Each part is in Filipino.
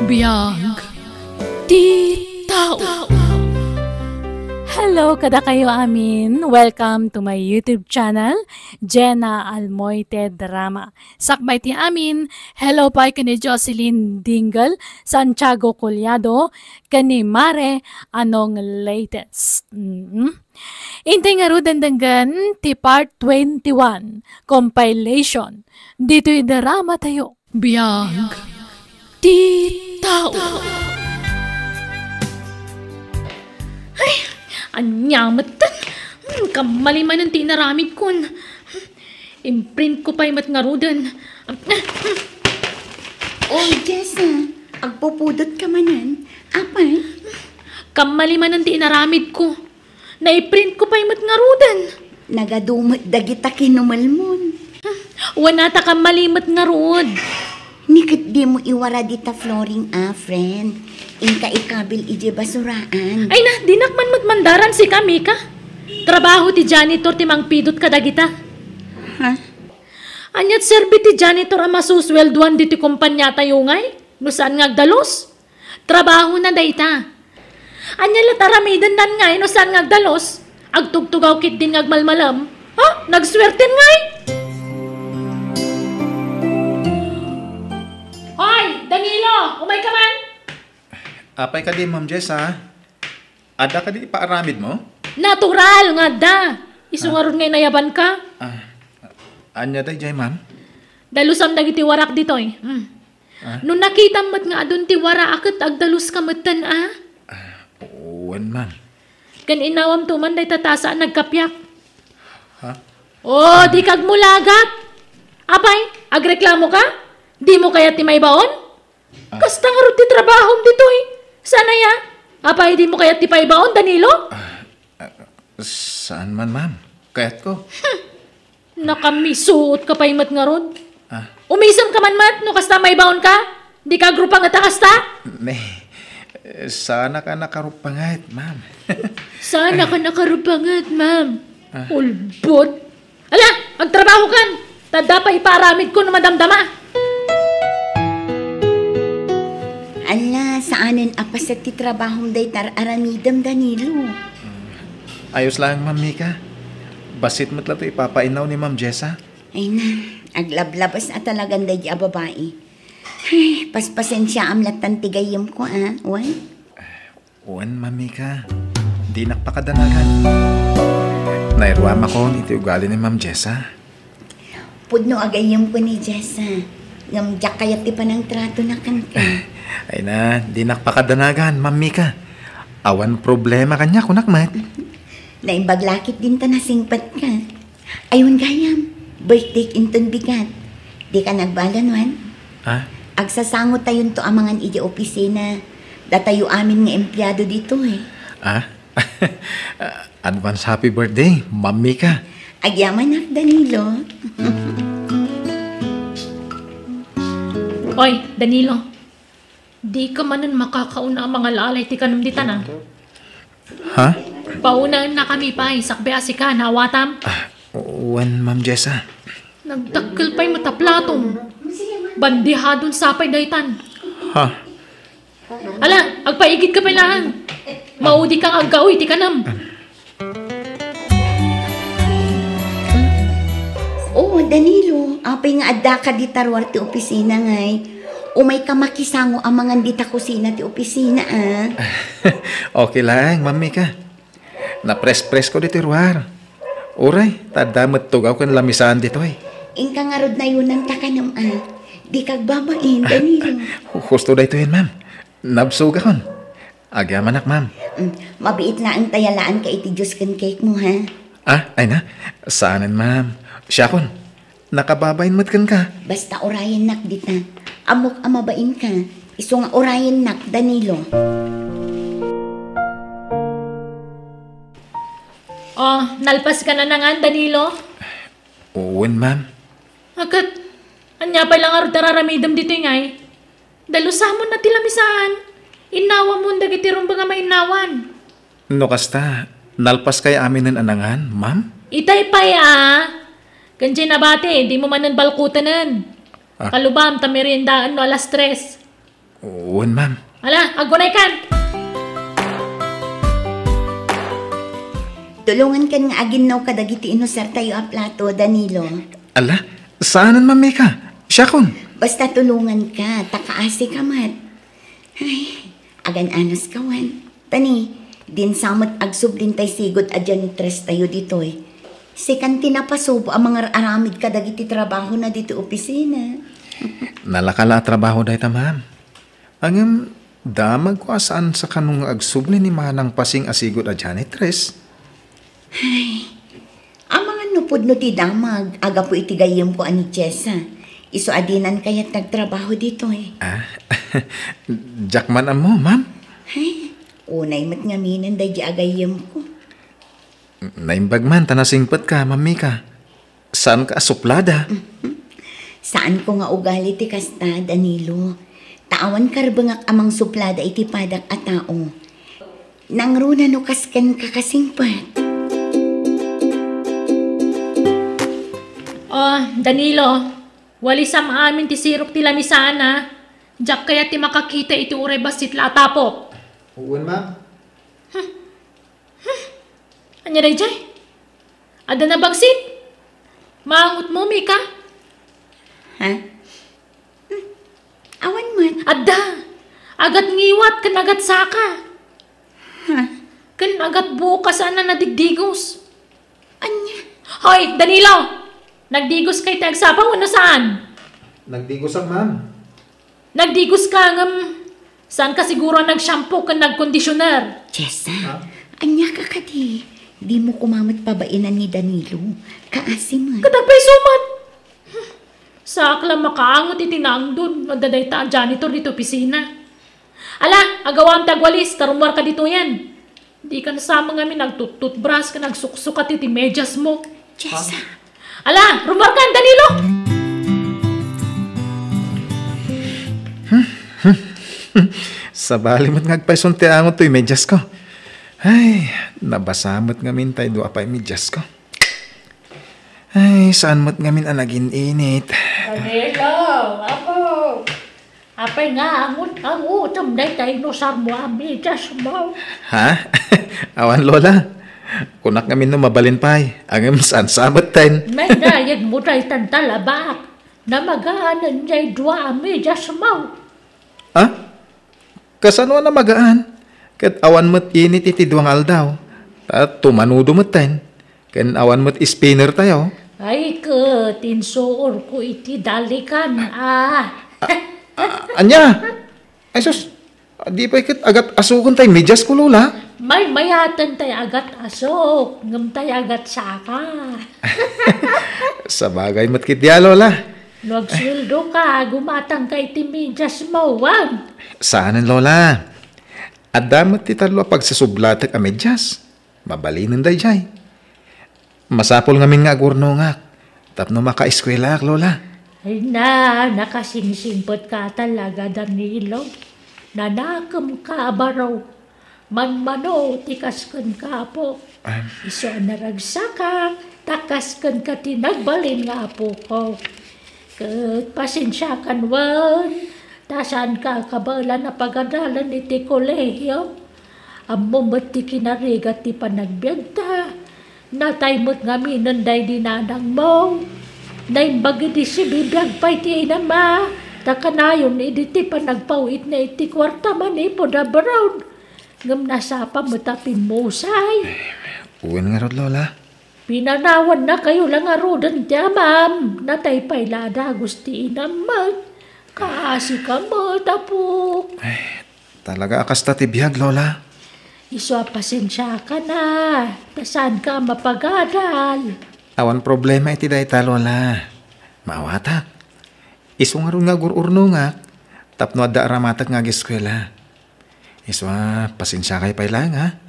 Biyag ti tao. Hello kada kayo amin. Welcome to my YouTube channel, Jenna Almoite Drama. Sakbay ti amin, hello pa kani Jocelyn Dingle, Santiago Collado, kani Mare, anong latest. Intay nga ro dandangan ti part 21, compilation. Dito'y drama tayo. Biyag ti tao. Anyamat kamaliman ng tinaramid kun. Imprint ko pa mat nga rudan. Oh, Jessa, agpupudot ka manan. Apay? Kamaliman ng tinaramid ko. Na-print ko pa mat nga rudan. Nagadumot dagita kinumalmon. Wana ta kamalimat nga rud. Nikit di mo iwara dita flooring friend. Inka ikabil ije basuraan. Ay na, dinakman mat mandaran si kami ka. Trabaho ti janitor ti mangpidot kadagita. Ha? Anyat serbi ti janitor ang masuswelduan di ti kumpanya tayo ngay. No saan nga agdalos? Trabaho na dayta. Anya lataramidan nan ngay no saan nga agdalos? Agtugtugaw kit din ngagmalmalam. Ha? Nagswerten ngay? Hoy! Danilo! Umay ka man! Apay ka di, Ma'am Jess, ha? Ada ka di paaramid mo? Natural nga da! Isungaron ngay nayaban ka. Anya day, Jay, Ma'am? Dalusam dagiti warak ditoy. Nung nakita mat nga adun ti wara akit agdalus ka matan Uwan, Ma'am. Kan inawam tuman day tatasa nagkapyak. Ha? Oh, di kag mulagat. Apay, agreklamo ka? Di mo kaya ti may baon? Kasta nga rin ti trabahom ditoy. Sana ya? Apay, di mo kaya ti pay baon, Danilo? Saan man, Ma'am? Kayat ko. Nakamisuot ka pa'y mat nga ron. Umisam ka man mat, no kasta may baon ka? Di ka grupang at kasta? Sana ka nakarupangit, Ma'am. Sana ka nakarupangat, ma'am. Ulbot. Ala, magtrabaho kan. Tada pa iparamid ko na madamdama. Ala, saanin apas at ti trabahong day aramidam, Danilo. Ayos lang, Ma'am Mika. Basit mo't lang ito ipapainaw ni Ma'am Jessa. Ay na, aglablabas at talagang day babae. Ay, paspasensya am latan tigayim ko, Uwan? Uwan, Ma'am Mika. Di nakpakadanagan. Nairwama ko iti ugali ni Ma'am Jessa. Pudno agayim ko ni Jessa. Ngamjak kayat ti panang trato na kanka. Ay na, di nakpakadanagan, Ma'am Mika. Awan problema kanya kunakmat. Naimbaglakit din ta nasingpat ka. Ayun gayam, birthday inton bigat. Di ka nagbalan, Wan? Agsasangot tayon to amangan iji opisina. Datayo amin nga empleyado dito Advance happy birthday, Ma'am Mika. Agyaman ak, Danilo. Oy, Danilo. Di ka manan makakauna ang mga lalay ti kanam di tanan. Ha? Pauna na kami pa, sakbea si ka, nawatam. Uwan, Ma'am Jessa. Nagdakkel pa'y mataplatong. Bandihadon sapay daytan. Ha? Ala, agpaigit ka pa lang. Maudi kang aggaoy, ti kanam. Oh, Danilo, apay nga adda ka di tarwar ti opisina ngay. Umay ka makisango ang mga di ta kusina ti opisina, Okay lang, Ma'am Mika. Napres-pres ko dito, Ruar. Uray, tadamat tugaw kan lamisan dito Ingka nga rod na yun ang takanam, Di kag babain, Danilo. Husto da ito yun, Ma'am. Nabsuga kon. Agyaman ak, Ma'am. Mabiit na ang tayalaan ka iti Diyos kan cake mo, Ay na. Saanan, Ma'am. Siya kon. Nakababain mat kan ka. Basta orayan nak dita. Amok amabain ka. Iso nga orayan nak, Danilo. Oh, nalpas ka na nga, Danilo. Uwan, Ma'am. Agad, anya pa lang aro tararamidam dito ngay. Dalusamon na tilamisaan. Inawa mo dagiti rumba nga mainawan. No kasta, nalpas kay amin ng anangan, Ma'am? Itay pa'y Kanji na bate, di mo manan balkutanan. Kalubam, tamirindaan no alas 3. Uwan, ma'am. Ala, agunay kan. Tulungan kan nga aginaw kadagiti inusar tayo a plato, Danilo. Ala, saanan, mami ka? Siya kon. Basta tulungan ka, takaasi ka mat. Ay, agan-anos kawan. Tani, din samot agsub din tay sigot a janitress tayo dito eh. Sikan tinapasubo ang mga aramid kadagiti trabaho na dito opisina. Nalakala trabaho dahi ta, ma'am. Ang damag ko asaan sa kanong agsubli ni manang pasing asigot a janitress. Ang mga nupod no ti damag, aga po itigayam ko ani Chesa. Iso adinan kaya't nagtrabaho dito eh. Jackman mo, ma'am. Ay, unay mat ngaminan day di agayam ko. Naimbag man, tanasingpat ka, mami ka. Saan ka suplada? Saan ko nga ugali ti kasta, Danilo? Taawan karbangak amang suplada iti padak a tao. Nangruna no kasken kakasingpat. Oh, Danilo, wali sam amin ti sirok ti lamisana. Diyak kaya ti makakita iti uray basit latapok. Uwan, ma'am. Anya day jay? Ada na bagsit? Maangot mo, Mika? Ha? Awan man. Ada! Agat ngiwat, kan agat saka. Ha? Kan agat bukas na nadigdigos. Anya? Hoy, Danilo! Nagdigos kay tagsapang ano saan? Nagdigos ang ma'am. Nagdigos ka saan ka siguro nag-shampoo ka nag-conditioner? Chesa, anya ka kadi. Di mo kumamat pabainan ni Danilo. Kaasi man. Katagpay sumat! Sakla makaangot itinang dun. Nadaday ta ang janitor dito opisina. Ala, agawam tagwalis. Karumwar ka dito yan. Di ka nasama ngamin nagtututbras ka nagsuksukat iti medyas mo. Chesa. Ala, rumwar ka, Danilo! Sa bali mo't ngagpaisunti angot to'y medyas ko. Ay, nabasamot ngamin tayo doa pa medyas ko. Ay, saan mo't ngamin anagin init. Danilo, ako. Apay nga, ang utom day tayo no sarmo ang medyas mo. Ha? Awan, Lola. Kunak ngamin no mabalin pa'y. Ang saan samot tayo. May dayag mo tayo tantalabak. Na magaanan niya'y dua ang medyas mo. Ha? Kasano na magaan? Kat awan mo't init iti duwang aldaw. At tumanudo mo't tayo. Kan awan mo't spinner tayo. Ay ka, tinsuor ko iti dalikan. Anya? Ay sus, di pa ikit agat asukon tayo medyas ko, Lola. May mayatan tayo agat asok. Ngam tayo agat saka. Sa bagay mo't kitya, Lola. Nagsildo ka, gumatang kay iti medyas mo, wag. Saanan, Lola? At damot ti talo pagsasublatek a medyas. Mabalinin day jay. Masapol ngamin nga agurno nga. Tapno maka-eskwela, Lola. Ay na, nakasingsingpot ka talaga, Danilo. Nanakam ka, baraw. Manmano, tikaskan ka po. Iso naragsaka, takaskan ka tinagbalin nga po ko. Kat pasensya kan wan, tasan ka kabala na pagadalan iti kolehiyo. Amo mo't ti kinarigat ti panagbiagta, natay mo't ngami nanday dinadang mo. Naimbagi di si bibiyag pa iti inama, takanayon iti panagpawit na iti kwarta man ipo na brown. Ngam nasapa mo tapin musay. Uwan nga rod, Lola. Pinanawan na kayo lang arudan tiya, ma'am. Natay pa'y lada gusti naman. Kaasi ka mo, tapok. Talaga akas tatibiyag, Lola. Iso pasensya ka na. Tasan ka mapagadal. Awan problema iti dayta, Lola. Maawatak. Iso nga ron nga gururno nga. Tapno adda aramatak nga giskwela. Iso pasensya kay pa'y lang, ha?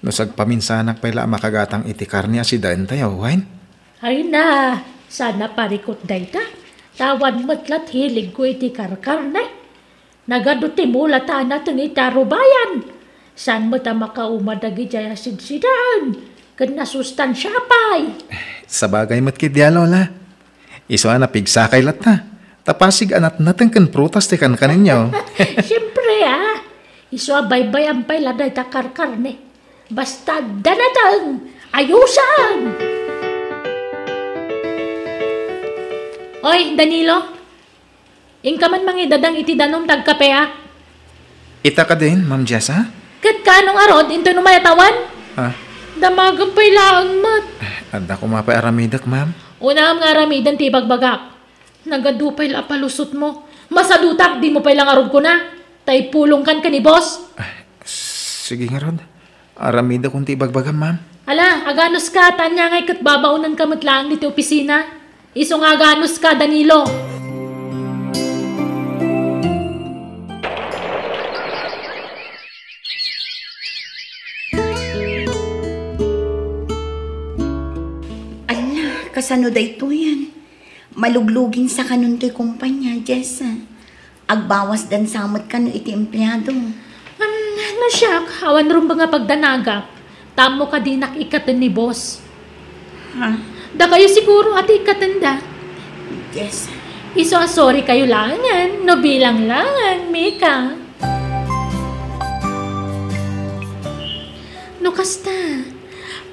No sagpaminsanak pala makagatang iti karni asidain tayo, wain? Ay na, sana parikot dayta. Tawan matlat hilig ko iti karkarnay. Nagaduti mula ta natin itarubayan. San mo ta makaumadaги jaya sidsidaan. Kan nasustansya pa'y. Sa bagay mo't kidya, Lola. Iso na pigsakay lat na. Tapasig anat natin kan prutas ti kan kaninyo. Siyempre iswa baybay ang pala day takarkarne. Basta danatan, ayusan! Oy, Danilo, ingka man mangidadang iti danom tagkape Ita ka din, Ma'am Jessa? Kat kanong arod, into numayatawan? Damagang pa'y laang mat. Anda ko mapay aramidak, ma'am. Una nga aramidan ti bagbagak. Nagadupay la palusot mo. Masadutak, di mo pa'y lang arod ko na. Tay pulong kan ni boss. Sige nga, Rod. Aramida kung tibagbagam, ma'am. Ala, aganos ka, tanya ngay kat babaunan ka matlaang dito opisina. Isong aganos ka, Danilo. Kasano da ito yan? Maluglugin sa kanun to'y kumpanya, Jessa. Agbawas dan samot ka no iti empleyado. Nasyak, awan rin ba nga pagdanagap? Tamo ka din nakikatan ni boss. Da kayo siguro at ikatanda. Jessa. Sorry kayo langan, no bilang langan, Mika. No kasta,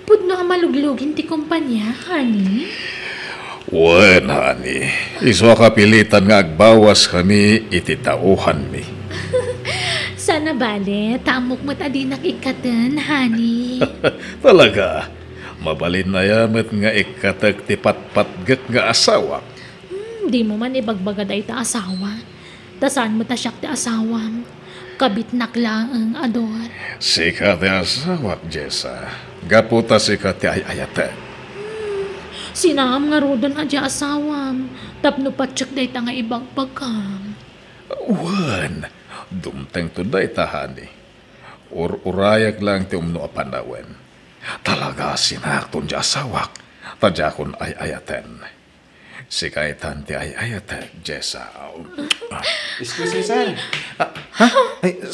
pudno ang maluglugin ti kumpanya, honey? Wen, honey. Iswa kapilitan nga agbawas kami iti tauhan mi. Sana bale, tamok mo't adi nakikatan, honey. Talaga, mabalin na yamet nga ikatag ti patpatgak nga asawa. Di mo man ibagbagad ay ta asawa. Tasan mo ta siyak ti asawam. Kabit nakla ang ador. Sika ti asawa, Jessa. Gaputa sika ti ayayate. Sinaam nga rodon adya asawam. Tapno patsak day ta nga ibang pagkam. Wan, dumteng to day tahani. Urayak lang ti umno apanawen. Talaga sinakton di asawak. Tadya kon ayayaten. Sikaitan ti ayayate, Jessa. Excuse me, sir.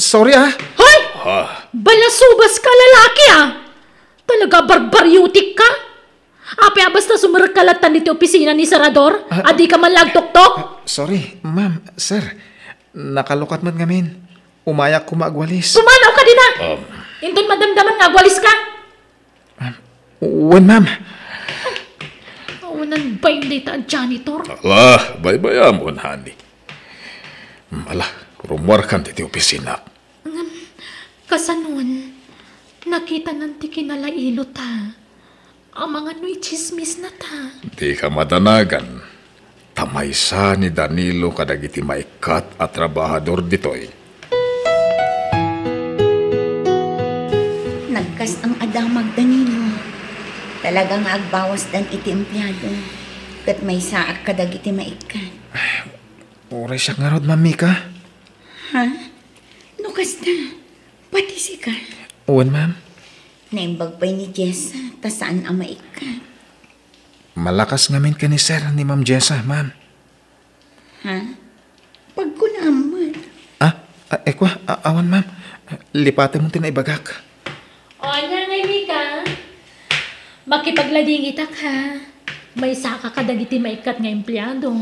Sorry, Hoy! Balasubas ka lalaki Talaga barbaryutik ka? Ape basta sumarkalatan dito opisina ni Sarador? Adi ka man lagtok-tok? Sorry, ma'am, sir. Nakalukat man ngamin. Umayak ko maagwalis. Pumanaw ka din Indon madamdaman nga agwalis ka? Wen, ma'am. Unan ba yung data ang janitor? Ala, baybayam on, honey. Ala, rumwarkan ti opisina. Kasanon, nakita nanti kinalailo ta. Ang mga nu'y chismis na ta. Di ka madanagan. Tamaysa ni Danilo kadagiti maikat at trabahador ditoy. Nagkas ang adamag Danilo. Talagang agbawas dan iti empleyado. Kat may saak kadagiti maikat. Oray siya nga rod, Ma'am Mika. No kasta, pati si ka. Uwan, ma'am. Naimbag pa'y ni Jessa, ta saan ang maikat. Malakas ngamin ka ni sir ni Ma'am Jessa, ma'am. Pagkunaman. Awan, ma'am. Lipate mong tinaibagak. O, anya ngay, Mika. Makipaglading itak, May saka kadagiti maikat nga empleyado.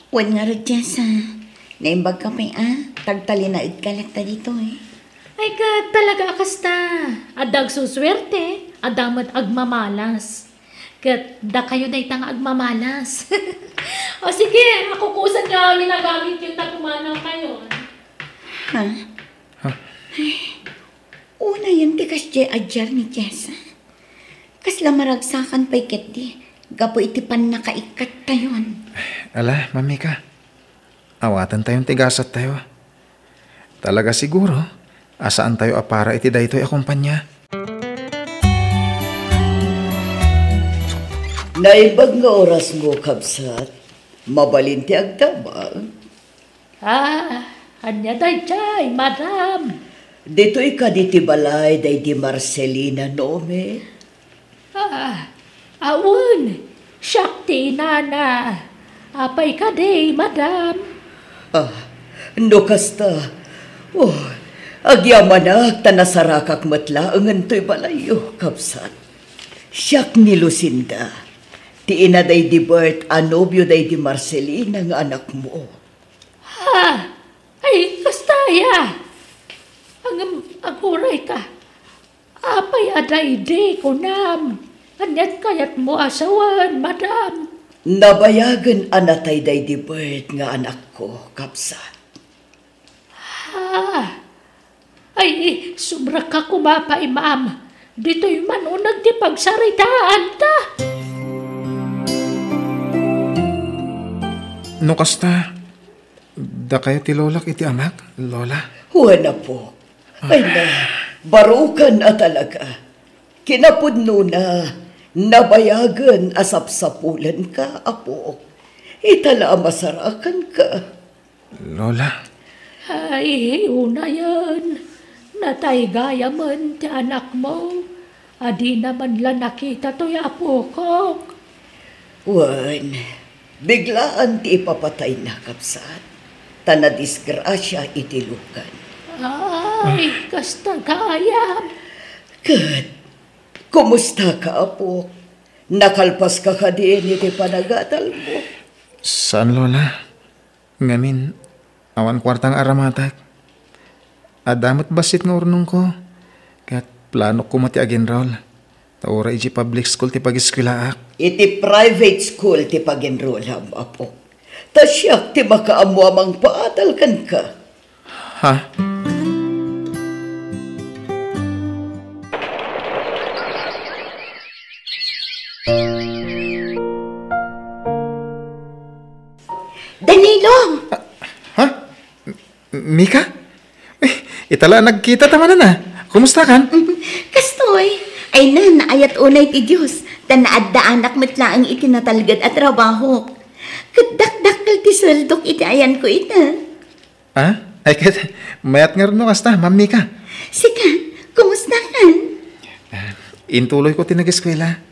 Wan nga rin, Jessa. Naimbag ka pa'y tagtalinaid ka lakta dito Ay ka, talaga kasta. Adag suswerte, adamat agmamalas. Kat da kayo na itang agmamalas. O sige, makukusan nyo kami na gamit yung takumanaw kayo. Una yun, tikas adjar ni Jessa. Kasla maragsakan pa'y keti. Gapo itipan na kaikat tayon. Ala, Ma'am Mika. Awatan tayong tigasat tayo. Talaga siguro, asaan tayo apara iti daytoy akumpanya. Naibag nga oras mo, kabsat. Mabalinti ang tabang. Anya day chay, madam. Dito'y kaditi balay day di Marcelina Nome. Awun, Shakti nana. Apay ka day, madam. No kasta. Agyaman na, tanasarakak matla ang anto'y balayo, kabsat. Siyak ni Lucinda. Ti ina day di Bert, anobyo day di Marcelina nga anak mo. Ha? Ay, kastaya. Aguray ka. Apay aday di ko nam. Anyat kayat mo asawan, madam. Nabayagan anatay day di Bert nga anak ko, kapsat. Ha? Ay, sobra ka kumapay, ma'am. Dito'y manunag di pagsaritaan ta. No kasta, da kayo ti lolak iti amak, lola? Huwag na po. Ay na, barukan na talaga. Kinapudno na, nabayagan asapsapulan ka, apo. Itala masarakan ka. Lola? Ay, una yan. Natay gaya man ti anak mo. Adi naman lang nakita to'y apo ko. Wan, biglaan ti ipapatay na kapsat. Tana disgrasya itilukan. Ay, kasta gaya. Kat, kumusta ka, apo? Nakalpas ka din iti panagatal mo. Saan, lola? Ngamin, awan kwartang aramatak. Adamot basit nga urnong ko. Kaya't plano ko mati agenrol. Taura iji public school ti pag-iskwilaak. Iti private school ti pag-enrollam, apo. Tasyak ti makaamuamang paatalkan ka. Ha? Danilo! Ha? Mika? Itala, nagkita tama na. Kumusta kan? Kastoy, ay na, naayat unay ti Diyos. Tanaad da anak matla ang itinatalgad at trabaho. Kadakdakal ti swaldok iti ayan ko ita. Ha? Ay, mayat nga rin no kasta, Ma'am Mika. Sika, kumusta kan? Intuloy ko tinag-eskwela.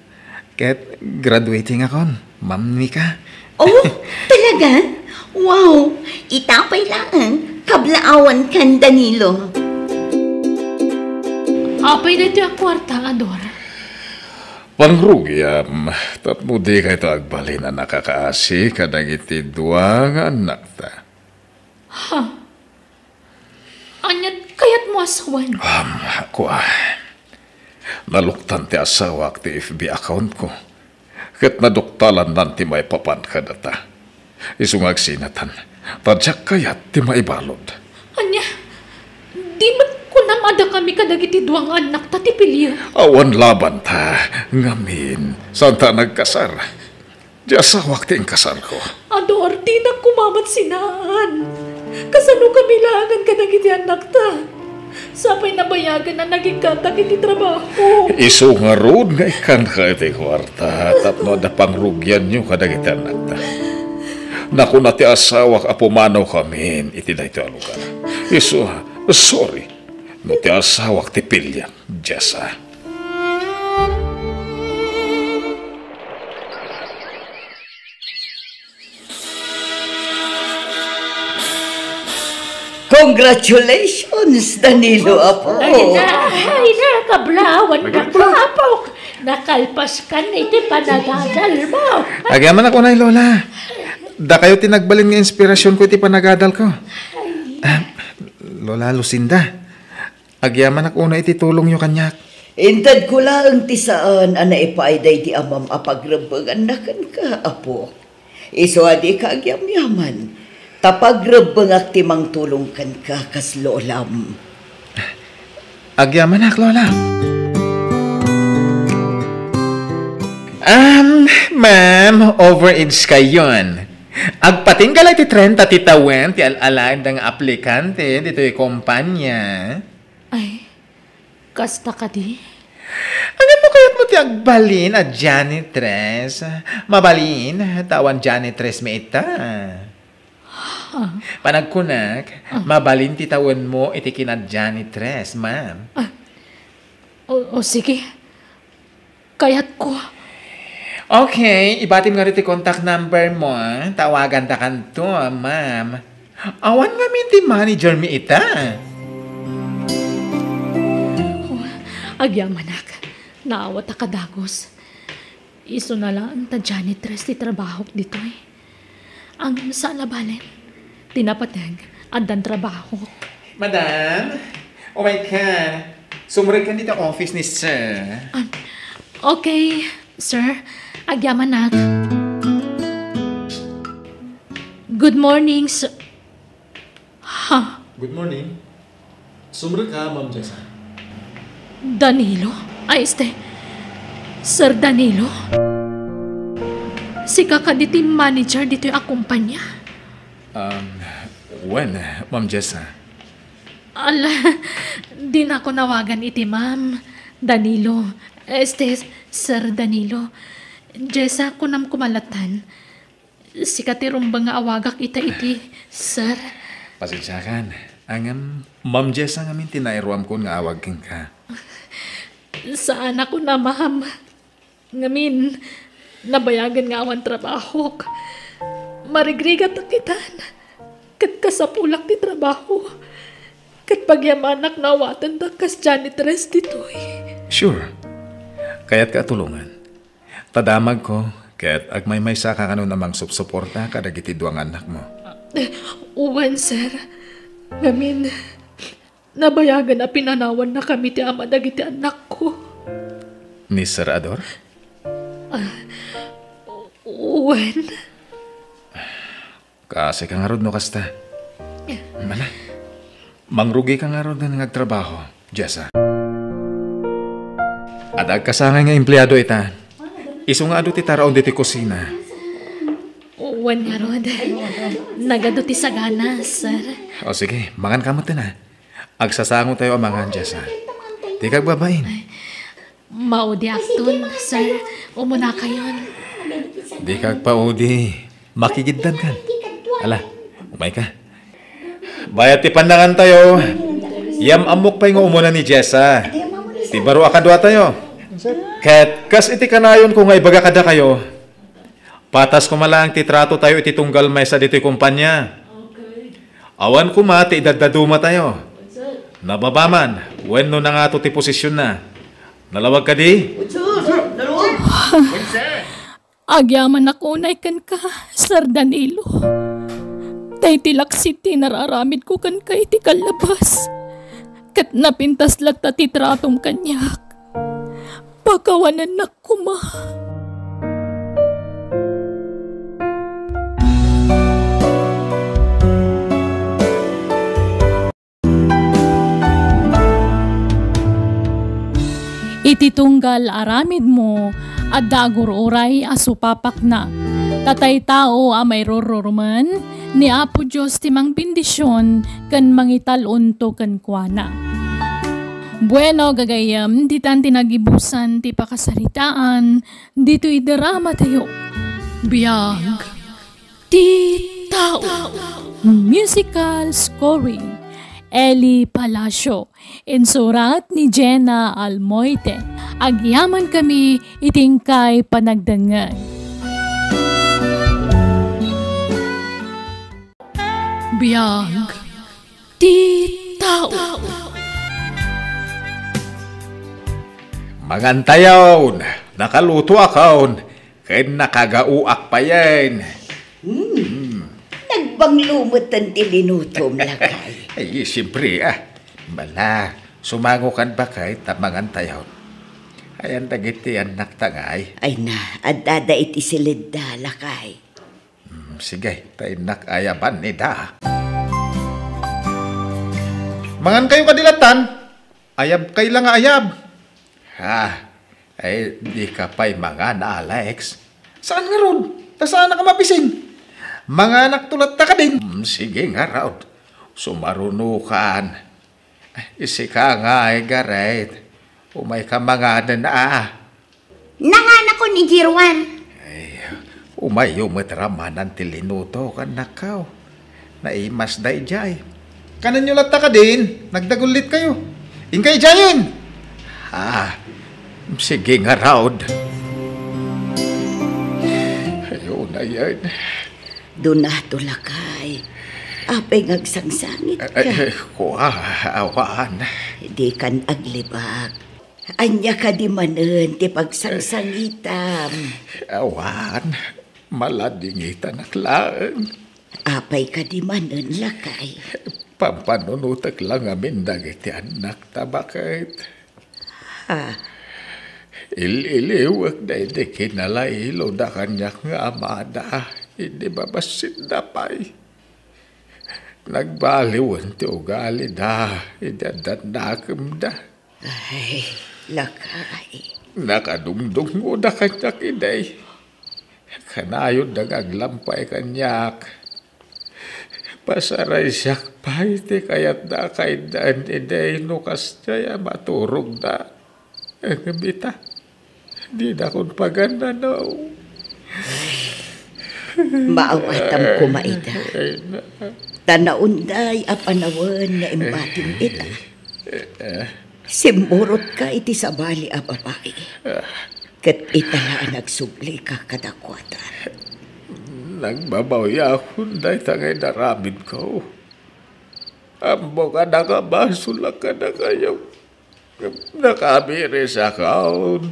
Kaya't graduating ako, Ma'am Mika. Oh, talaga? Wow, itapay lang. Kablaawan kan, Danilo. Apay na ito ang kwarta, Ador. Pangrugyam, tatmo di kayo agbali na nakakaasi kadang iti duwang anak ta. Ha? Anyan kayat mo asawan? Ako naluktan ti asawa ti FB account ko. Kat naduktalan nanti may papan ka data. Isungag sinatan. Tadyak kayat ti maibalod. Anya, di man ko namada kami kadagiti duwang anak ta ti pilya. Awan laban ta. Ngamin, saan ta nagkasar? Di asawa ti ang kasar ko. Ador, di na kumamat sinaan. Kasano kami langan kadagiti anak ta. Sapay nabayagan na naging katak iti trabaho. Iso nga roon nga ikan ka iti kwarta. Tapno da pangrugyan nyo kadagiti anak ta. Naku na ti asawa apumanaw kami iti na ito alugar. Iso, sorry. No ti asawa ti pilya. Jessa. Congratulations, Danilo, apo. Ay na, kablawan ka ko, apo. Nakalpas ka na iti panagadal mo. Agyaman ako na, Lola. Da kayo tinagbalin nga inspirasyon ko iti panagadal ko. Lola Lucinda, agyaman ako na iti tulong nyo kanyak. Intad ko lang ti saan ana ipaiday ti amam apagrebangan na kan ka, apo. Iso adi ka agyam-yaman. Tapagrebangak ti mang tulong kan ka kas lolam. Agyaman ak, Lola. Ma'am, overage kayon. Agpatinggal ti 30 ti tawen ti alalag ng aplikante dito yung kumpanya. Ay, kasta ka di? Ano mo kaya't mo ti agbalin at janitress? Mabalin, tawan janitress may ita. Panagkunak, mabalin ti tawen mo iti kinad janitress, ma'am. O sige. Kayat ko. Okay, ibatim nga rin ti contact number mo. Tawagan ta kanto, ma'am. Awan nga ti manager mi ita. Agyamanak, naawat akadagos. Iso na lang ta janitress ti trabaho dito eh. Ang sa labalen, tinapatag andan trabaho. Madam, oh my God. Sumurid ka dito office ni sir. Okay, sir. Agyaman na. Good morning, sir. Ha? Good morning. Sumra ka, Ma'am Jessa. Danilo? Ay, Sir Danilo? Si kakaditi manager dito yung akumpanya. When, Ma'am Jessa? Ala, di na ako nawagan iti, ma'am. Danilo. Sir Danilo. Jessa ko nam kumalatan. Si katirumbang nga awagak iti, sir. Pasensyakan. Ang Ma'am Jessa ngamin tinairuam ko nga awag king ka. Saan ako na, ma'am? Ngamin, nabayagan nga awan trabaho. Marigrigat at kitan. Kat kasapulak ti trabaho. Kat pagyamanak na awatan da kas janitress dito eh. Sure. Kaya't katulungan. Tadamag ko, kaya't agmay-may sa kakano namang supsuporta kadagiti duang anak mo. Uwan, sir. Ngamin, nabayagan na pinanawan na kami ti ama dagiti anak ko. Ni Sir Ador? Uwan. Kasi ka nga rod no kasta. Mana? Mangrugi ka nga rod na nagtrabaho, Jessa. At agkasangay nga empleyado ita. Iso nga ado ti taraon diti kusina. Uwan nga rod. Nagado ti sagana, sir. O sige, mangan kamot na. Agsasango tayo ang mga Jessa. Di kag babain. Maudi aktun, sir. Umuna kayon. Di kag paudi. Makigiddan kan. Ala, umay ka. Bayat ti pandangan tayo. Yam amok pa yung umuna ni Jessa. Ti baro akadwa tayo. Ket kas iti kanayon kung nga ibaga kada kayo. Patas ko malang ti trato tayo iti tunggal may sa dito'y kumpanya. Awan ko ma ti idadaduma tayo. Nababaman, when no na nga to ti posisyon na. Nalawag ka di? Agyaman ako kan ka, Sir Danilo. Tay tilak siti nararamid ko kan ka iti kalabas. Kat napintas latta ti tratong kanyak. Pagkawanan na kuma. Ititunggal aramid mo at dagur oray asupapak na. Tatay tao a may rororman ni Apo Diyos timang bendisyon kan mangitalon to kan kuana. Bueno gagayam ditan tinagibusan ti pakasaritaan dito idarama tayo. Biyag ti tao. Musical scoring Eli Palacio. Insurat ni Jenna Almoite. Agyaman kami itingkay panagdangan. Biyag ti tao. Mangantayaw, nakaluto akaon, kaya nakagauak pa yan. Nagbanglumutan ti linutom lakay. Ay, siyempre Bala, sumangukan ba kay tamangantayaw? Ayan dagiti anak tangay. Ay na, adada iti silid da lakay. Sige, tainak ayaban ni da. Mangan kayo kadilatan, ayab kay lang ayab. Ay di ka pa'y mangan, Alex. Saan nga ron? Saan ka mapising? Mga anak tulat ta ka din. Sige nga raw. Sumarunukan. Isi ka nga ay garet. Umay ka mga na Nanganak ko ni Girwan. Ay, umay umatraman ang tilinuto ka nakaw. Naimas da ijay. Kanan nyo lata ka din. Nagdagulit kayo. Ingkay jayin. Sige nga raw. Ayun na yan. Doon na tulakay. Apay ngagsangsangit ka. Kuha, awan. Di kan aglibak. Anya ka di manen, ti pagsangsangitam. Awan, maladingitan aklaan. Apay ka di manen, lakay. Pampanunutak lang amin dagiti anak tabakit. Ha, Ililiwag na hindi kinalailo na kanyak nga amada. Hindi babasit na pa'y. Nagbaliwan ti ugali da. Idadadakam da. ay, lakay. Nakadungdung mo na kanyak iday. Kanayon na aglampay kanyak. Pasaray siyak pa'y ti kayat na kaidaan iday nukas niya maturog na. Ang bita. Di na kong paganda no. Maawatam ko maida. Tanaunday apanawan nga imbating ita. Simurot ka iti sa bali a babae. Kat itala nagsugli ka kadakwatan. Nagbabawya akong dahi tangay naramid ko. Ambo ka nakabasulak ka na kayo. Nakamiri sa kaon.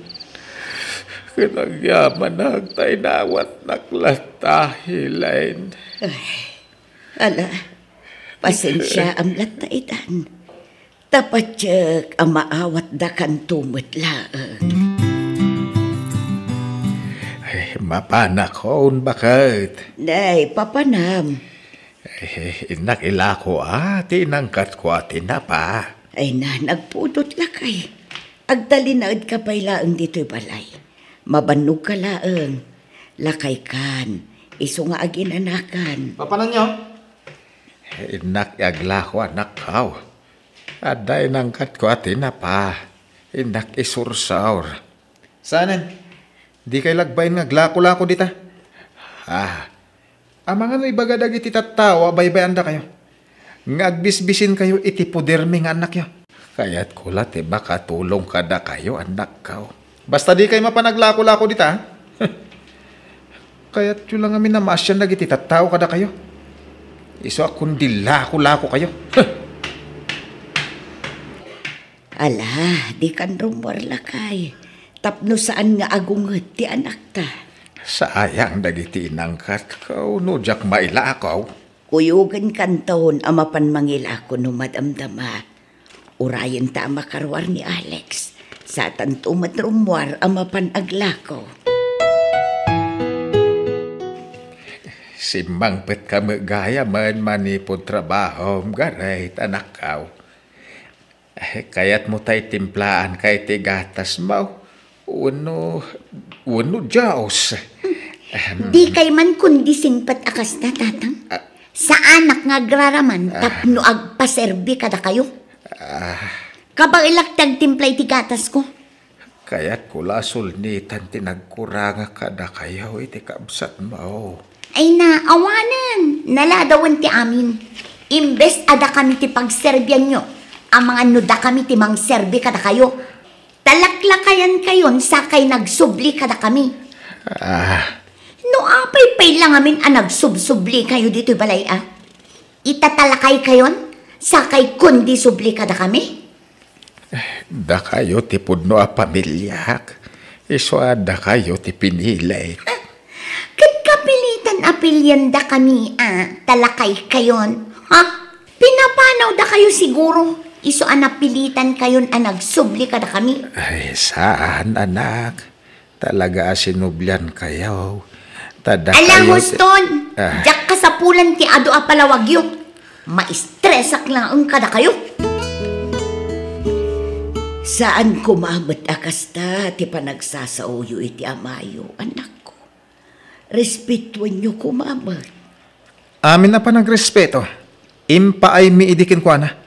Kinagyaman na agtay nawat naklatahilain. Ala, pasensya ang lataitan. Tapat siyak ang maawat da kan tumot laang. Ay, mapanakon bakit? Nay, papanam. Nakilako tinangkat ko tinapa. Ay na, nagpudot lakay. Agtalinaad ka pa'y laang dito'y balay. Mabannog ka laang. Lakay kan. Iso nga aginanakan. Papanan nyo? Nakyagla ko anak kaw. Aday nangkat ko tinapa. Inak isursaur. Sanan? Di kay lagbayin nga glako-lako dita. Amang ano ibagadag iti tattawa, baybayan da kayo. Ngagbisbisin kayo iti pudermi nga anak yo. Kaya't kulat baka tulong ka da kayo anak kaw. Basta di kayo mapanaglako-lako dita. Kaya't yun lang amin na masyan nagiti tattawa kada kayo. Iso akong dilako-lako kayo. Ala, di kan rumor lakay. Tapno saan nga agunget ti anak ta. Sayang dagiti inangkat kaw. Nujak maila kaw. Kuyugan kanton amapan mangila ko no madamdama. Urayan ta makarwar ni Alex. Sa tanto matrumwar amapan aglako. Simbang pet kami gaya man manipod trabaho. Garay anak kaw. Kaya't mo tay timplaan kay tigatas mo. Uno Diyos. Di kay man kundi singpat akas na tatang. Sa anak nga agraraman tapno agpaserbi kada kayo. Kabang ilaktag timplay ti gatas ko. Kaya't kula sulnitan tinagkuranga kada kayo iti kabsat mo. Ay na, awanan. Naladawan ti amin. Imbes ada kami ti pagserbyan nyo. Ang mga nuda kami ti mang serbi kada kayo. Talaklakayan kayon sakay nagsubli kada kami. No apay-pay lang amin ang nagsubsubli kayo dito balay Itatalakay kayon sakay kundi subli kada kami. Da kayo ti pudno a pamilyak. Iso da kayo ti pinilay. Kat kapilitan apilyan da kami talakay kayon. Pinapanaw da kayo siguro. Iso napilitan kayon nagsubli kada kami. Ay, saan anak? Talaga sinublian kayo. Tada Alam kayo mo, Ston, jak kasapulan ti ado apalawagyo. Maistresak lang ang kada kayo. Saan kumabot akasta ti panagsasauyo iti amayo, anak ko. Respetuan nyo kumabot. Amin na pa nagrespeto. Impa ay miidikin ko na.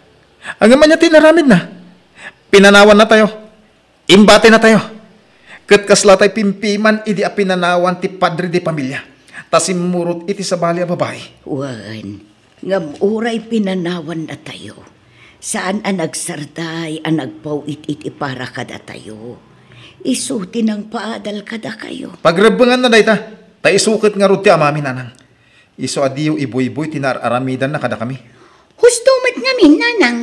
Ang naman niya tinaramid na. Pinanawan na tayo. Imbate na tayo. Katkasla tayo pimpiman idi a pinanawan ti padre di pamilya. Tasimurot iti sa bali a babae. Wan, ngam uray pinanawan na tayo. Saan nagsarday nagpawit iti para kada tayo. Isuti ng paadal kada kayo. Pagrebengan na day ta. Taisukit nga rod ti amamin nanang. Iso adiyo iboy-boy tinararamidan na kada kami. Husto mat ngamin, nanang.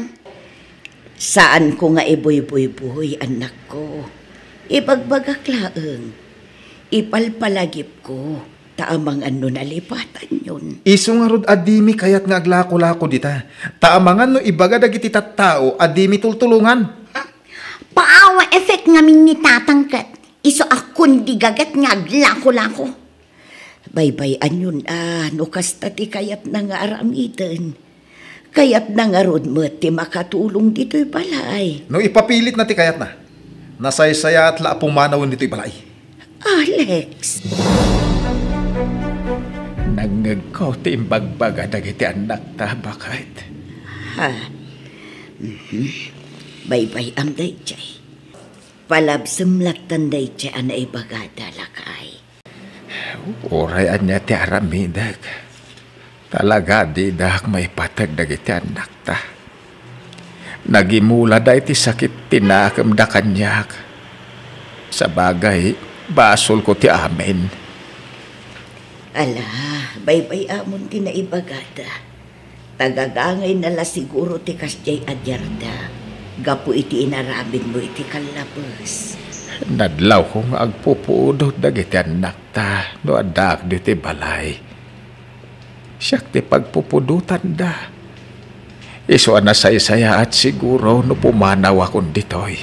Saan ko nga iboy-boy-boy, anak ko? Ibagbagak laeng. Ipalpalagip ko. Taamang ano nalipatan yun. Iso nga rod adimi kayat nga aglako-lako dita. Taamangan no ibaga dagiti tattao adimi tultulungan. Paawa effect ngamin ni tatangkat. Iso akon di gagat nga aglako-lako. Baybayan yun no kasta ti kayat na nga aramitan. Kayat na nga rod mo ti makatulong dito'y balay. No ipapilit na ti kayat na. Nasaysaya at la pumanawon dito'y balay. Alex. Nangagkaw ti imbagbaga dagiti anak ta bakit? Ha? Baybay am day chay. Palabsumlatan day chay ana ibagada lakay. Oray anya ti aramidag. Talaga di dak may patag dagiti anak ta. Nagimula da iti sakit tinakam da kanyak. Sa bagay, basol ko ti amin. Ala, baybay amon ti naibagada. Tagagangay nala siguro ti kasjay adyarda. Gapu iti inarabin mo iti kalabas. Nadlaw kong agpupudot dagiti anak ta no adak diti balay. Siyak ti pagpupudutan da. Iso na saysaya at siguro no pumanaw akong ditoy.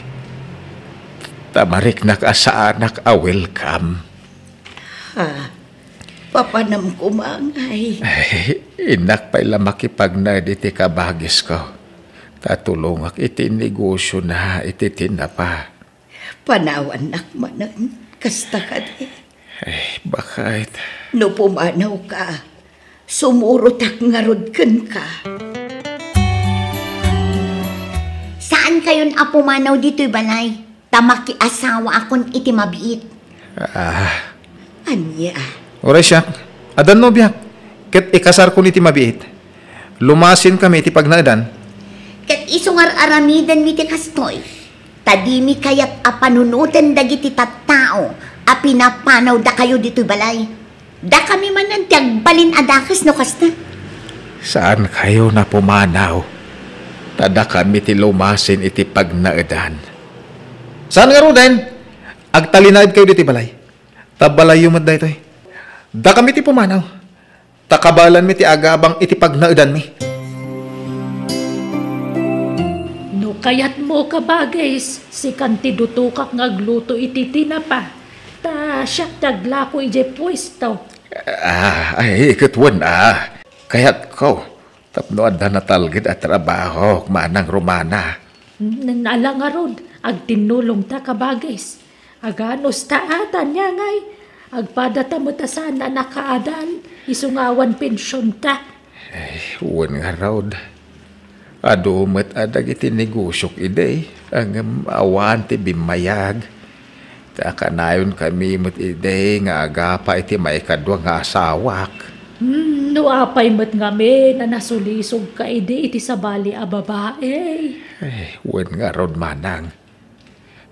Tamarik asa anak a welcome. Ha? Papanam kumangay. Ay, inak pa'y lamakipag na diti kabagis ko. Tatulungak iti negosyo na iti tinapa. Panawan nakmanan. Kasta ka di. Ay, bakit? No pumanaw ka. Sumurotak nga rodken ka. Saan kayon apumanaw dito'y balay? Tamaki asawa akon iti mabiit. Anya. Oray siya, adan no biyak. Ket ikasar ko niti mabiit. Lumasin kami iti pagnaadan. Ket isungar aramidan mi ti kastoy. Tadimi kayat apanunutan dagiti tattao. Apinapanaw da kayo dito'y balay. Da kami man ang tiyagbalin adakas no kasta. Saan kayo na pumanaw? Tada kami ti lumasin iti pagnaadan. Saan nga roden? Agtalinaid kayo diti balay. Tabalay yung madda ito eh. Da kami ti pumanaw. Takabalan mi ti agabang iti pagnaadan mi. No kayat mo ka bagayis, si kanti dutukak ngagluto iti tinapa. Ta siya taglako ije pwesto. Ay, ikatwan Kaya't ko, tapno adda natalgid at trabaho, manang Romana. Nala nga rod, agtinulong ta kabagis. Aganos ta atan niya ngay. Agpadata mo ta sana nakaadan, isungawan pensyon ta. Ay, uwan nga rod. Adumat adag iti negosyok ide, ang awan ti bimayag. Takanayon kami mo't ide nga agapa iti maikadwa nga asawak. No apay mo't ngami na nasulisog ka ide iti sabali a babae. Ay, uwan nga rod manang.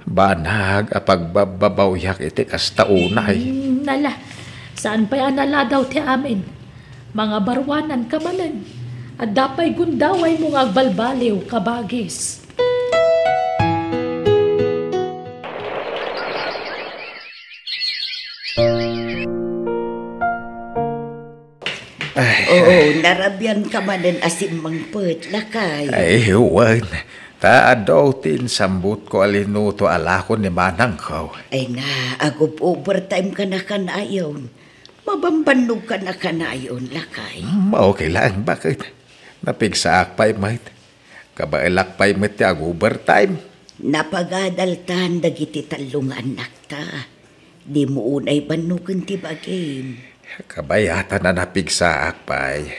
Banag a pagbabawyak iti kastaunay. Nala, saan pa nala daw ti amin? Mga barwanan kamanan. At dapay gundaway mong agbalbaliw kabagis. Oo, narabyan ka manan asim mangpet lakay. Ay, uwan. Taadaw tin sambut ko alinuto alakon ni manang ko. Ay na, agop overtime ka na kanayon. Mabambanog ka na kanayon lakay. Okay lang, bakit? Napigsaak pa'y mait. Kabailak pa'y mait ag overtime. Napagadaltan dagiti talungan nakta. Di mo unay banugan ti bagim. Kabayata na napigsaak pa'y.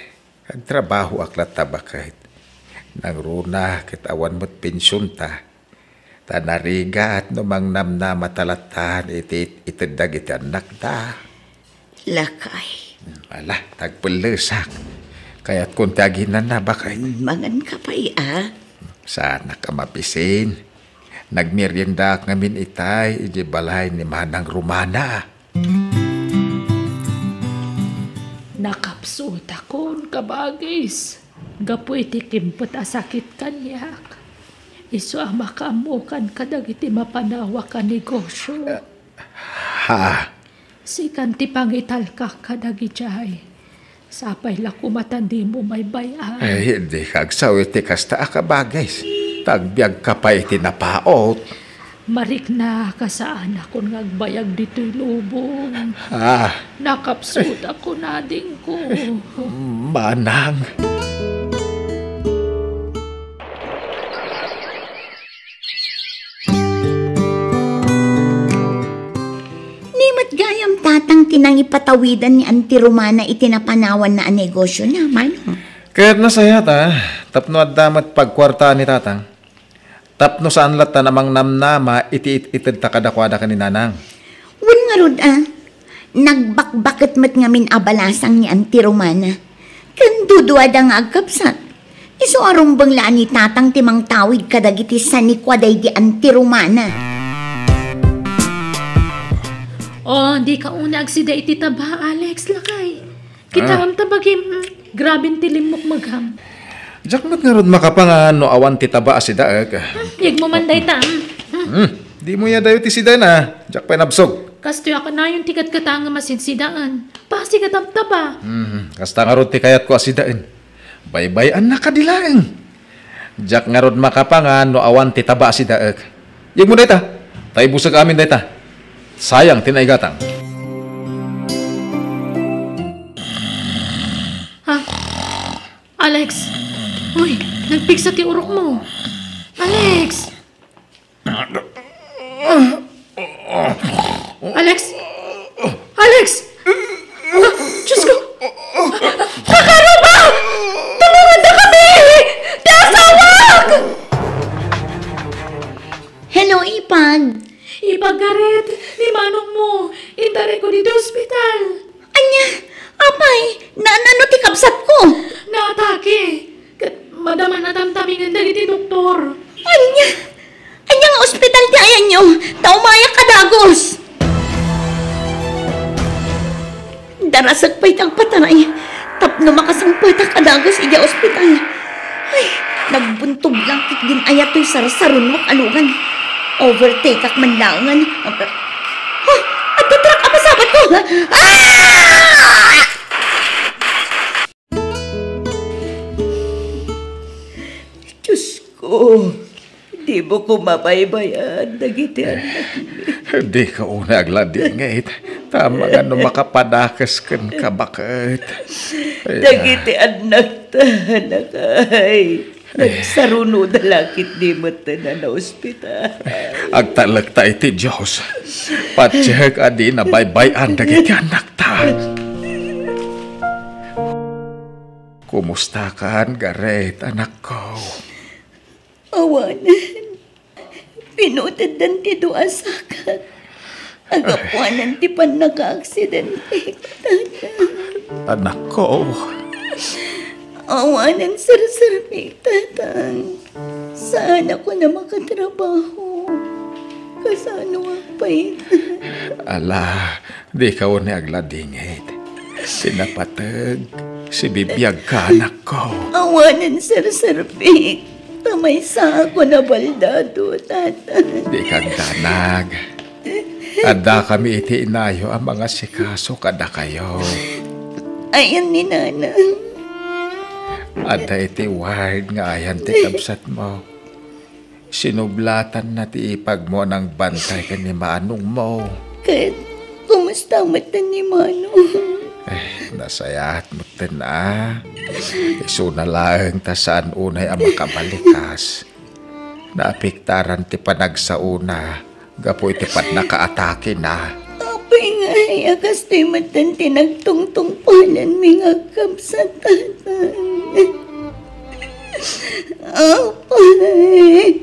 Ang trabaho aklat tabakit. Nang runa kitawan mo't pensyon ta. Tanariga at numang namna matalatan itidag iti anak ta. Lakay. Ala, tagpulusak. Kaya't kung taginan na bakit? Mangan ka pa'y Sana ka mapisin. Nagmerienda ngamin itay, iji balay ni Manang Romana. Nakapsut akon kabagis. Gapu iti kimpot asakit kanyak. Isu ang makaamukan kadagiti mapanawa ka negosyo. Ha? Sikan ti pangital ka kadagiti sapay lakumatan di mo may bayan. Ay, hindi kagsaw iti kasta akabagay. Tagbiag ka pa iti napaot. Marik na kasaan ako ngagbayag dito'y lubong. Nakapsud ako na din ko. Manang. Gayam tatang tinang ipatawidan ni Auntie Romana itinapanawan na ang negosyo na, mano? Kaya't nasaya ta, tapno at damat pagkwarta ni tatang. Tapno saan lata namang namnama iti-itid ta kadakwada ka ni nanang. Wan nga rod nagbakbakit mat ngamin abalasang ni Auntie Romana. Kan duduada nga agkapsat. Iso arumbang laan ni tatang timang tawid kadagiti sanikwaday di Auntie Romana. Di ka unag si da iti taba, Alex, lakay. Kita ang tabagim, grabing tilimok magham. Jakmat nga rod makapangan no awan ti taba si daag. Yag mo manday ta. Di mo ya dayo ti sida na, jak pa nabsog. Kastoy ako na yung tikat katanga masinsidaan. Pasi katabtaba. Kasta nga rod ti kayat ko asidaan. Baybayan na kadilaeng. Jak nga rod makapangan no awan ti taba si daag. Yag mo dayta, tayo busag amin dayta. Sayang tinaigatang. Alex! Uy, nagpigsa ti urok mo. Alex! Alex! Alex! Diyos ko! Kakaroba! Tulungan na kami! Dasawag! Hello, Ipag. Ipaggarit, ni manong mo, itare ko dito ospital. Anya, apay, naano ti kapsat ko? Naatake. Madaman na tamtamingan dagiti doktor. Anya nga ospital ti ayan nyo, taumaya kadagos. Darasag pa'y tang pataray, tapno makasangpata kadagos iya ospital. Ay, nagbuntog lang din ayato'y sarasarun mo kalugan. Overtake ak manlangan. At tutrak ang masabat ko! Diyos ko, di mo ko mabaybayan, dagiti anak. Hindi ka una agladingit. Tama nga no makapadakas kan ka bakit. Dagiti anak ta, nakay. Nagsaruno na lakit di mo na na ospital. Agtalag ta iti Diyos. Patsyak adi na baybayan dagiti anak ta. Kumusta kan, Gareth, anak ko? Awanan. Pinutad dan ti doa sakat. Agapuanan ti pan naka-aksidente. Anak ko. Awanan sir-sir tatang. Saan ako na makatrabaho? Kasano ang pait? Ala, di ka ni agladingit. Sinapatag, si bibiyag ka, anak ko. Awanan sir-sir tamay sa ako na baldado, tatang. Di kang danag. Ada kami iti inayo ang mga sikaso kada kayo. Ayan ni nanang. Ada iti ward nga ayan ti kabsat mo. Sinublatan na ti ipag mo ng bantay ka ni manong mo. Kahit kumusta matan ni Manong? Nasayat mo na. Iso na lang ta saan unay ang makabalikas. Naapiktaran ti panagsauna. Gapo iti pat nakaatake na. Apay nga, akas ti matan tinagtungtong palan mga kapsatatan. Apay.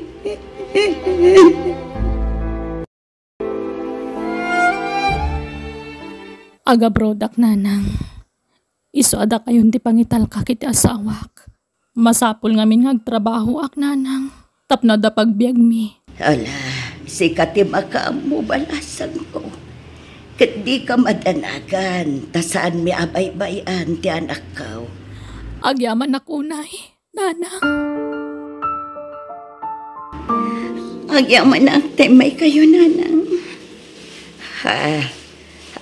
Aga brodak nanang. Iso ada kayon ti pangital kakiti asawak. Masapul ngamin ngagtrabaho ak nanang. Tapno da pagbiag mi. Ala, si katim mo balasag ko. Kat di ka madanagan, tasaan mi abay-bayan ti anak ko. Agyaman akunay, nanang. Agyaman ang temay kayo, nanang. Ha,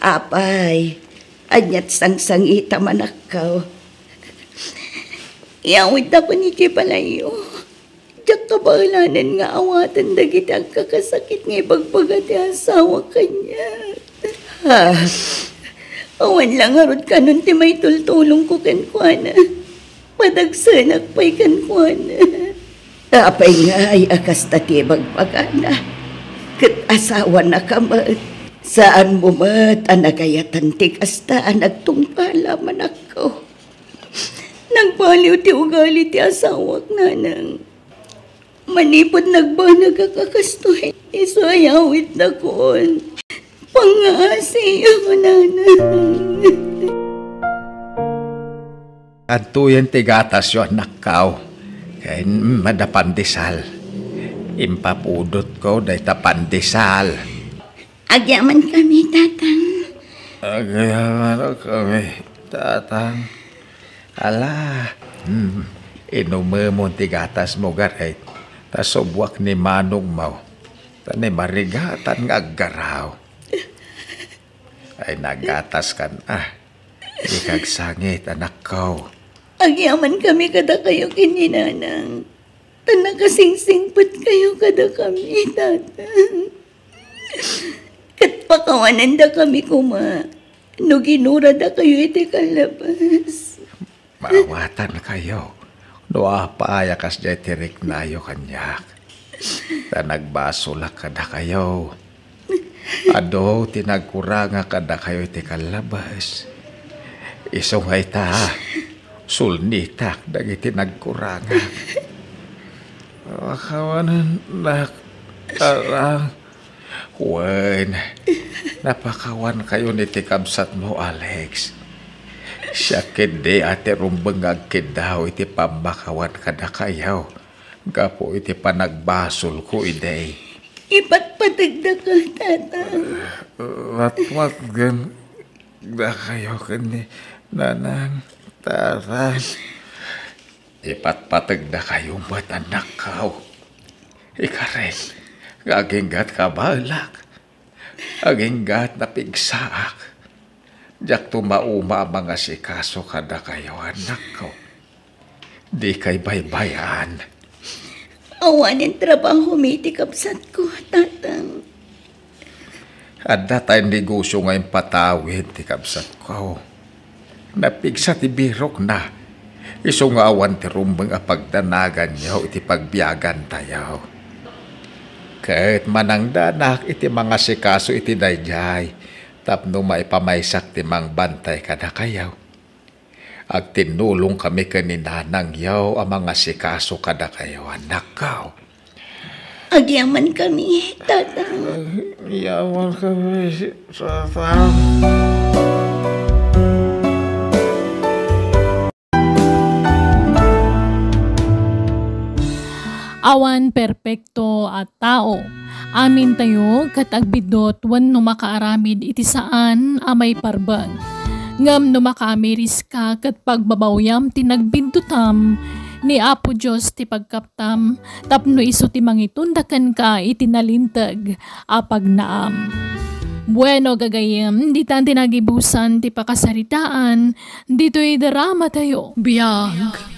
apay, anyat sang-sangita manakaw. Iawit ako ni Kipalayo. Diyak kabalanan nga awatan dagiti ang kakasakit nga ibagbaga ti asawa kanya. Ha, awan lang harod ka nun ti may tultulong ko kankwana. Padagsanak pa'y kankwana. Apay nga ay akas tati bagpagana. Kat asawa na ka mat. Saan mo mat anagayatan ti kasta nagtungpala man ako. Nagpaliw ti ugali ti asawak nanang. Manipod nagbanag akakastuhin. Isayawit na kon. Pangasi ako nanang. At tuyan ti gatas yun nakaw. Kaya madapandesal. Impapudot ko dahi tapandesal. Agyaman kami, tatang. Agyaman kami, tatang. Ala, inumamon ti gatas mo garay. Ta subwak ni manong mo. Ta ni marigatan nga aggaraw. Ay nagatas kan ikagsangit anak ko. Agyaman kami kada kayo kininanang. Tanang kasingsingpot kayo kada kami, tatang. Kat pakawanan da kami kuma. No ginura da kayo iti kalabas. Mawatan kayo. No apayakas jay tirik na yo kanyak. Ta nagbasulak kada kayo. Ado tinagkuranga kada kayo iti kalabas. Isungay ta. Sulnitak dagiti nagkuranga. Makawanan na karang. Wen, napakawan kayo ni tikabsat mo, Alex. Siya kindi ate rumbengag kidaw iti pambakawan kada kayaw. Gapo iti panagbasol ko iday. Ipatpatagda ka, tatang. Wat gan da kayo kini nanang tatang. Ipatpatagda kayo matanak kaw. Ikares. Aginggat ka balak. Aginggat na pigsaak. Diyak tumauma mga sikaso kada kayo anak ko. Di kay baybayan. Awanin trabaho miti kapsat ko, tatang. Adda tayong negosyo ngayon patawid ti kapsat ko. Napigsa ti birok na. Isungawan ti rumbang apagdanagan niyo iti pagbiyagan tayo. Kahit manang danak iti mga sikaso iti dayjay, tapno maipamaysak ti mang bantay kada kayaw. Ag tinulong kami kaninanang yaw ang mga sikaso kada kayaw anak kaw. Agyaman kami, tatang. Yaman kami, tatang. Awan perpekto at tao. Amin tayo kat agbidot wan no makaaramid iti saan amay parbag. Ngam no makaamiris ka kat pagbabawyam ti nagbintutam ni Apo Diyos ti pagkaptam tapno iso ti mangitundakan ka iti nalintag apag naam. Bueno gagayem, di tan tinagibusan ti pakasaritaan, dito'y drama tayo. Biyag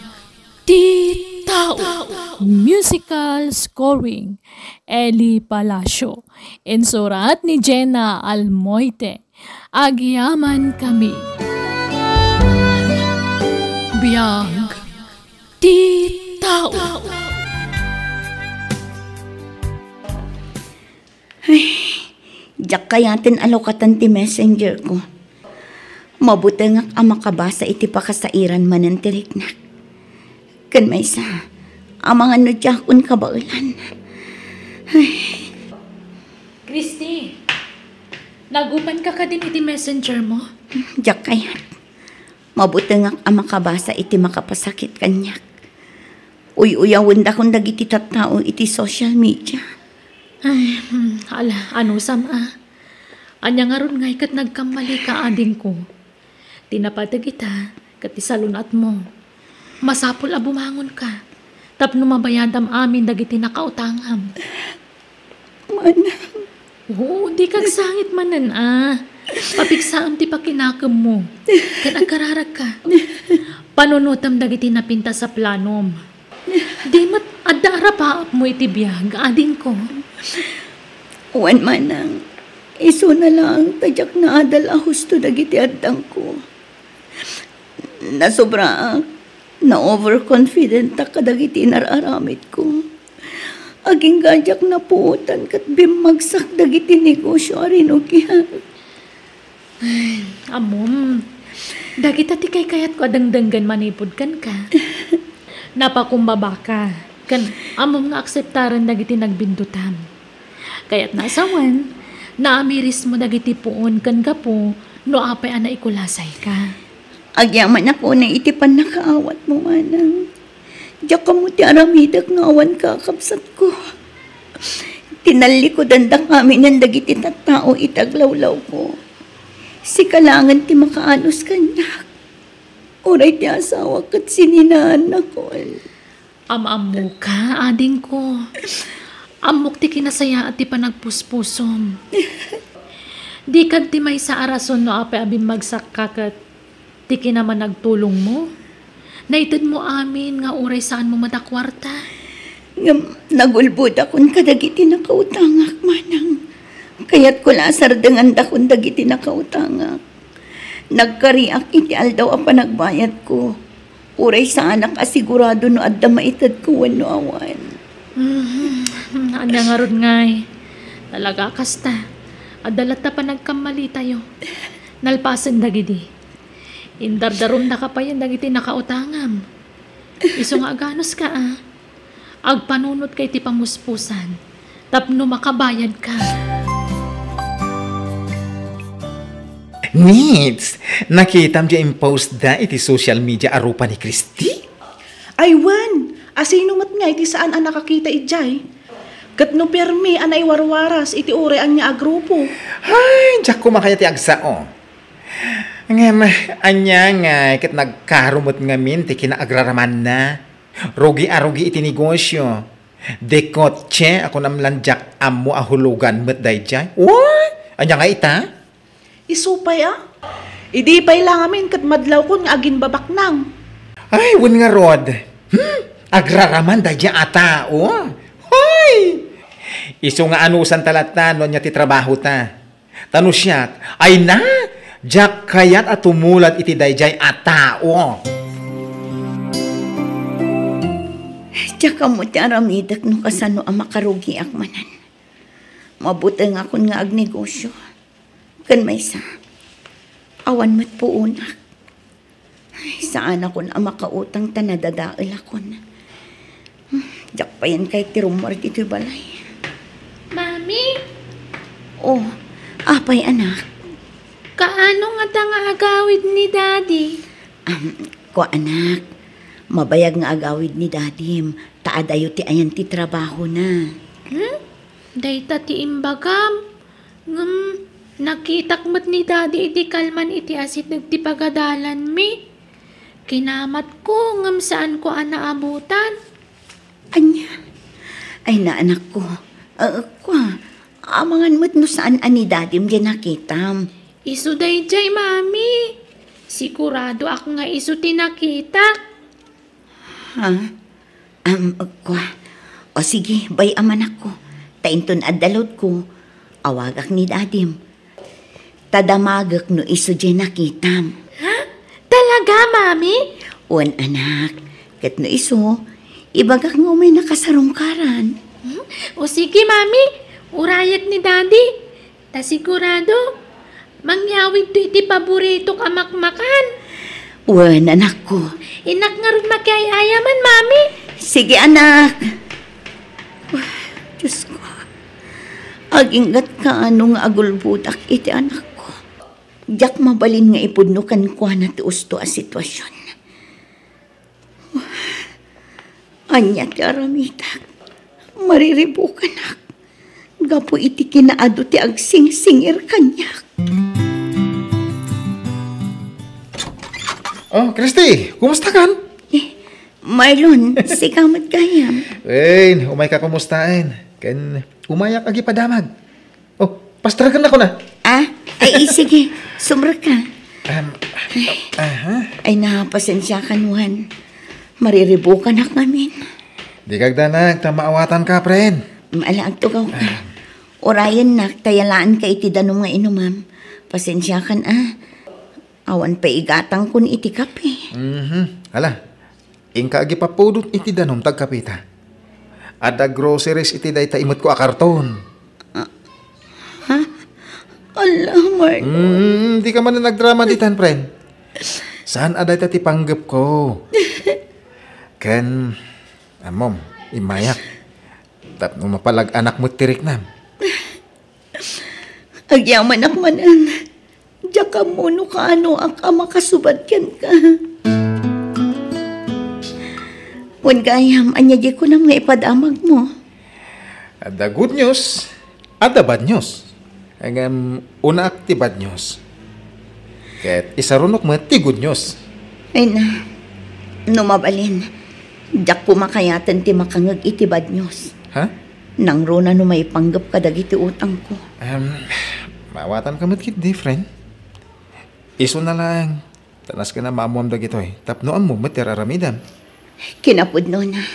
ti tao. Musical scoring, Eli Palacio. Insurat ni Jenna Almoite. Agyaman kami. Biyag ti tao. Diyak kayatin alokatan ti messenger ko. Mabuti nga ang makabasa iti pakasairan manan tirik na. Kan may sa, ang mga nudyakon kabaulan. Christy, nagupan ka din iti messenger mo? Diyak kayat. Mabuti nga ang makabasa iti makapasakit kanyak. Uy-uyawin da kung dagiti tattao iti social media. Ay, ano sama? Anya nga ron nga ikat nagkamali ka ading ko. Tinapadag ita, kat isalunat mo. Masapol a bumangon ka. Tapno mabayadam amin dagiti nakautangam. manang. Oo, di kag sangit manan Papigsaan ti pakinakam mo. Kan agkararag ka. Panunutam dagiti napinta sa planom. Di mat adara pa mo iti biyag, ading ko. Uwan manang, iso na lang tadyak na adal husto dagiti addang ko. Nasobra na overconfident ta kadagiti nararamit ko. Aging gadyak na puutan kat bimagsak dagiti negosyo arinugyan. Amom, dagita ti kay kayat ko adangdanggan manipod kan ka. Napakumbaba ka. Kan amom nga akseptaran dagiti nagbindutam. Kaya't nasawan, naamiris mo dagiti puon kan gapo no apay ana ikulasay ka. Agyaman ako na itipan na kaawat mo manang. Diyak ka mo ti aramidak nga awan ka kapsat ko. Tinalikodan da kami ng dagiti tattao itaglawlaw ko. Si kalangan ti makaanos kanyak. Oray ti asawa kat sininaan ako. Am-amu ka, ading ko. Amok ti kinasaya at ti panagpuspusom. Di kag ti may sa arason no apay abim magsak kakat ti kinaman nagtulong mo. Naitid mo amin nga oray saan mo madakwarta. Nagulbud akong kadagiti nakautangak manang. Kaya't ko lasar dengan dakon dagiti nakautangak. Nagkariak iti aldaw a panagbayad ko. Uray sa anak asigurado no adda maitad ko wano awan. Anda nga ron ngay. Talaga kasta. Adalat na pa nagkamali tayo. Nalpasan dagidi. Indardarom na ka pa yan dagiti nakautangam. Iso nga aganos ka Agpanunot kay ti pamuspusan. Tapno makabayad ka. Needs, nakitam di impost da iti social media arupa ni Christy? Ay, Wan, asinungat nga iti saan ang nakakita ijay. Kat no permi anay warwaras iti ure ang niya agrupo. Ay, diyak kumakaya ti agsao. Ngem, anya nga, kat nagkarumot ngamin ti kinaagraraman na. Rugi-arugi iti negosyo. Dekotche, ako namlandyak amo ahulugan met dayjay. What? Anya nga ita? Isupay Idi pay lang amin kat madlaw ko nga agin babaknang. Ay, wun nga rod. Agraraman dayjay ata, Hoy! Iso nga anusan talata no niya ti trabaho ta. Tano siya, ay na, jak kayat at tumulat iti dayjay ata, Diyak ka mo ti aramidak no kasano ang makarugi akmanan. Mabuti nga akong nga agnegosyo. Kan may sa, awan mo't puunak. Saan ako na makautang tanadadaal ako na. Diyak pa yan kay tirumar dito'y balay. Mami? Oh, apay anak. Kaano nga nga agawid ni Daddy? Ko anak, mabayag nga agawid ni Dadim. Taadayo ti ayan ti trabaho na. Dayta ti imbagam. Nakitak mo't ni Daddy iti kalman iti asit nagti pagadalan mi. Kinamat ko ngam saan ko anaabutan. Anya? Ay na anak ko. Amangan mo't no saan ani Dadim di nakitam. Isu dayjay mami. Sigurado ako nga isu tinakita. O sige, bay aman ako. Tainton adalot ko. Awagak ni Dadim. Tadamagak no isu di nakitam. Talaga, mami? Uwan anak. Kat no isu, ibagak nga may nakasarungkaran. O sige, mami. Urayat ni Daddy. Ta sigurado, mangyawid to iti paborito ka makmakan. Uwan anak ko. Inak nga rin makiayaman, mami. Sige anak. Diyos ko. Agingat ka anong agulbudak iti anak ko. Diyak mabalin nga ipudnukan ko na tuusto a sitwasyon. Anya ti aramitak. Mariribukan ak. Gapo iti kinaado ti agsing-singir kanyak. Oh, Christy, kumusta kan? Marlon, si kamat kayam. Umay ka kumustain. Kan, umayak agi padamag. Oh, pastragan ako na. Ay, sige. Sumra ka. Aha. Ay, pasensya ka, Juan. Mariribukan na kami. Di kagdanag, tamaawatan ka, friend. Maalaag tugaw ka. Orayan nak, tayalaan ka iti danong nga inumam. Pasensya kan Awan pa igatang kun iti kape. Hala, ingka agi papudot iti danom tagkapita. Ada groceries iti dayta imot ko a karton. Allah, Mark. Di ka man na nagdrama ditan, friend. Saan aday ta ti panggap ko? Ken, amom, imayak. Tapno mapalag anak mo tirik nam. Agyaman akmanan. Diya ka muno ka ak makasubad yan ka. Wan gayam, anya di ko na mga ipadamag mo. Ada good news, ada bad news. Ang una ti bad news. Ket isarunok mo ti good news. Ay na, numabalin. Diyak pumakayatan ti makangag iti bad news. Ha? Nang rona no may panggap ka dagiti utang ko. Mawatan ka matkit different. Iso na lang. Tanas ka na mamuam dagitoy. Tapnoan mo matiraramidam. Kinapod no na.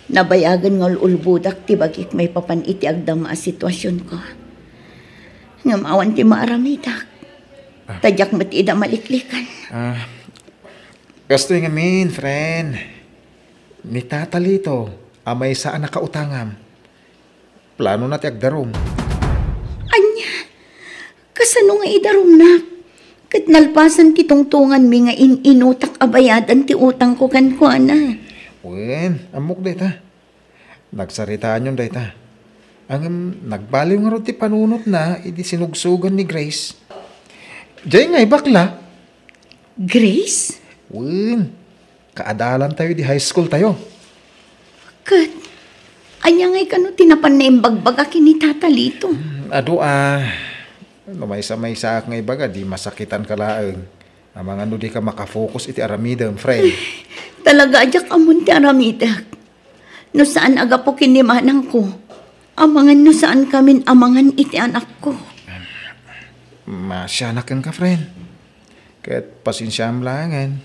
Nabayagan ng ulbudak ti bagik may papan iti agdam a sitwasyon ko. Ngamawan ti maaramidak. Tadyak matida maliklikan. Gasto yung amin, friend. Ni tata lito, amay saan nakautangam. Plano na ti agdarom. Anya, kasano nga idarom na? Kat nalpasan ti tungtungan mi nga inutak abayadan ti utang ko kan ko ana. Wen, amok dayta. Nagsaritaan yun dayta. Ang nagbaliw nga ro ti panunot na, idi sinugsugan ni Grace. Diyay nga'y bakla. Grace? Wen, kaadalan tayo di high school tayo. Kat, anya nga'y kano tinapan na imbagbaga kini tata lito. Maysa nga'y baga, di masakitan ka laang. Amang ano di ka makafocus iti aramidam, friend. Talaga ajak amon ti aramidak. No saan aga po kinimanang ko. Amangan no saan kamin amangan iti anak ko. Masyanakan ka, friend. Kahit pasinsyam langan.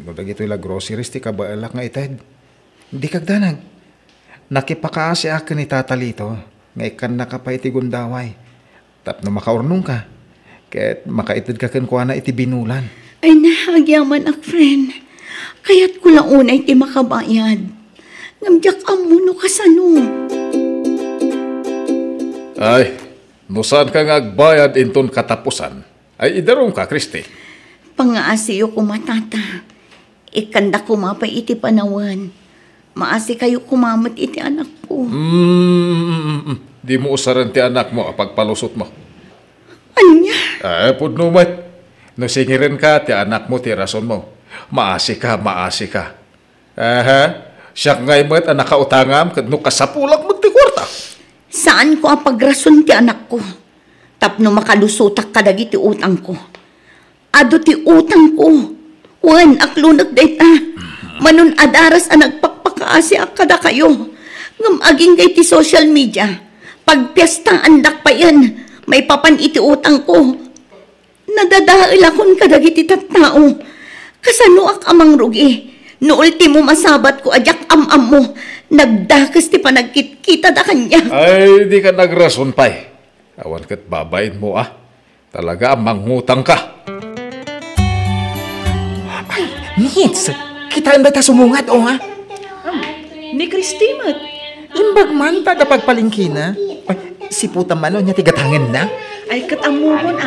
Gulag ito ila groceries ti kabaalak nga ited. Hindi kagdanag. Nakipakaasi akin ni tata lito. Nga ikan na ka pa iti gundaway. Tapno makaurnong ka. Kahit makaitid ka kuana iti binulan. Ay nahagyaman ak, friend. Kaya't ko lang una iti makabayad. Ngamdyak amuno kasano. Ay, nusan ka ngagbayad inton katapusan? Ay idarong ka, Christy. Pangaasiyo ko matata. Ikanda ko mapay iti panawan. Maasi kayo kumamat iti anak ko. Di mo usaran ti anak mo apagpalusot mo. Anya? Ay, pudnumat. No singirin ka, ti anak mo, ti rason mo. Maasi ka. Siya ngay mo't anak kautangam, no kasapulak mo ti kwarta. Saan ko apagrason ti anak ko? Tapno makalusutak ka dagiti utang ko. Ado ti utang ko. Wan, aklunag dayta. Manun adaras ang nagpakpakaasi akada kayo. Ngam aging kay ti social media. Pagpiastang andak pa yan. May papan iti utang ko. Nadadail akon kadagiti tattao. Kasano ak amang rugi. No ultimo masabat ko ajak am mo. Nagdakas ti panagkit-kita da kanya. Ay, di ka nagrason pa'y. Awan kat babayin mo Talaga mangutang ka. Ay, Nits, kitaan ba ta sumungat Ni Christimat. Imbag man ta kapag palingkina. Ay, si puta man niya tigatangin na. Ay katamumon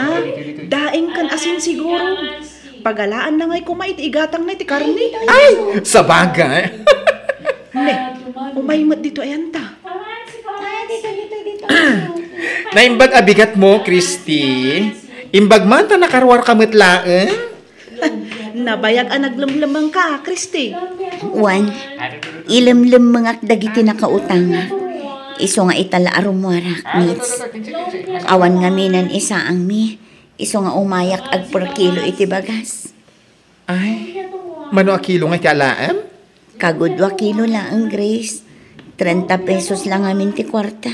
daing kan asin siguro. Pagalaan na nga'y kumait igatang na iti karni. Ay, sa bagay. Ne, umaymat dito ayanta. Naimbag abigat mo, Christy. Imbag man ta nakarwar kamit laeng. Nabayag ang naglamlamang ka, Christy. Wan, ilamlam mga dagiti nakautanga. Iso nga itala arumwarak, Nits. Awan nga minan isa ang mi. Iso nga umayak ag per kilo iti bagas. Ay, mano a kilo nga ti alaem? Kagudwa kilo lang, Grace. 30 pesos lang amin ti kwarta.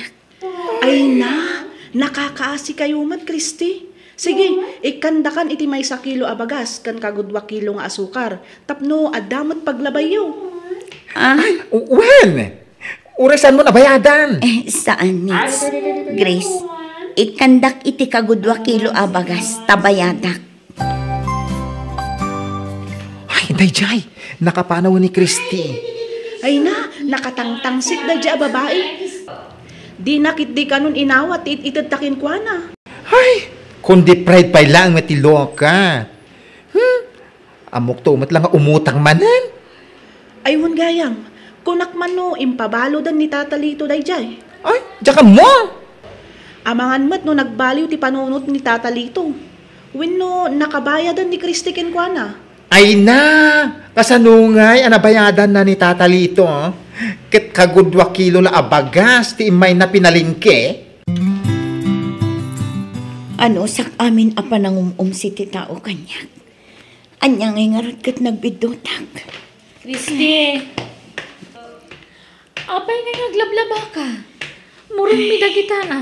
Ay na, nakakaasi kayo mat, Christy. Sige, ikandakan iti may 1 kilo abagas, kan kagudwa kilo nga asukar. Tapno, adamot paglabay yo. When? Urasan mo na bayadan. Saan, Nits? Grace, ikandak iti kagudwa kilo abagas, tabayadak. Ay, Dayjay, nakapanaw ni Christy. Ay na, nakatangtangsik da dya babae. Di nakit di kanon inawat, itatakin kwa na. Ay, kundi pride pa lang matilo ka. Amok to, umat lang umutang manan. Ayun gayam, kunak man no, impabalo dan ni Tatalito Dayjay. Ay, diyan ka mo. Amangan mat no nagbaliw ti panunot ni Tatalito. Wenno nakabayadan ni Christy ken kwa na. Ay na, kasanungay, anabayadan na ni Tatalito. Kit kagudwa kilo la abagas, ti imay na pinalingke. Ano, sak amin apa nang si ti tao kanya. Anya ngay ngarat kat nagbidotak. Christy! Apay nga naglablaba ka. Murong mi dagita na.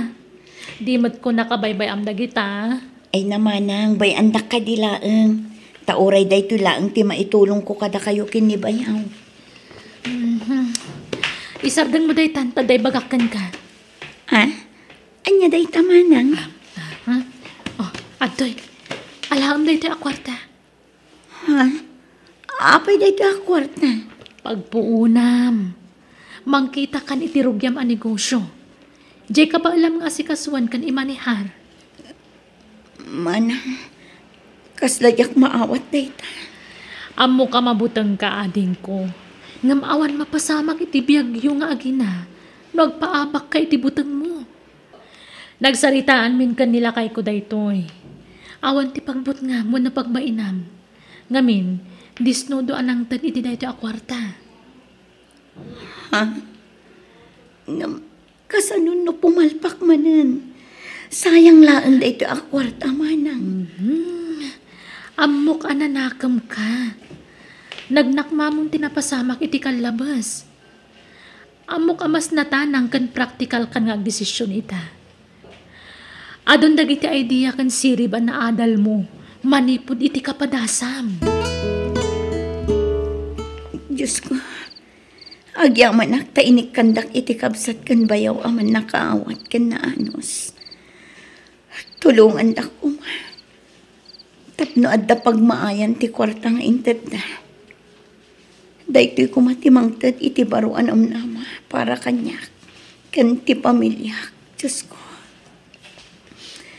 Di mat ko nakabaybay am dagita. Ay namanang, bay andak ka dilaeng. Tauray day tulaang ti maitulong ko kada kayo kinibayaw. Isardang mo day tanta day bagakan ka. Ha? Anya day tamanang? Ha? Oh, adoy. Alaham day tayo akwarta. Ha? Apay day ito akwarta? Pagpuunam. Mangkita kan itirugyam a negosyo. Jay ka ba alam nga si kasuan kan imanihar? Mana, kaslayak maawat day ta. Amo ka mabutang ka ading ko. Ngam awan mapasamak iti biyagyo nga agina. Nagpaabak ka iti butang mo. Nagsaritaan min kanila kay ko daytoy. Awan ti pagbut nga mo na pagmainam. Ngamin, disnodo anang tan iti daytoy akwarta. Ha? Ngam, kasanun no pumalpak manan. Sayang laan daytoy akwarta manang. Amok ananakam ka. Nagnakmamong tinapasamak iti kalabas. Amok amas natanang kan praktikal kan nga desisyon ita. Adon dagiti idea kan sirib na adal mo, manipod iti kapadasam. Diyos ko, agyaman ak ta inikandak iti kabsat kan bayaw aman nakaawat kan na anos. Tulungan da ko. Tapno adda pagmaayan ti kwarta nga inted na. Daytoy kumatimangtad iti baruan amnama para kanyak. Kan ti pamilya. Diyos ko.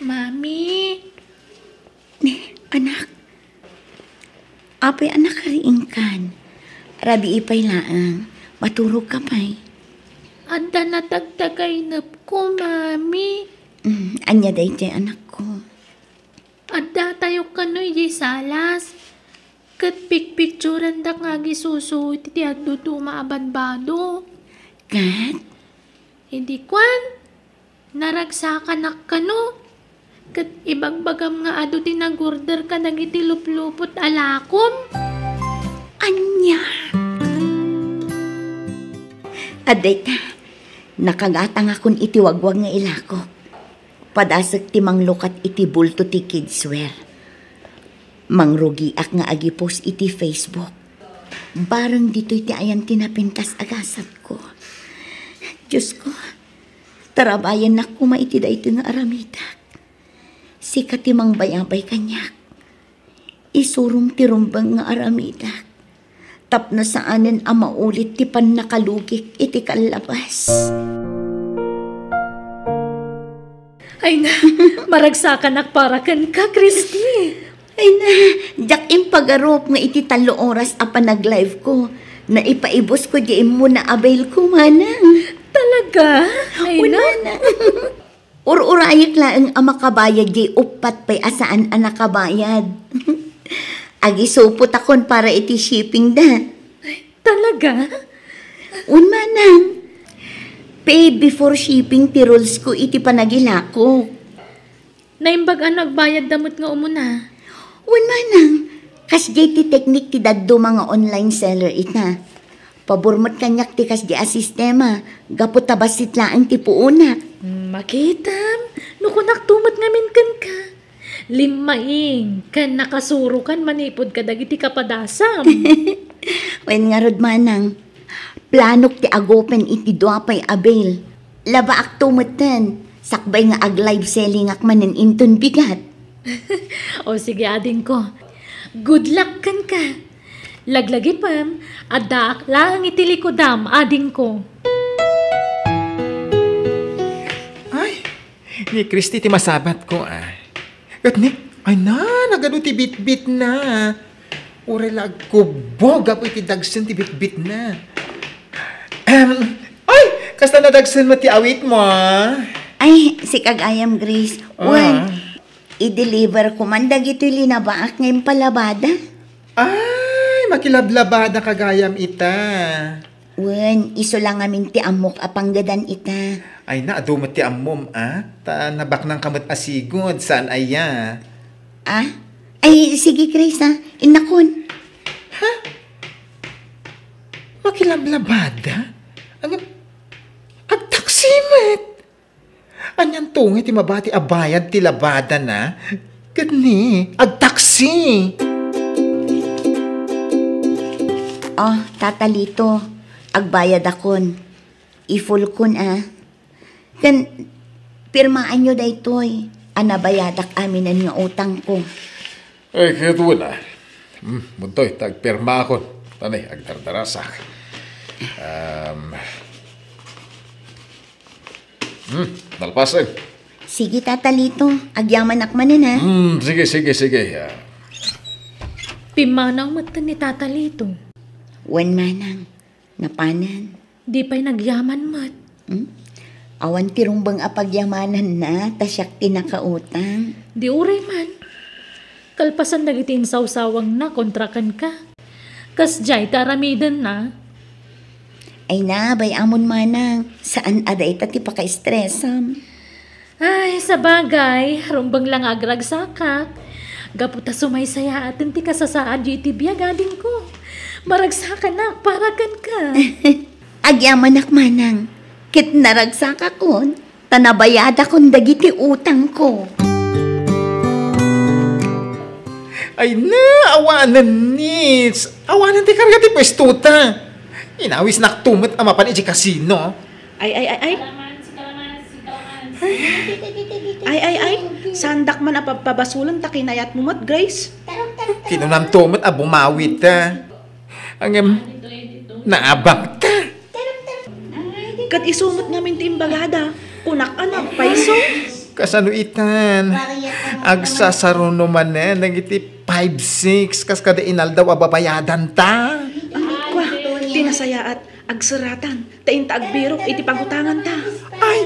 Mami! Anak. Apay anak kariing kan. Rabi ipay laang. Maturog ka pa'y. Anda natagtagay nap ko, Mami. Anya dayjay anak ko. Adda tayo kanoy di salas. Kat pikpikturan da nga gisuso iti addo to maabanbado. Kat? Hindi kwan. Naragsakan kano. Kat ibagbagam nga ado tinagorder ka nagiti luplupot alakom. Anya? Aday ka. Nakagatang akon iti wagwag nga ilako. Padasag ti manglukat iti bulto ti kidswear. Mangrugi ak nga agipos iti Facebook. Barang dito'y ti ayan tinapintas agasat ko. Diyos ko, tarabayan na kuma iti da ito nga aramitak. Si katimang bayabay kanyak. Isurum ti rumbang nga aramitak. Tapno saanen ang maulit ti pan nakalugik iti kalabas. Ay na, maragsakan akparakan ka, Christy. Ay na, jak impagarop nga iti 3 oras apa nag-live ko. Na ipaibos ko di mo na avail ko manang. Talaga? Ay na. Urayik lang ang makabayad di upat pa'y asaan ang nakabayad. Agi supot akon para iti shipping da. Talaga? Manang. Pay before shipping ti rules ko iti panagila ko. Naimbag ang nagbayad damot nga umuna. Manang. Kas ti technique ti daddo mga online seller ita. Paburmot kanyak ti kas di a sistema. Gapot tabasit laang ti puunak. Makitam, nukunak tumot ngamin kan ka. Limaing, kan nakasuro kan manipod ka dagiti kapadasam. Wen nga rod manang. Planok ti agopen iti duapay abel. Laba ak tumutan. Sakbay nga ag live selling ak manen inton bigat. O sige ading ko, good luck kan ka. Laglagi pam, adak lang itilikodam ading ko. Ay, ni Christy ti masabat ko At ni, ay na, nagano ti bit-bit na. Urelag ko, boga po iti dagsan ti bit-bit na. Ay, kasta na dagsan mo ti awit mo Ay, si Kagayam Grace. Wen, i-deliver ko man dagito linabaak ngayon palabada. Ay, makilablabada kagayam ita. Wen, iso lang amin ti amok apanggadan ita. Ay na, adumot ti ammom, Ta nabak ng kamot asigod, saan aya? Ay, sige Grace inakon. Makilablabada? Agtaksimet! Anyan tungit ti mabati abayad ti labada na? Gani, agtaksi! Oh, tatalito, agbayad akon. I-full kun Kan, pirmaan nyo daytoy. Anabayadak amin ang nga utang ko. Ay, kaya tuwan Muntoy, tagpirma akon. Tanay, agdardarasak. Nalpasan. Sige, tatalito. Agyaman akmanan Sige. Pimanaw mata ni tatalito. Wen manang, napanan. Di pa'y nagyaman mat. Awan tirumbang apagyamanan na, tasyak tinakautang. Di uray man. Kalpasan nagitin sawsawang na kontrakan ka. Kas jay taramidan na. Ay na, bay amon manang. Saan aday tati paka-stressam? Ay, sa bagay, rumbang lang agragsakak. Gaputa sumaysaya atin ti kasasaad iti biyagadin ko. Maragsakan na, paragan ka. Agyaman manang. Kit naragsak akon, tanabayada kon dagiti utang ko. Ay na, awanan nits. Awanan ti karga ti pwestuta. Inawis naktumot amapan iti kasino. Ay. Sandak man apapabasulan ta kinayat mo mat, Grace. Kinunam tumot abumawit Angem, naabang ta. Kat isumot namin ti imbagada. Kunak anak, paiso. Kasano itan? Agsasaruno man nagiti 5-6 kas kada inal daw ababayadan ta. Kwa, tinasayaat, agseratan, tainta agbirok, iti panghutangan ta. Ay,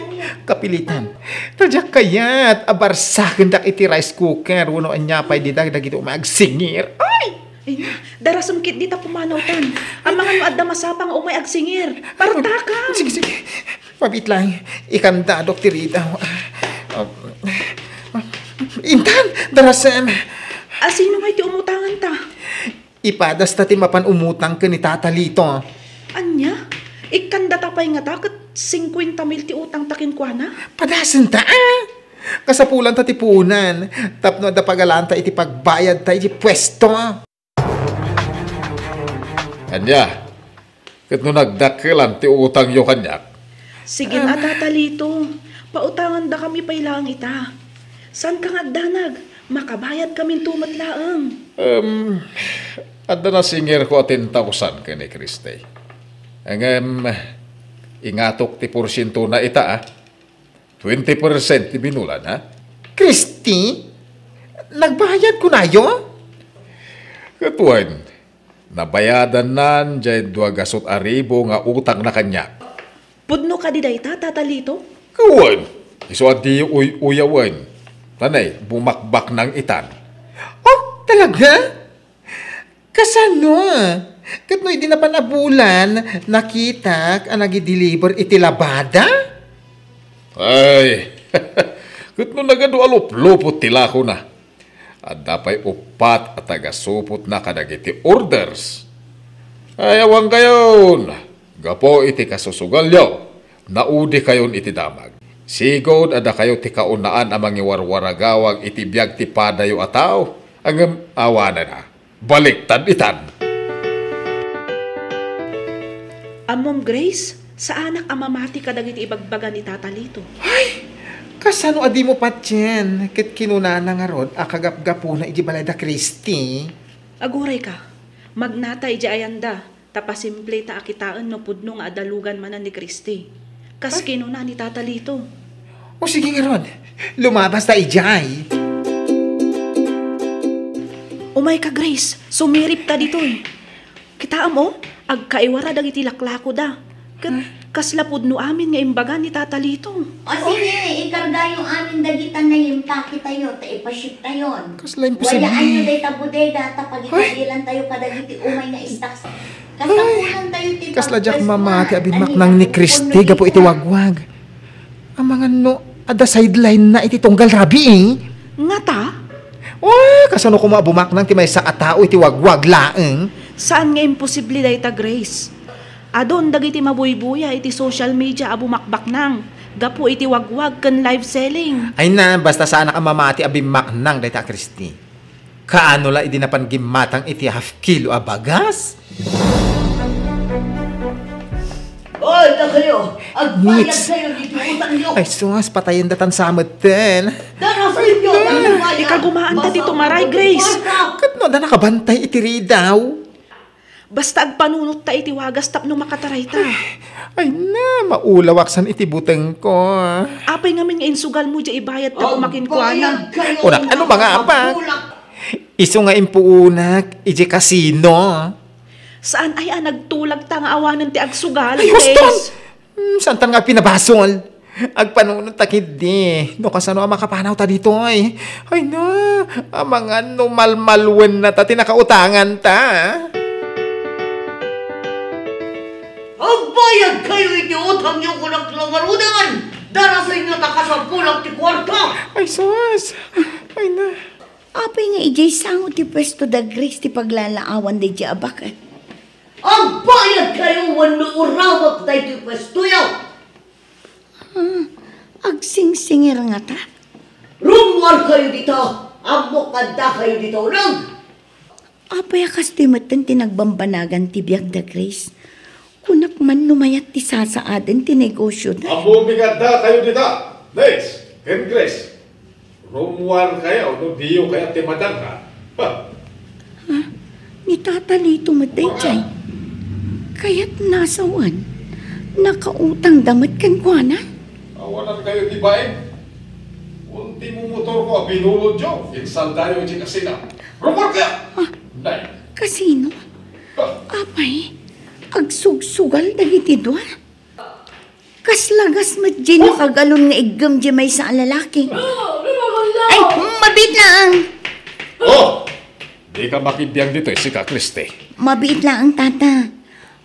kapilitan. Tadyak kayat, abarsakin dak iti rice cooker, wano anyapay di dagdag iti umagsingir. Ay! Ay na, darasumkit di ta pumanawtan. Ang mga nuad na masapang umay agsingir. Partaka! Sige. Pabit lang. Ikanda, Dr. Rita. Intan, darasam. Sino nga iti umutangan ta? Ipadas ta ti mapan umutang ka ni tatalito. Anya? Ikanda tapay nga ta, kat 50 mil ti utang takin kwa na? Padasan ta Kasapulan ta ti punan. Tapno da pagalanta iti pagbayad ta iti pwesto. Anya, kat no nagdakilan ti utang yo kanyak. Sige na, tatalito. Pautangan da kami pailang ita. San ka ngagdanag? Makabayad kami tumat laang. Adda na singir ko atin tausan ka ni Kriste. Ingatok ti porsyento na ita 20% ti binulan Christy, nagbayad ko na yo? Katuan, nabayadan nan dyan 2,000 nga utang na kanya. Pudno ka di day tatalito? Kuwan, iso adi uyawan. Tanay, bumakbak ng itan. Oh, talaga? Kasano? Katno hindi na panabulan, nakita ang nag-deliver iti labada? Ay, katno nagado alup-lupot tila ko na. At dapay upat at tagasupot na kadagiti orders. Ayawang kayon. Gapo iti kasusugalyo. Naudi kayon iti damag. Sigod ada kayo ti kaunaan amang iwarwaragawag iti biyag ti padayo ataw. Ang awana na. Baliktad itan. Amom Grace, sa anak amamati ka dagiti ibagbagan ni Tata Lito. Kasano adi mo patyen? Kit kinunana nga rod, akagap-gapo na iji balay da Kristi. Aguray ka, magnata iji ayanda, tapasimple ta akitaan no pudno nga adalugan manan ni Kristi. Kas kinuna ni Tata Lito. O sige nga rod, lumabas ta ijay. Umay ka Grace, sumirip ta dito eh. Kita mo, agkaiwara dagiti laklako da. Kasla pudno amin nga imbaga ni Tata Lito. O sige, ikarga yung amin dagitan na yung paki tayo, ta ipaship tayon. Kasla imposible. Wala anyo day ta bodega, ta pagitagilan tayo kadagiti umay na stocks. Kasapulan tayo ti Kasla jak mamati abinmak nang ni Kristi, gapo iti wagwag. Ang mga no, ada sideline na iti tunggal rabi eh. Nga ta? Kasano ko mabumak nang ti may sa katao iti wagwag laeng. Saan nga imposible day ta Grace? Adon dagiti mabuybuya iti social media abumakbak nang. Gapo iti wagwag kan live selling. Ay na, basta sa anak ang mamati abimak nang dayta Kristi. Kaano la idi napan gimatang iti half kilo a bagas? Oy, ta kayo. Agbayad Nits. kayo dito utang nyo. Ay sus, patayin datan sa amaten. Darasin nyo. Ikagumaan ta dito maray Grace. Kat no, da nakabantay iti ridaw. Basta agpanunot ta iti wagas tapno makataray ta. Ay na, maulawaksan iti buteng ko. Apay ngamin nga insugal mo dya ibayad ta kumakin ko ana. Unak, ano ba nga apak? Iso nga impuunak, iji kasino. Saan ay nagtulag ta nga awanan ti agsugal, Ay, huston! Grace? Saan tan nga pinabasol? Agpanunod takid di. No kasano ang makapanaw ta dito ay. Ay na, ang mga numalmalwen na ta tinakautangan ta. Agbayad kayo iti utang nyo kunak langarudangan. Darasin nyo ta kasampulang ti kwarta. Ay sus, ay na. Apay nga ijay sangot ti pwesto da Grace ti paglalaawan di di abakat. Agbayad kayo wano urawak tayo ti pwesto yaw. Agsingsingir nga ta. Rumwar kayo dito. Amokada kayo dito lang. Apay akas ti matan tinagbambanagan ti biag da Grace. Kunak man lumayat ti sasaaden ti negosyo na. Amumigada kayo dito. Next, and Grace. Rumwar kayo, no diyo kaya timadang ka. Ni Tata Lito matay jay. Kaya't nasawan. Nakautang damat kan kwa na. Awanan kayo di bain. Unti mo motor ko, binulod nyo. Insal tayo di kasina. Rumwar kaya! Nay. Kasino? Apay, agsugsugal dagiti dua. Kaslagas mat di nakagalon nga igam di may sa lalaki. Ay, mabit lang. Oh! Di ka makibiyang dito, si Ka Kristi. Mabit lang ang tata.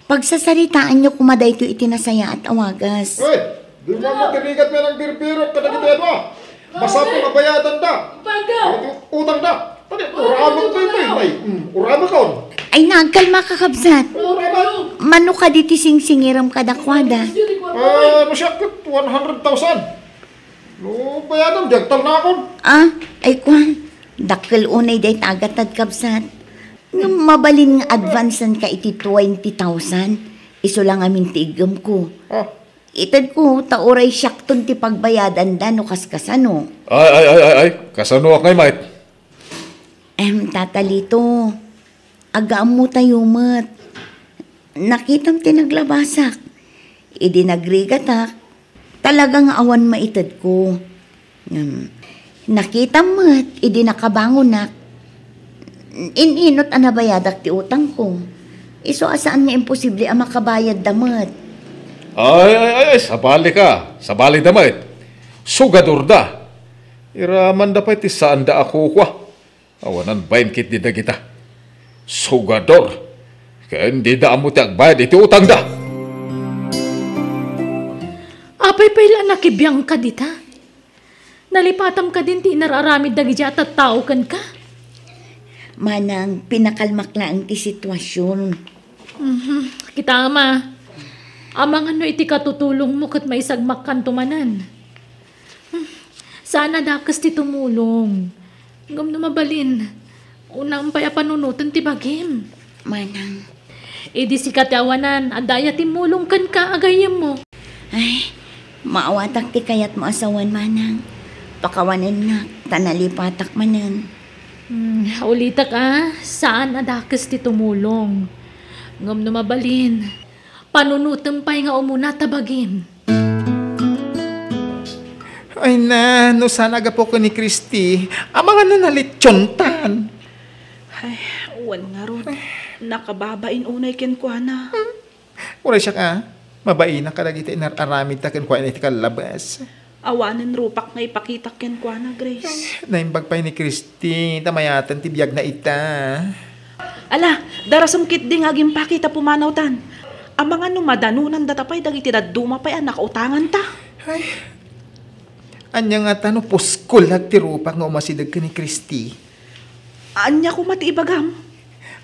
Pagsasaritaan niyo kumaday ito itinasaya at awagas. Uy! Di mo matirigat mo ng birbiro kada kita mo. Masapo nga bayadan da. Utang da. Tadi, uramak ko yun ay. Uramak ko. Ay nagkalma kakabsat. Mano ka diti singsingiram kadakwada. Ano siya? 100,000. No, bayadan. Dagtal na ako. Ay kwan. Dakkel unay day tagatad kabsat. Ngam mabalin nga advancean ka iti 20,000. Iso lang amin tigam ko. Itad ko, tauray syakton ti pagbayadan da no kaskasano. Ay. Kasano ak ngay, mate? Tata Lito, agaam mo tayo mat. Nakitam tinaglabasak. Idi nagrigatak. Talagang awan maitad ko. Nakitam mat, idi nakabangon nak. Ininot anabayadak ti utang ko. Iso asaan nga imposible ang makabayad damat. Ay, sabali ka. Sabali damit. Sugador da. Iraman da pa iti saan da ako kwa. Awanan bayin kit di da kita. Sugador. Kaya hindi da amo ti agbayad iti utang da. Apay pala nakibiyang ka dita. Nalipatam ka din ti nararamid dagi at tao kan ka. Manang pinakalmak lang ti sitwasyon. Kita ama. Amang ano iti katutulong mo kat may sagmak kan tumanan. Sana dakas ti tumulong. Ngam na mabalin. Unang paya panunutan ti bagim. Manang. Di si katiawanan. Adaya ti mulong kan ka agayam mo. Ay, maawatak ti kayat mo asawan, manang. Pakawanan na, tanalipatak manan. Ulitak saan adakas ti tumulong? Ngam na mabalin. Panunutan pa'y nga umuna tabagim. Ay na, no sana agapo ko ni Christy. Amang ano nalitsyontan. Ay, wan nga ron. Nakababain unay ken kwa na. Ura siya ka. Mabain na kadagiti inaramid ta ken kwa iti kalabas. Awanin rupak nga ipakita ken kwa na, Grace. Naimbag pa ni Christy. Tamayatan ti biyag na ita. Ala, darasam kit di nga gimpakita pumanaw tan. Ang mga numadanunan datapay dagiti daduma pa'y nakautangan ta. Ay, anya nga tano puskol at tirupak nga umasidag ka ni Christy. Anya ko matiibagam.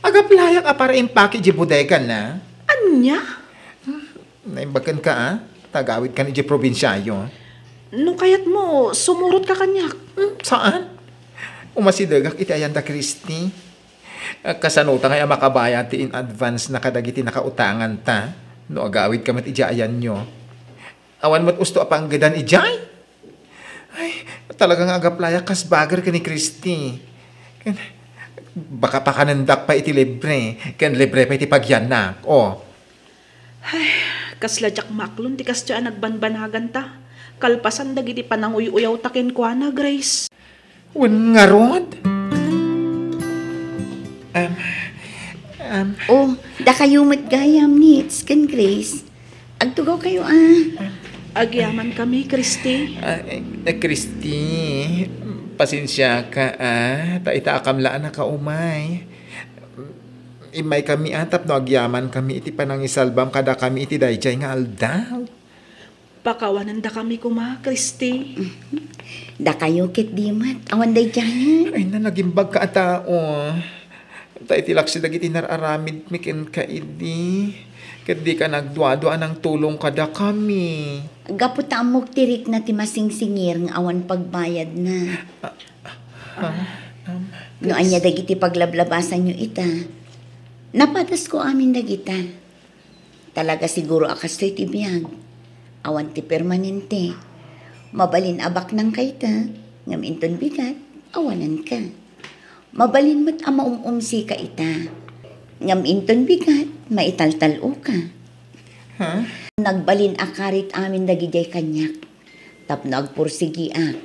Agaplayak para impake di bodega na. Anya? Naimbagan ka tagawid ka ni di probinsyayo. Nung kayat mo, sumurot ka kanyak. Saan? Umasidagak iti ayan ta Christy. Kasanuta nga makabaya ti in advance na kadagiti nakautangan ta. No agawid ka mat ija ayan nyo. Awan mat usto apang gadan ijay. Ay, talagang agaplaya kas bagar ka ni Christy. Baka pa kanandak pa iti libre. Ken libre pa iti pagyanak. Oh. Ay, kasladyak maklon ti kas tiyan nagbanbanagan ta. Kalpasan dagiti pananguy-uyaw takin kwa na, Grace. Wan nga rod? Da kayo matgayam nits, ken Grace. Agtugaw kayo Agyaman kami, Christy. Christy, pasensya ka ta itakamlaan na kaumay. Imay kami atap no agyaman kami iti panangisalbam kada kami iti dayjay nga aldaw. Pakawanan da kami kuma, Christy. Da kayo kit dimat, awan dayjay. Ay na nagimbag ka atao. Ta itilak si dagiti nararamid mikin ka idi. Ket di ka nagduadua ng tulong kada kami. Gapot amok tirik na ti masingsingir nga awan pagbayad na. No anya dagiti paglablabasan nyo ita. Napatas ko amin dagita. Talaga siguro akas to'y tibiyag. Awan ti permanente. Mabalin abak ng kaita. Ngam inton bigat, awanan ka. Mabalin mat ama umumsi ka ita. Ngam inton bigat, maitaltalo ka. Ha? Nagbalin akarit amin dagijay kanyak. Tapno agpursigi ak.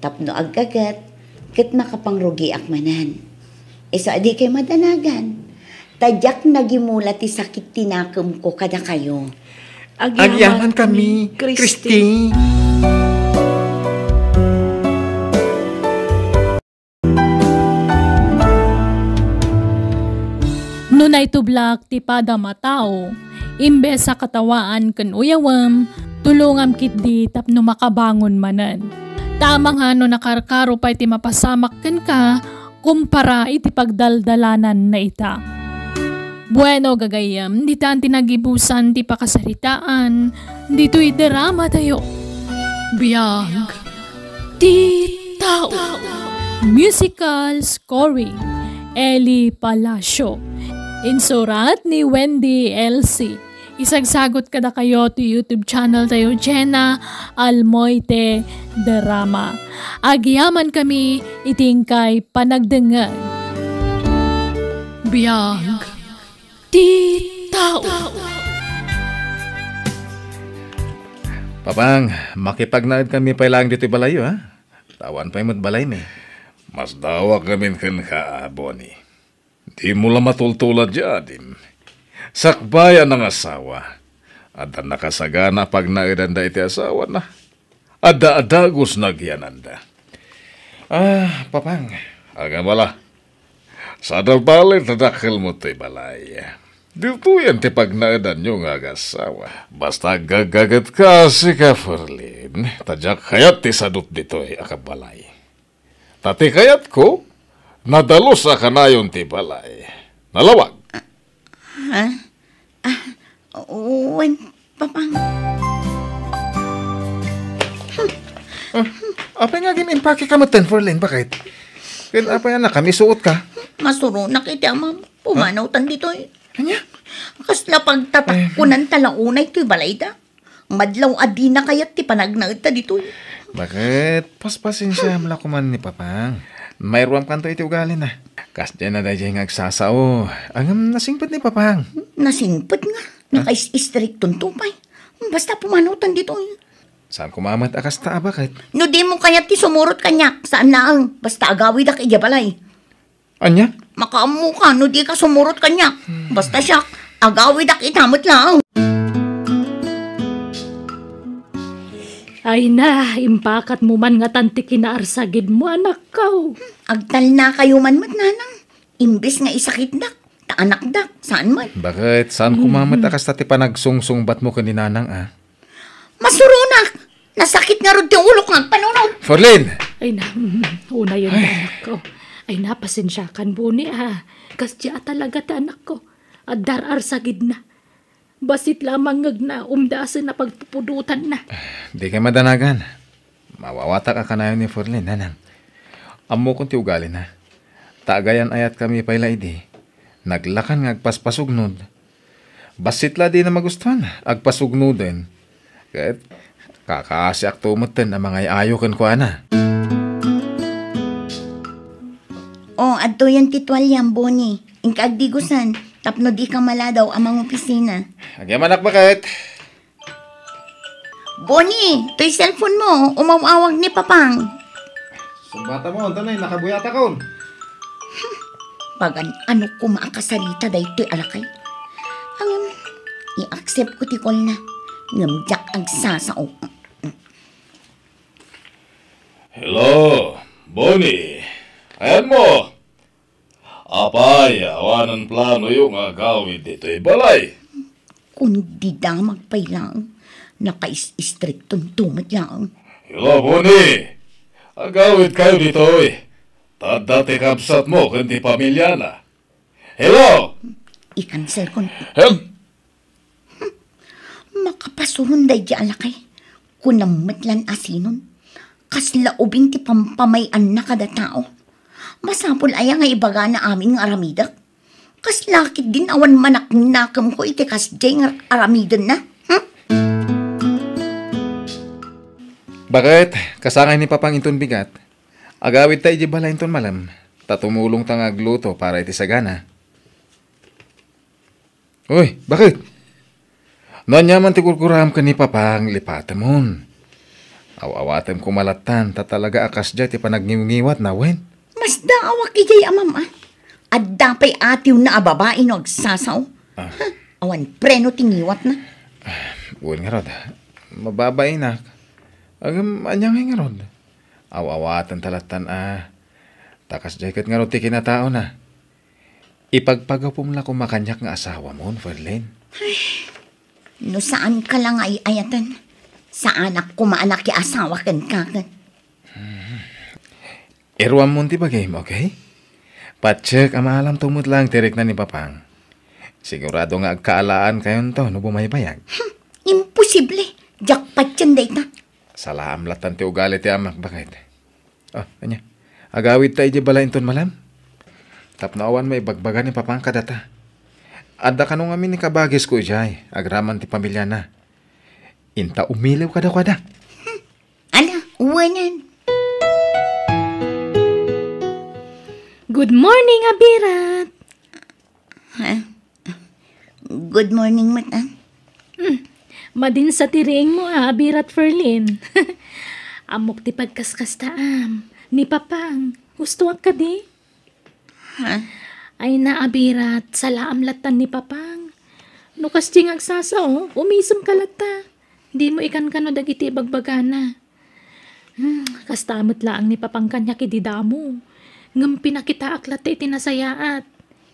Tapno aggagat, ket makapangrugi ak manan. So adi kay madanagan. Tadyak nagimula ti sakit tinakem ko kada kayo. Agyaman kami, Christy. Nunay tublak ti pada matao, imbes sa katawaan ken uyawam, tulungam kitdi tapno makabangon manan. Tamang hano nakarkaro pa iti mapasamak ken ka, kumpara iti pagdaldalanan na ita. Bueno gagayam, di tan tinagibusan ti pakasaritaan, dito'y drama tayo. Biyag ti tao. Musical scoring, Eli Palacio. Insurat ni Wendy LC. Isagsagot kada kayo to YouTube channel tayo, Jenna Almoite Drama. Agyaman kami itingkay panagdengan. Biyag ti tao. Papang, makipagnaid kami pa lang dito balayo, ha? Tawan pa yung balay mi. Mas dawa kami kan ka, Bonnie. Di mo lang matultulad dyan. Sakbayan ng asawa. Ada nakasagana pag nairanda iti asawa na. Ada-adagos nagyananda. Papang. Aga bala. Sadal balay tadakil mo to'y balay. Dito yan ti pag naidan nyo nga asawa. Basta gagagat ka si Kaferlin. Tadyak kayat ti sadot dito'y akabalay. Tati kayat ko, nadalos sa kanayon ti balay. Nalawag. Ha? Uwan, papang. Apa nga ginimpake ka mo, Forlin? Bakit? Kaya apa yan na kami suot ka? Masuro na kita, ma'am. Pumanaw tan dito eh. Kanya? Kasla pagtatakunan talaunay to'y balayda. Madlaw adi na kaya't ti panagnaad ta dito eh. Bakit? Paspasin siya malakuman ni Papang. Mayroon kanto iti ugali na. Kas dyan na dahil agsasao. Ang nasingpot ni Papang. Nasingpot nga. Nakais-istrik tuntupay. Basta pumanaw tan dito eh. Saan kumamat akas ta, bakit? No di mo kaya't ti sumurot kanya. Saan laang? Basta agawid ak iya balay. Anya? Makaamu ka, no di ka sumurot kanya. Basta siya, agawid ak itamot lang. Ay na, impakat mo man nga tanti kinaarsagid mo, anak ko. Agtal na kayo man mat nanang. Imbes nga isakit dak, ta anak dak, saan man? Bakit? Saan kumamat akas ta ti panagsungsungbat mo kaninanang, ah? Masurunak! Nasakit nga ron ti ulo kang panunod. Forlin! Ay na, una yun anak ko. Ay na, pasensyakan buni Kasya talaga ta anak ko. At dararsagid na. Basit lamang ngag na umdasan na pagpupudutan na. Di ka madanagan. Mawawatak ka na yun ni Forlin, nanang. Amo kong ti ugali na. Taagayan ayat kami payla idi. Naglakan nga agpaspasugnod. Basitla di na magustuhan. Agpasugnod din. Kahit kakaasyak tumutin ang mga ayakan ko, ana. Adto yan titwalyang, Bonnie. Ingkaagdigusan, tapno di ka maladaw amang opisina. Agyaman bakit? Bonnie, to'y cellphone mo, umawawag ni Papang. Sumbata mo, tanay, nakabuyata ka. Pagan, ano ko maakasalita dahi to'y alakay? I-accept ko ti call na. Ngamjak ang sasao. Hello, Bonnie. Ayan mo. Apay, awanan plano yung agawid dito'y balay. Kundi da magpailang, nakais-istriktong tumat lang. Hello, Bonnie. Agawid kayo dito'y. Tadati kapsat mo kundi pamilya na. Hello! I-cancel ko. Help! Makapasurunday di alakay. Kunamatlan asinon. Kasla ubing ti pampamayan na kada tao. Masapol aya nga ibaga na amin nga aramidak. Kas lakit din awan manak nakam ko iti kas jay nga aramidan na. Bakit? Kasangay ni Papang inton bigat. Agawid tayo di bala inton malam. Tatumulong tang agluto para iti sagana. Uy, bakit? Nanyaman ti kurkuram ka ni Papang lipatamon. Awawatem kumalatan tatalaga akas jay ti panagniwat na wen. Mas daawak ijay amam At dapay atiw na ababae no agsasaw. Awan preno tingiwat na. Uwan nga rod. Mababay na. Agam anyang nga rod. Awawatan talatan Takas jacket nga rod ti kinatao na. Ipagpagapom la kumakanyak nga asawa mo, Ferlin. No saan ka lang ay ayatan? Sa anak ko maanak ki asawa kan kakan. Irwam mo ti bagay mo, okay? Patsek, amalam tumut lang tirik na ni Papang. Sigurado nga agkaalaan kayon to no bumaybayag. Imposible. Jackpot yan data. Salam latan ti ugali ti amak, bakit? Kanya. Agawid tayo di bala inton malam. Tapnaawan may bagbaga ni Papang kadata. Adda kanong amin ni kabagis ko ijay. Agraman ti pamilya na. Inta umilaw kada-kada. Uwanan. Good morning, Abirat. Good morning, Mata. Madin sa tiring mo, Abirat Ferlin. Amok ti pagkaskastaam. Ni Papang, gusto ka di? Ay na, Abirat, salaam latan ni Papang. Nukas ting agsasaw, umisam ka lata. Di mo ikan ka no dagiti bagbagana. Kastamot lang ni Papang kanya kididamo. Ngam pinakita aklat iti nasayaat.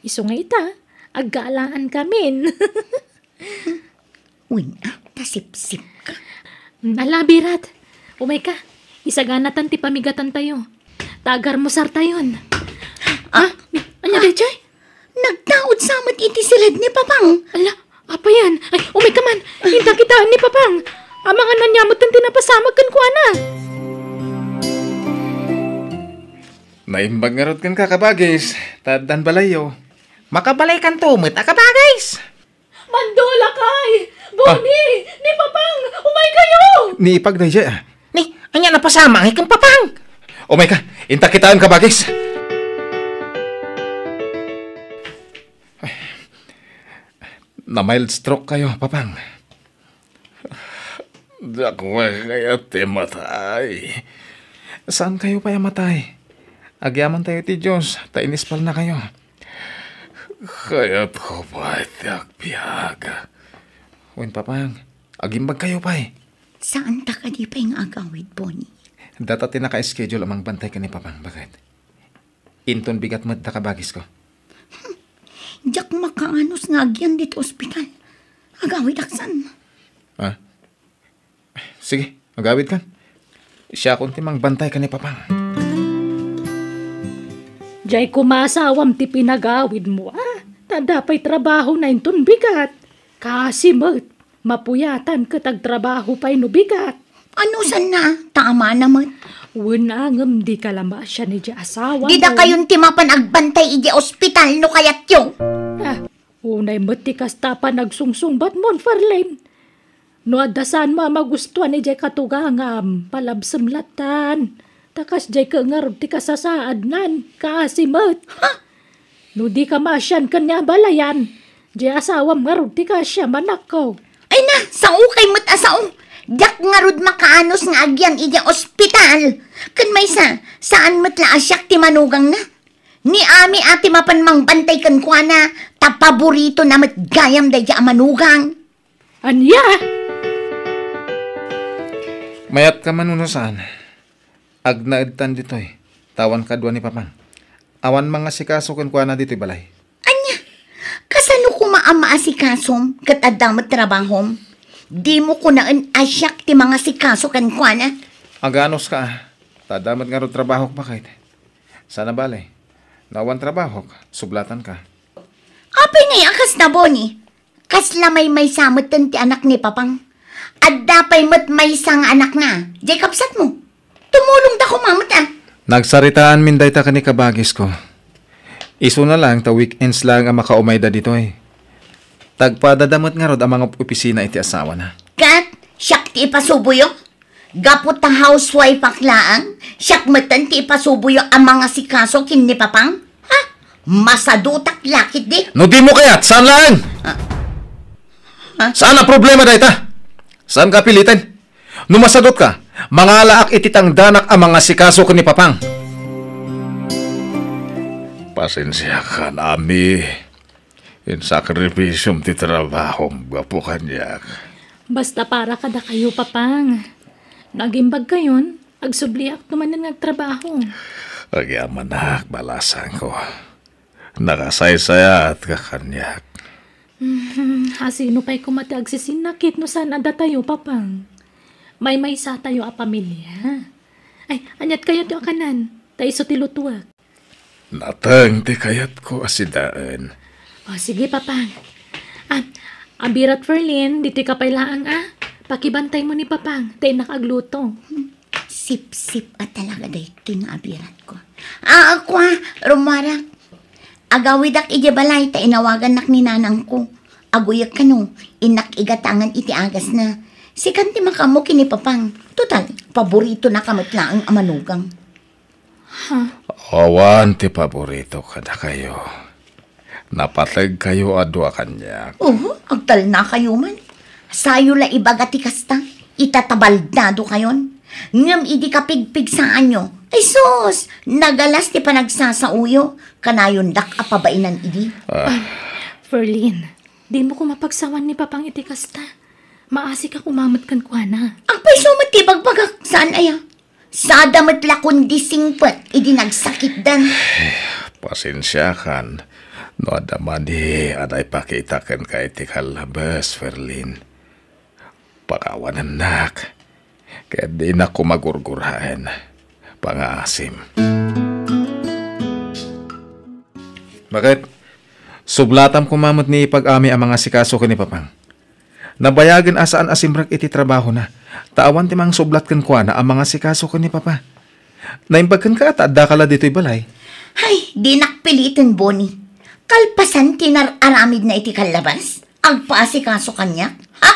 Iso nga ita, aggalaan kamin. Uy, tasip-sip ka. Alabirat, umay ka, isaganatan ti pamigatan tayo. Tagar mo sar tayon. Anya day, Chay? Nagtaod samat iti silad ni Papang. Ala, Apa yan? Ay, umay ka man. Hinta kita ni Papang. Amangan nanyamot ang tinapasamag kan ko, ana. Naimbag nga rod kan kakabagis. Tadan balayo. Makabalay kan tumit, akabagis. Mandula kay! Boni! Ni Papang! Umay kayo! Ni ipag na siya. Ni, anya napasama ang ikang Papang. O may ka, inta kitaan kabagis. Na mild stroke kayo, Papang. Dako kaya matay. Saan kayo pa matay? Agyaman tayo ti Diyos, tainispal na kayo. Kaya't ko pa itiak biyaga. Uwin, Papang, agimbag kayo pa eh. Saan ta ka di pa yung agawid, Bonnie? Data tinaka-schedule amang bantay ka ni Papang. Bakit? Inton bigat mo takabagis ko. Diyak makaanos nga agyan dito ospital. Agawid aksan. Ah? Sige, agawid ka. Siya kung timang bantay ka ni Papang. Diyay kumasawam ti pinagawid mo, Tanda pa'y trabaho na inton bigat. Kasi mapuyatan katag trabaho pa'y no bigat. Ano san na? Tama naman. Wunangam di kalama siya ni di asawa. Di da kayon timapan agbantay iji ospital no kayat yung. Unay matikas tapa nagsungsungbat mon Farlane. No adasan magustuhan ni di katugangam palabsamlatan. Takas di ka ngarab ti kasasaad nan. Kasi no di ka masyan kanya balayan. Di asawam ngarab ti ka siya manakaw. Ay na, sao kay mat asao. Dak nga rod makaanos nga agyan iji ospital. Kan may saan matla asyak ti manugang na? Ni ami ati mapanmang bantay kan kwa na, tapaborito na matgayam day ja manugang. Anya? Mayat ka manunusan. Agnaedtan ditoy. Tawan kadwa ni Papang. Awan mga sikaso kan kwa na dito'y balay. Anya? Kasano ko maama asikasom kat adamot trabahom? Di mo ko naan asyak ti mga sikaso kan kwa na? Aganos ka. Tadamat nga ro trabaho ka bakit? Sana balay. Nawan trabaho ka. Sublatan ka. Apay na akas na, Bonnie. Kasla may samutan ti anak ni Papang. At dapay may isang anak na. Di kapsat mo. Tumulong da ko mamata. Nagsaritaan min day ta ka ni kabagis ko. Iso na lang ta weekends lang ang makaumay da dito eh. Tagpadadamot nga rod ang mga opisina iti asawa na. Kat, siyak ti ipasubuyo. Gapot ta housewife aklaan. Siyak matan ti ipasubuyo ang mga sikaso kin ni Papang. Ha? Masadutak lakit di. No di mo kayat, saan lang? Saan ang problema day ta? Saan ka pilitin? Numasadot ka, mga laak ititang danak ang mga sikaso kin ni Papang. Pasensya ka nami. In sakripisyum ti trabahom gapo kanyak. Basta para kada kayo, Papang. Nagimbag kayon, agsubliak naman ng nagtrabaho. Agyaman na, balasan ko. Nakasaysaya at kakanyak. Hasino pa'y kumatag si sinakit no saan ada tayo, Papang. May sa tayo a pamilya. Ay, anyat kayo ti akanan. Tayo so tilutuak. Natang ti kayat ko asidaan. O, sige, Papang. Abirat Ferlin, dito ka pailaang Pakibantay mo ni Papang, tayo nakagluto. Sip-sip at talaga dito yung abirat ko. Ako Romara. Agawidak ije balay, ta inawagan nak ni nanang ko. Aguyak ka no, inak igatangan iti agas na. Sikan ti makamo kini Papang. Total, paborito na kamatlaang amanugang. Awan ti paborito kada kayo. Napatag kayo adwa kanyak. Agtal na kayo man. Sayo la ibagati kasta. Itatabaldado kayon. Ngam idi kapigpig sa anyo. Ay sus, nagalas ti panagsasauyo. Kanayon dak apabainan idi. Ferlin, di mo ko mapagsawan ni Papang iti kasta. Maasi ka kumamat kan kuana. Apay sumat ti bagbagak. Saan aya? Sa damat la kundi singpet. Idi nagsakit dan. Pasensya kan. No adaman di aday pakitakan ka iti kalabas, Ferlin. Pakawanan nak. Kaya di na ko magurgurahan. Pangasim. Bakit? Sublatam kumamot ni pag-ami ang mga sikaso ko ni Papang. Nabayagan asaan asimrak iti trabaho na. Taawan timang sublat kan kwa na ang mga sikaso ko ni Papa. Naimbagkan ka at adda kala dito'y balay. Ay, di nakpilitin, Bonnie. Kalpasan tinar-aramid na iti kalabas. Agpaasikaso kanya. Ha?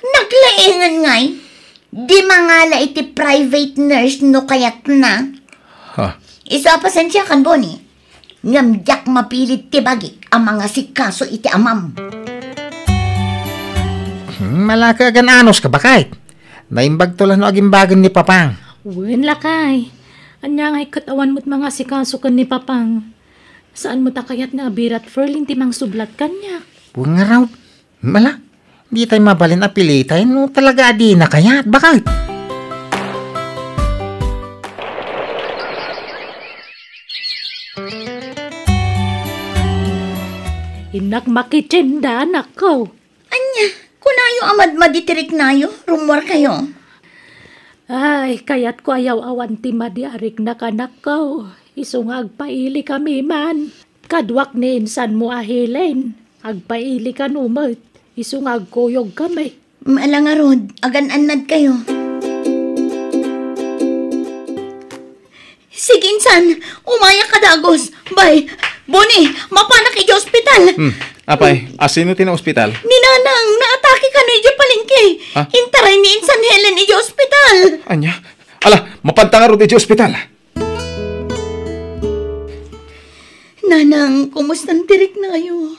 Naglaingan nga'y. Di mangala iti private nurse no kayat na. Ha? Isa pasensya kan, Bonnie. Ngamdyak mapilit tibagi ang mga sikaso iti amam. Malaka gan anos ka bakit? Naimbag to lang no agimbagan ni Papang. Wen lakay. Anya ngay katawan mo't mga sikaso kan ni Papang. Saan mo takayat na abirat Ferlin timang sublat kanya? Huwag nga raw. Mala, di tayo mabalin apilitay no talaga di na kaya. Bakit? Inak makitsinda anak ko. Anya, kunayo amad maditirik nayo, rumor kayo. Ay, kayat ko ayaw awan ti madiarik na kanak ko. Isung agpaili kami man. Kadwak ni insan mo ahilin. Agpaili ka numot. Isung agkuyog kami. Malangarod, agan-anad kayo. Sige, insan, umaya ka dagos. Bay, Bonnie, mapanak iti ospital. Apay, asino ti na ospital? Ninanang, naatake ka no iti palengke. Ha? Intaray ni insan Helen iti ospital. Anya? Ala, mapantangaro iti ospital. Nanang, kumustan tirik na kayo?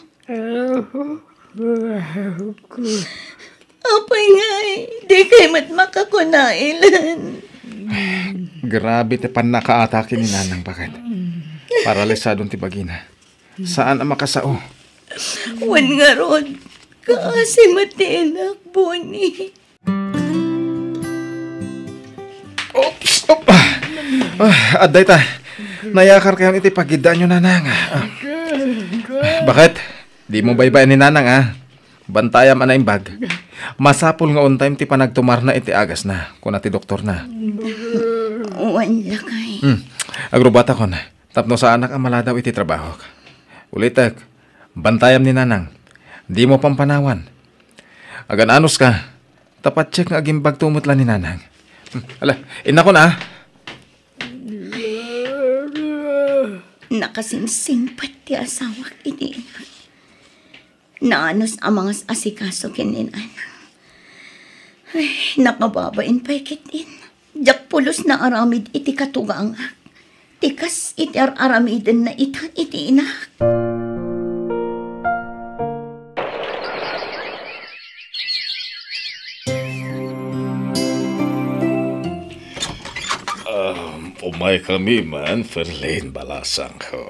Apay nga'y, di kayo makakunailan. Grabe ti pan nakaatake ni Nanang bakit? Paralisadong ti bagina. Saan ang makasao? Wan nga rod, kasi matinak, Bonnie. Oops! Aday ta. Nayakar kayo iti pagidaan nyo, Nanang. Bakit? Di mo baybayan ni Nanang, Bantayam ana imbag. Masapul nga on time ti panagtumar na iti agas na. Kuna ti doktor na. Wan lakay. Agrobata kon. Tapno sa anak ang maladaw iti trabaho. Ulitek, bantayam ni Nanang. Di mo pampanawan. Agan anos ka. Tapat check nga agimbag tumutla ni Nanang. Ala, ina ko na. Nakasingsing pati asawa iti. Naanos ang mga asikaso kinin Anang. Ay, nakababain pa ikitin. Jak pulos na aramid iti katugang. Tikas iti aramidin na itan iti inak. Umay kami man, Ferlin, balasang ko.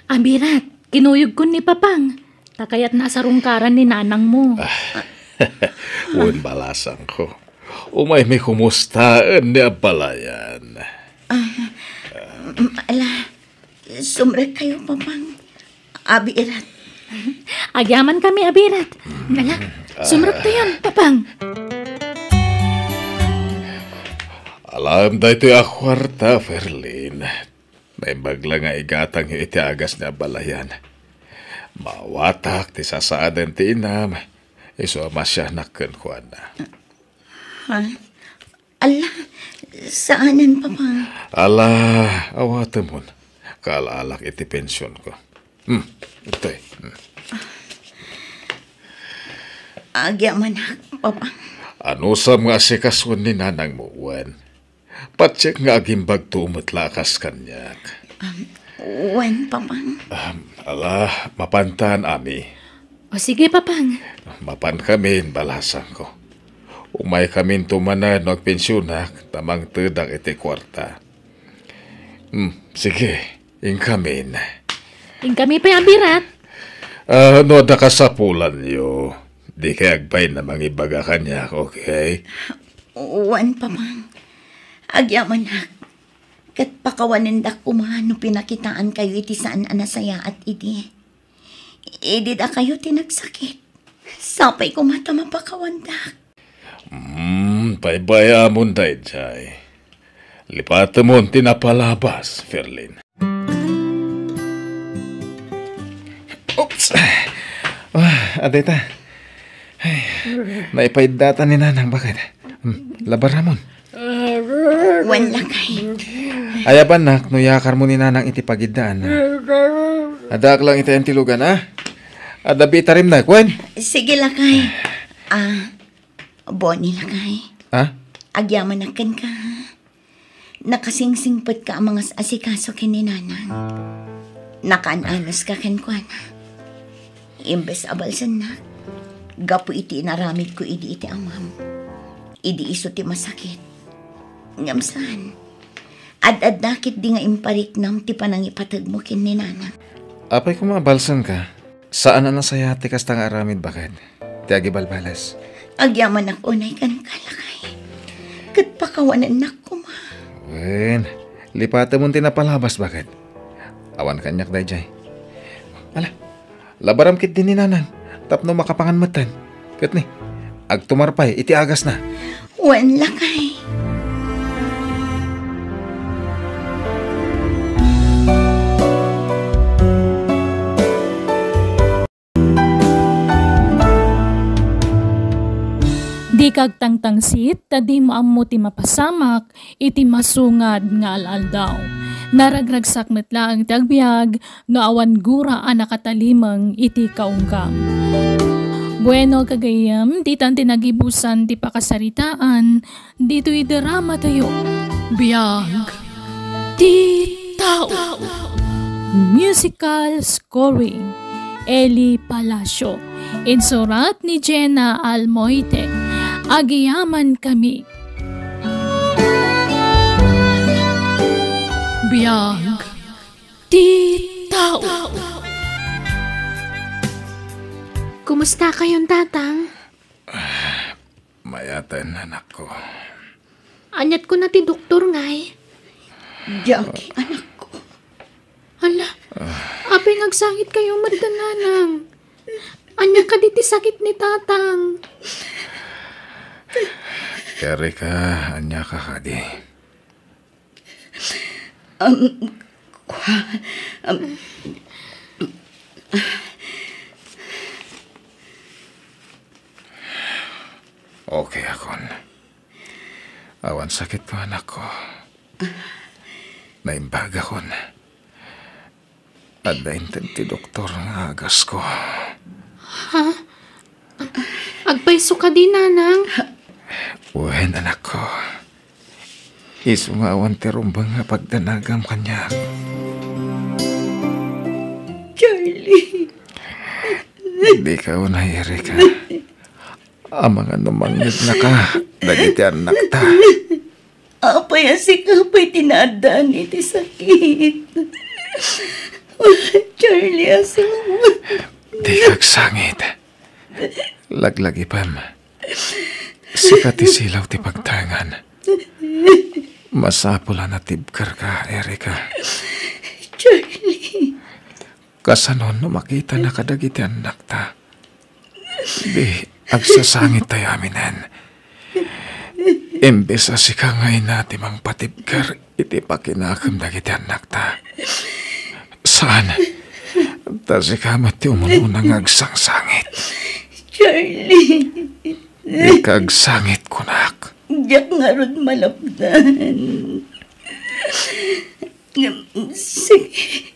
Abirat, kinuyog ko ni Papang. Takayat na sa rungkaran ni Nanang mo. Un balasang ko. Umay may kumustaan ni Abalayan. Ala, sumrek kayo, Papang. Abirat. Agyaman kami, Abirat. Nala, sumrek tayo, Papang. Alam da ito yung kwarta, Ferlin. Naimbag lang nga igatang yung iti agas ni Abalayan. Mawatak, ti sasaadan ti inam. Iso masya nakkan ko na. Ala, saanan, Papang? Ala, awatan mo. Kaalalak iti pensyon ko. Ito eh. Agyaman, Papang. Ano sa mga sikaswan ni Nanang mo, Wan? Patsik nga agimbag tumot lakas kanyak. Wan, Papang. Ala, mapantan ami. O sige, Papang. Mapan kami, balasan ko. Umay kami tumanan nagpensyonak, tamang tedak iti kwarta. Sige, ing kami. Ing kami pa, Abirat. No, da kasapulan yo. Di kay agbay na mangibaga kanyak, okay? Wan, Papang. Agyaman na. Kat pakawanin da kumano pinakitaan kayo iti saan anasaya at iti. Idi da kayo tinagsakit. Sapay kumata mapakawandak. Paybaya mo day, Jay. Lipata mo tinapalabas, Ferlin. Adeta. Ay, naipaidatan ni nanang. Bakit? Labar ramon. Wala kay. Ayaban nak, nuyakar mo ni nanang iti pagidaan. Adak lang iti ang tilugan, ha? Adabi tarim na, kwen? Sige lakay. Boni lakay. Ha? Agyaman akan ka. Nakasingsingpot ka ang mga asikaso kini nanang. Nakaananos ka ken kuana. Imbes abalsan na. Gapo iti inaramid ko idi iti amam. Idi iso ti masakit. Ngamsan. Ad nakit di nga imparik nam ti panangipatag mo kin ni nanang. Apay kung mabalsan ka, saan na nasaya ti kastang aramid bakit? Ti agi balbalas. Agyaman ako na ikan kalakay. Kat pakawanan na ko ma. Wen, lipata mo tinapalabas bakit? Awan kanyak dayjay. Ala, labaram kit din ni nanang. Tapno makapangan matan. Kat ni, agtumarpay, iti agas na. Wan lakay. Di kag tangtangsit, tadi maammo ti mapasamak, iti masungad nga alaldaw. Naragragsak metla ang tagbiag, no awan gura ang nakatalimang iti kaunggam. Bueno kagayam, di tan tinagibusan ti pakasaritaan, dito'y drama tayo. Biyag ti tao. Musical scoring, Eli Palacio. Insurat ni Jenna Almoite. Agiyaman kami. Biyag ti tao. Kumusta kayong tatang? Mayatan anak ko. Anyat ko na ti doktor ngay. Jackie, anak ko. Hala, apay ngagsangit kayo magdananang. Anya ka diti sakit ni tatang. Erika, anya ka kadi. Okay akon. Awan sakit ko anak ko. Naimbaga kon. At naintin ti doktor nga agas ko. Ha? Agpaiso ka din, nanang. Uwen anak ko. Isu nga awan ti rumbang nga pagdanagam kanya. Charlie. Hindi ka unay, Erika. Ang mga numanggit na ka, dagiti anak ta. Apay asik apay tinadaan iti sakit. Charlie, asawa. Di kagsangit. Laglagi pam. Sikat ti silaw ti pagtangan. Masapula na tibkar ka, Erika. Charlie. Kasanon no makita na kadagiti anak ta. Di, agsasangit tayo aminen. Imbes sa sikangay natin mang patibkar, iti pakinakam dagiti anak ta. Saan? Tasi kamat ti umununang agsangsangit. Charlie. Ikagsangit kunak. Diyak nga ron malapdan. Sige.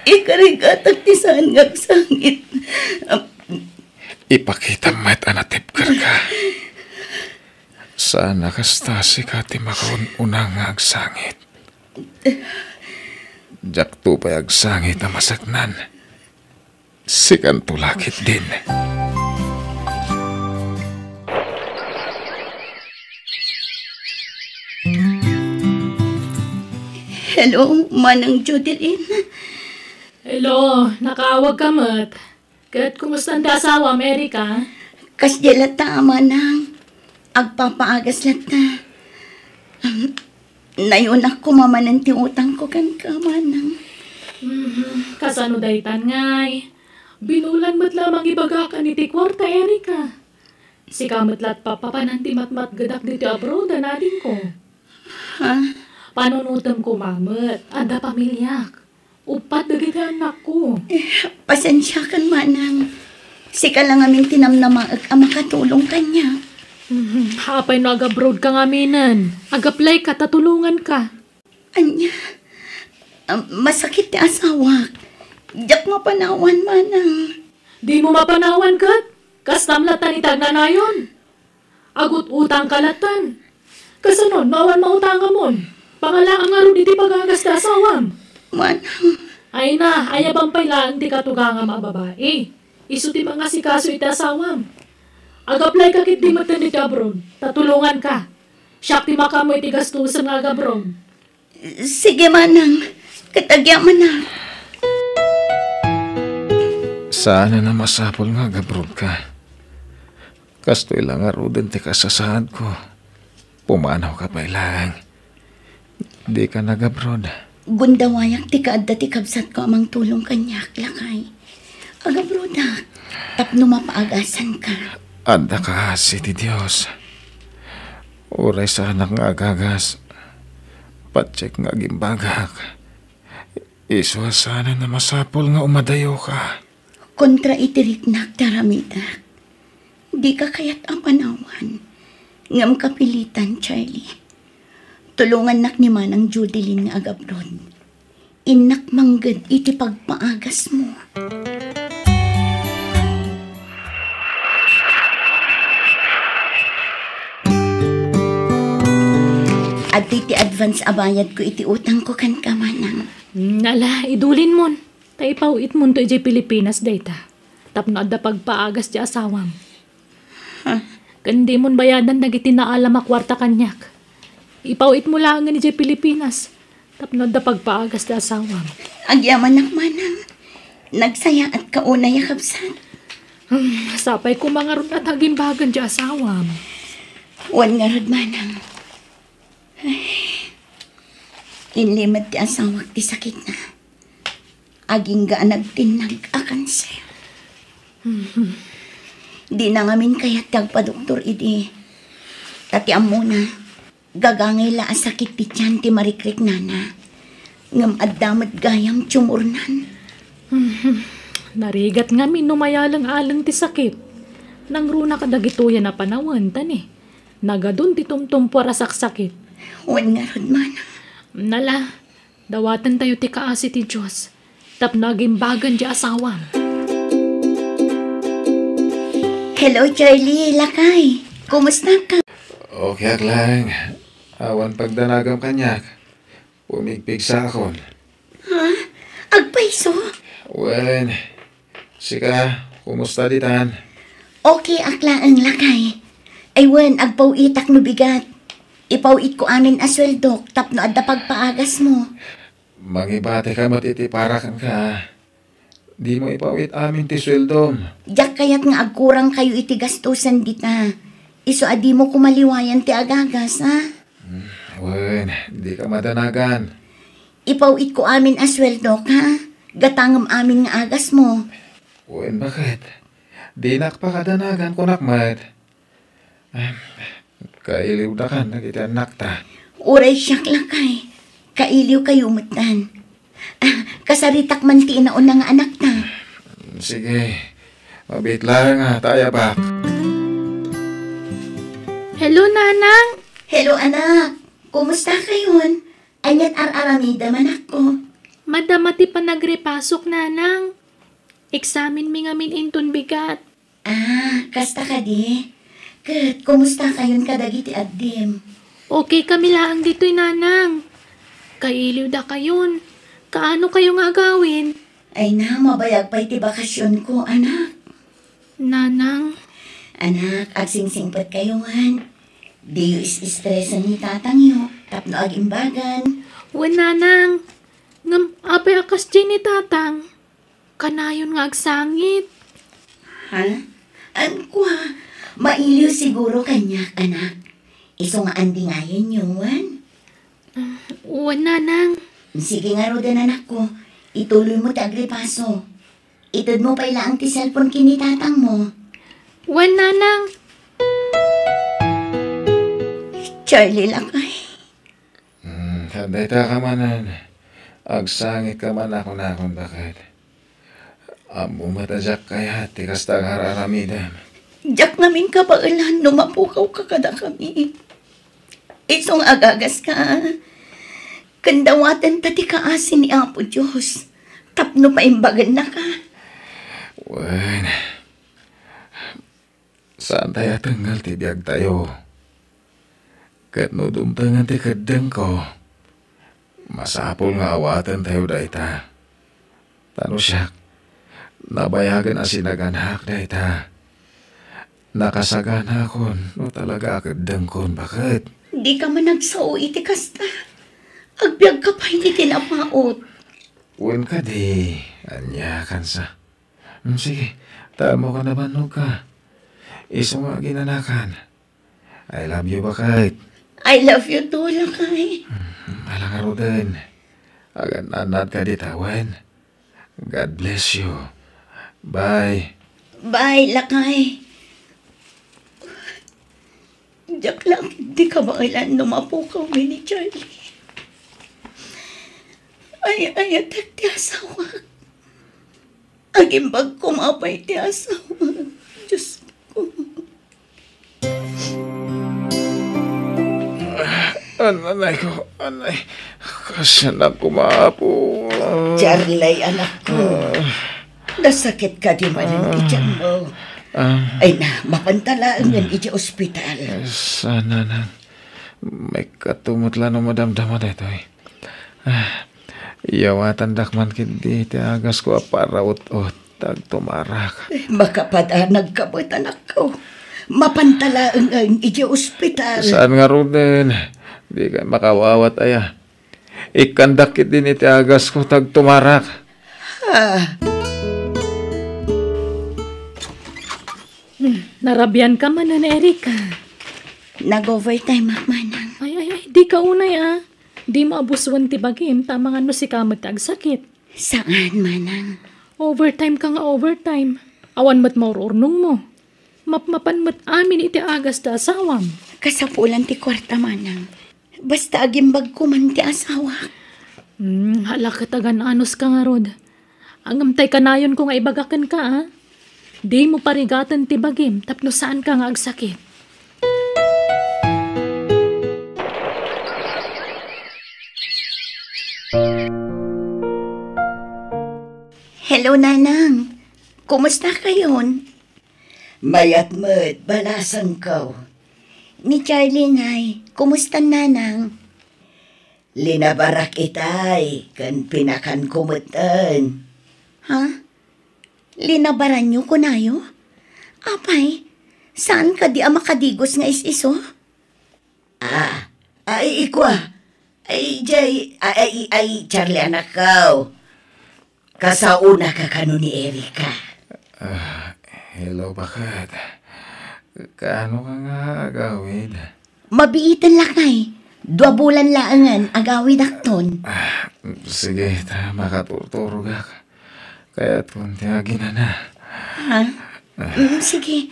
Ikarigatag ti saan ngagsangit. Ipakita met anatipkar ka. Sana kastasi ka ti makaununang agsangit. Jak tupay agsangit na masaknan. Sikan tulakit din. Hello, Manang Jodeline. Hello, nakaawag ka mat. Kat kumusta ang asawa, Amerika? Kasya lata, Manang. Agpapaagas lata. Nayon ako mamanan ti utang ko kan ka, Manang. Kasano daytan ngay? Binulan mat lamang ibaga ka ni ti kwarta, Erika. Si kamat lat papapanan ti matmat gadak dito abroad natin ko. Ha? Panunutam ko mamat, ada pamilyak. Upat dagiti anak ko. Pasensya kan, Manang. Sika lang aming tinamnamaag ang makatulong kanya. Hapay no aga-abroad ka nga minan.Ag-apply ka, tatulungan ka. Anya, masakit ti asawa. Diyak nga panawan manang. Di mo mapanawan kat. Kastamlatan itag na nayon. Agut utang kalatan. Kasanon, mawan mautanga mon. Pangalaan nga rin iti pagagas ti asawam. Manang. Ay na, ayabang pailaan ti katugang nga mababae. Isu ti mga sikaso iti asawam. Ag-apply ka kit di matan iti abroad. Tatulungan ka. Siyak ti makamo iti gastusan nga abroad. Sige manang. Katagyaman na. Sana na masapol nga gabrod ka. Kastoy lang nga ruden ti kasasahad ko. Pumanaw ka pa ilang. Di ka nagabrod. Gundawayak ti kaadda ti kabsat ko amang tulong kanyak lakay. Agabroda. Tapno mapaagasan ka. Anda ka si ti Diyos. Uray sa anak nga agagas. Patsek nga gimbagak. Iswa sana na masapol nga umadayo ka. Kontra itiriknak daramidak. Di ka kayat ang panawan. Ngam kapilitan, Charlie. Tulungan nak ni Manang Judilyn nga agabrod. Inak manggad iti pagpaagas mo. At iti advance abayad ko iti utang ko kan ka, Manang. Nala, idulin mon. Taipawit mon to iti Pilipinas dayta. Tapno adda pagpaagas ti asawam. Kandi mon bayadan dagiti naalam a kwarta kanyak. Ipawit mo lang nga ni Pilipinas. Tapno adda pagpaagas ti asawam. Agyaman nak, Manang. Nagsaya at kaunay akabsan. Sapay ko mga ron at hagimbagan ti asawam. Wan nga rod, Manang. Inlimad ti asawak ti sakit na. Aging gaan nagtinag a kanser. Di na ngamin kayat tagpa-doktor idi. Tati amuna, gagangay la a sakit ti tiyan ti marikrik nana. Ngam addamat gayam tsumurnan. Narigat nga minumayalang alang ti sakit. Nang runa kadagituyan na panawan tani. Nagadun ti tumtumpara saksakit. Wan nga rod, Manang. Nala, dawatan tayo ti kaasi ti Diyos. Tapno agimbagan di asawam. Hello, Charlie. Lakay. Kumusta ka? Okay lang. Awan pagdanagam kanyak. Pumigpig sa akon. Ha? Agpaiso? Wen, sika, kumusta ditan? Okay, akla ang lakay. Aywan, agpawitak no bigat. Ipawit ko amin asweldo, tapno adda pagpaagas mo. Mangibate ka matitiparakan ka. Di mo ipawit amin ti sweldo. Diyak kayat nga agkurang kayo iti gastusan dita. Iso adi mo kumaliwayan ti agagas, ha? Wen, di ka madanagan. Ipawit ko amin asweldo, ha? Gatangam amin nga agas mo. Wen, bakit? Di nakpakadanagan ko nakmat. Kailiw na ka, nagiti anak ta. Uray siyak lakay. Kailiw kayo mutan. Kasaritak man ti inaon nga anak ta. Sige, mabit lang nga, tayo ba? Hello, Nanang. Hello, anak. Kumusta kayon? Anyat ar-aramida man ako. Madamati pa nagrepasok, Nanang. Examin mi ngamin inton bigat. Kasta ka di. Kat, kumusta kayon kadagiti addim? Okay kami lang dito'y, Nanang. Kailiw da kayon. Kaano kayo nga gawin? Ay na, mabayag pa iti bakasyon ko, anak. Nanang. Anak, agsingsingpat kayohan. Di yu is-stressan ni tatang yu. Tapno agimbagan. Wen, Nanang. Ngam, apay akas dyan ni tatang. Kanayon nga agsangit. Ha? Ko ha? Mailiw siguro kanya, anak. Iso nga andi ngayon yuan. Wen, Nanang. Sige nga rodan, anak ko. Ituloy mo tagripaso. Itod mo pala ang ti cellphone kinitatang mo. Wen, Nanang. Charlie lakay. Kanday ta ka manan. Agsangit ka man ako na akong bakit. Amo matajak kaya ti kasta ngararamidan. Jak namin kabailan no mapukaw ka kada kami. Isong agagas ka. Kandawatan tati kaasin ni Apo Diyos. Tapno pa imbagan na ka. Wen, saan tayo tanggal ti biyag tayo? Kat no dumtangan ti kadang ko, masapol nga awatan tayo dayta. Tano siya, nabayagan ang sinaganak dayta. Nakasagana kon, no talaga kadang kon, bakit? Di ka man nagsao iti kasta. Agbyag ka pa hindi tinapaot. Wen ka di, anya kansa. Sige, tamo ka naman no ka. Iso nga ginanakan. I love you bakit? I love you too, Lakay. Malang aro din. Agan anat ka ditawan. God bless you. Bye. Bye, Lakay. Diyak lang, di ka bailan numapukaw ni Charlie. Ayatek ti asawa. Agimbag kumapay ti asawa. Diyos ko. Anay ko, anay. Kasyan na kumapo. Charlay, anak ko. Nasakit ka di man ang tiyan mo. Ay na, mapantalaan yan iti ospital. Sana nang may katumutla no madamdaman ito eh. Iyawatan dakman kindi ti agas ko para ut-ut tag tumarak. Makapadanag ka mo't anak ko. Mapantalaan ang iti ospital. Saan nga ro din? Di ka makawawat aya. Ikandakit din iti agas ko tag tumarak. Narabian ka man na Erika. Nag-overtime, Manang. Ay, di ka unay Di maabuswan ti bagim, tama nga no si kamat agsakit. Saan, Manang? Overtime ka nga overtime. Awan mat maururnong mo. Mapmapan mat amin iti agas ta asawam. Kasapulan ti kwarta, Manang. Basta agimbag ko man ti asawa. Hala katagan anos ka nga rod. Angamtay kanayon ko nga ibagakan ka Di mo parigatan ti bagim, tapno saan ka nga agsakit. Hello, Nanang. Kumusta kayon? Mayat-mat, balasan ka. Ni Charlie, Nay. Kumusta, Nanang? Linabarak itay, kan pinakan kumutan. Ha? Linabaran niyo ko nayo? Apay, saan ka di makadigos nga is-iso? Ay, ikwa. Ay, Charlie anak ka. Kasauna ka kano ni Erika. Hello, bakit? Kaano ka nga agawid? Mabiitan lakay. 2 bulan laangan agawid akton. Sige, makaturturog ka. Kaya tunti agina na. Ha? Sige.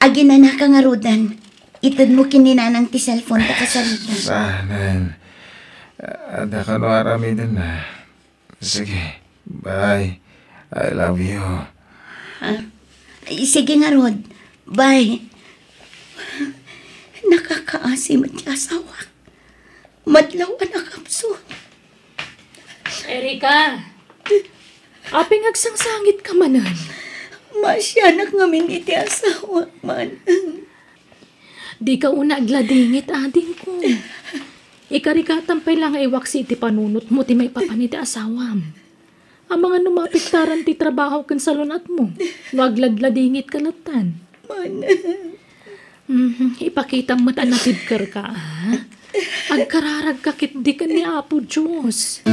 Agina na ka nga rodan. Itod mo kininanang ti cellphone ta kasalita. Sanan. Ada ka no arami din na. Sige. Bye. I love you. Sige nga, Rod. Bye. Nakakaasim at asawa. Madlaw anak kapso. Erika! Aping agsangsangit ka manan. Masyanak ngamin iti asawa man. Di ka una agladingit, ading ko. Ikarikatampay lang iwaksi iti panunot mo, ti may papaniti asawam. Ang mga numapiktaran ti trabaho kan salunat mo. Wagladladingit ka latan. Ipakita mo't anatibkar ka, Agkararag kakit di ka ni Apo Diyos.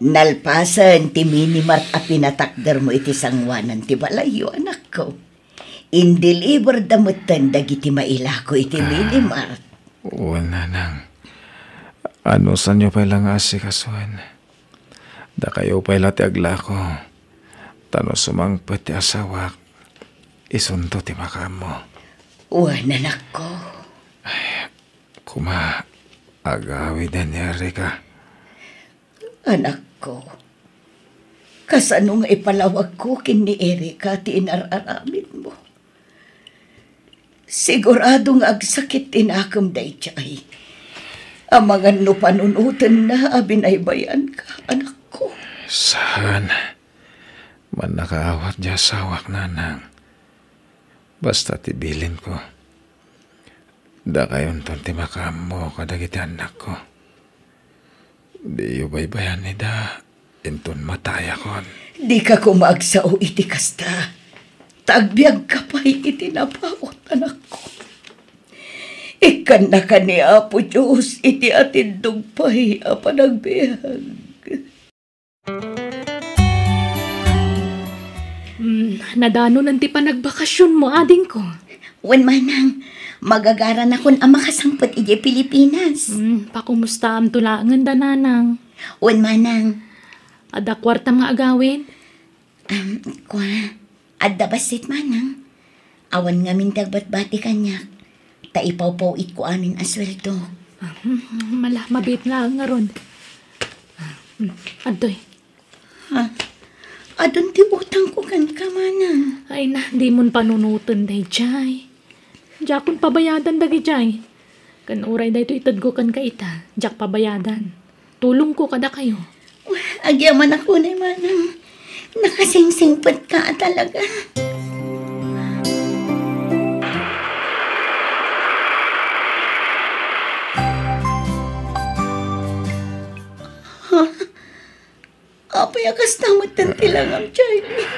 Nalpasan ti minimart a pinatakder mo iti sangwanan ti balayo anak ko. Indeliver damutan dagiti mailako iti minimart. Wala nang. Ano sa nyo pa ilang asikasuan? Da kayo pa ila ti aglako. Tano sumangpet ti asawak. Isunto ti makamo. Wan anak ko. Agawi din ni Erika. Anak ko, kasano nga ipalawag ko kin ni Erika ti inararamid mo. Sigurado nga agsakit tinakam day chay. Amangan no panunutan na abinaybayan ka, anak ko. Saan? Man nakaawat dya sawak nanang. Basta tibilin ko. Da kayon ton ti makamo kadagiti anak ko. Di baybayan ni da inton mataya kon. Di ka kumagsaw iti kasta. Tagbiag ka pa'y iti napaot, anak ko. Ikan na ka ni Apo Diyos iti atindog pa'y apanagbiag. Nadano nanti pa nagbakasyon mo, ading ko. Wan manang, magagaran akon ang makasangpot iti Pilipinas. Pakumusta am tulangan da nanang. Wan manang. Ada kwarta mga agawin? Adda basit manang. Awan nga mintagbat-bati kanyak. Taipaw-pawit ko amin asweldo. Mala, mabit nga ron. Adoy. Adon ti utang ko kan ka manang. Ay na, di mon panunutan day jay. Jakon pabayadan dagi jay. Kan uray day to itadgo kan ka ita. Jak pabayadan. Tulong ko kada kayo. Agyaman ako na manang. Nakasingsingpad ka talaga. Apay akas namat ang tilangam, Charlie.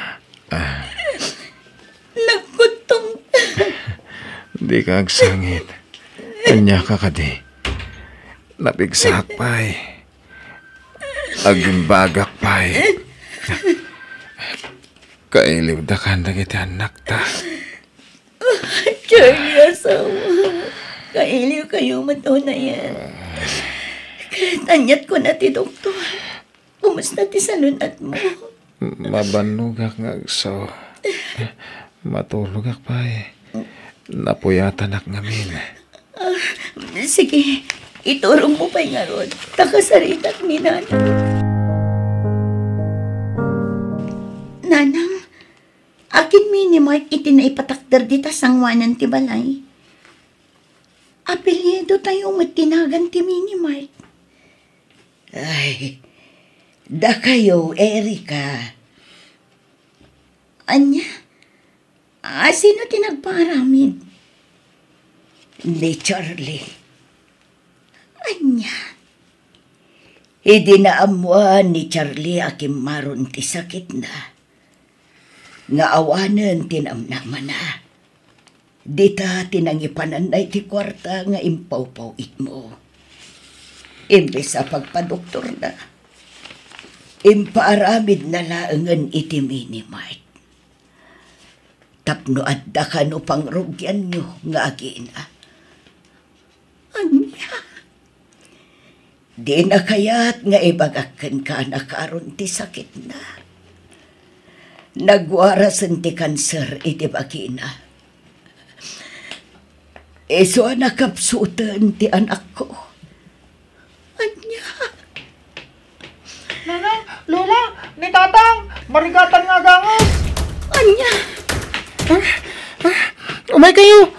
Nagkutong. Di ka agsangit. Anya ka kadi. Napigsak pa'y. Agimbagak pa'y. Kailiw da ka dagiti anak ta. Charlie, asawa. Kailiw kayo mato na yan. Tanyat ko na ti doktor. Kumusta ti salunat mo? Mabanugak nga agsaw. Matulugak pa'y. Napuyatan ak ngamin. Sige, iturong mo pa'y nga ron. Takasaritak ni Nanang. Nanang, akin mini-mark iti na ipatakder di tasangwanan ti balay. Apelyedo tayo matinagan ti mini-mark. Ay, da kayo, Erika. Anya? Sino tinagparamid? Ni Charlie. Anya? Idinaamuan ni Charlie akim maron ti sakit na. Nga awanan tinamnaman na. Dita tinangipanan na iti kwarta nga impaw-pawit mo. Imbes sa pagpadoktor na. Impaaramid na laangan iti mini-mart. Tapno adda ka no pangrugyan nyo nga agina. Anya? Di na kaya't nga ibagakan ka na karon ti sakit na. Nagwarasan ti kanser iti bagina. Iso nakapsutan ti anak ko. Anya? Nanang, Lola, ni Tatang, marigatan nga gangos. Anya? Umay kayo,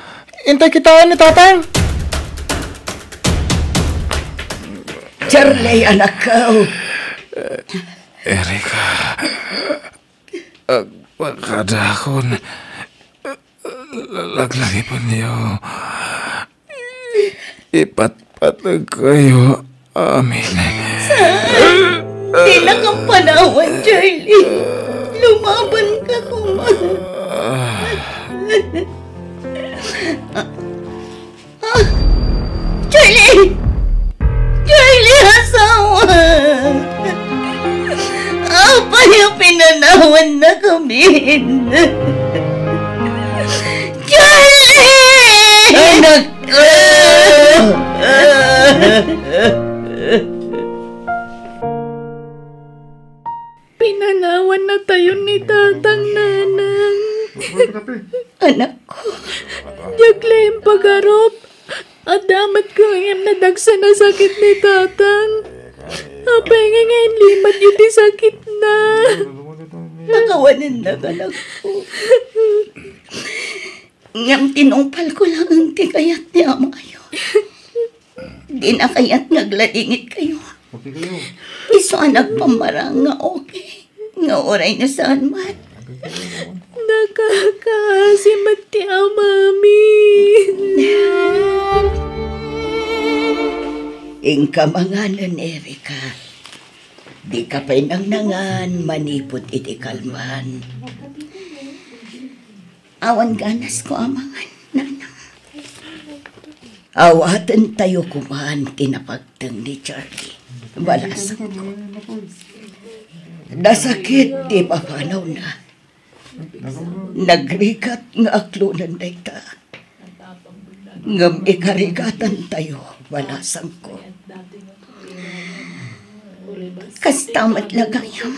intay kita ni Tatang. Charlie, anak ko. Erika. Pagkadakon. Laglagi po niyo. Ipatpatag kayo. Amin. Di na kang panawan, Charlie. Lumaban ka kuman. Charlie! Charlie, asawa! Apa yung pinanawan na kami? Charlie! Anak ko! Pinanawan na tayo ni Tatang Nanang. Anak ko. Diyaglay ang pagarop. At damat ko ngayon nadagsa na sakit ni tatang. Apay nga ngayon limad yun di sakit na. Nakawanan na anak ko. Ngam tinumpal ko lang ang tikayat ni Amayo. Di na kaya't nagladingit kayo. Iso anak pamarang nga okay. Nga oray na saan man. Nakakasimat ti Mami. Ingka manganan, Erika. Di ka pa'y nangnangan, manipot iti kalman. Awan ganas ko amangan, nanang. Awatan tayo kumahan, tinapagtang ni Charlie. Balasan ko. Nasakit, di papanaw na. Nagrikat nga aklunan na ita. Ngam ikarigatan tayo, balasan ko. Kastamat lagayam.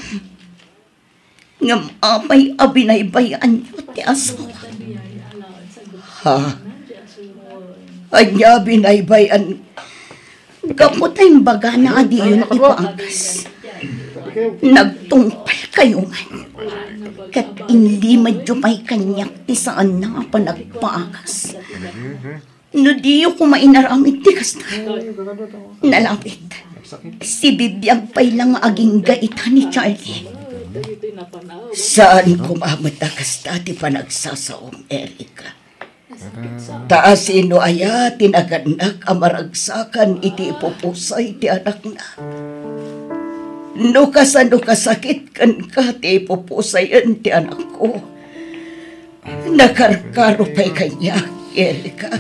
Ngam apay abinaybayan nyo ti asawa. Ha? Anya binaybayan. Kaputay baga na adi yun ipaangkas. Nagtungpal kayo man. Kat hindi madyo pa'y kanyak ti saan na nga pa nagpaakas. No diyo kumainaramit ti kasna. Nalapit. Si Bibiyag pa'y lang aging gaita ni Charlie. Saan kumamatakas ti panagsasaom, Erika? Taas ino aya tinaganak amaragsakan iti ipupusay ti anak na. No kasakit kan ka ti ipupusayan ti anak ko. Nakarkaro pa'y kanya, Erika.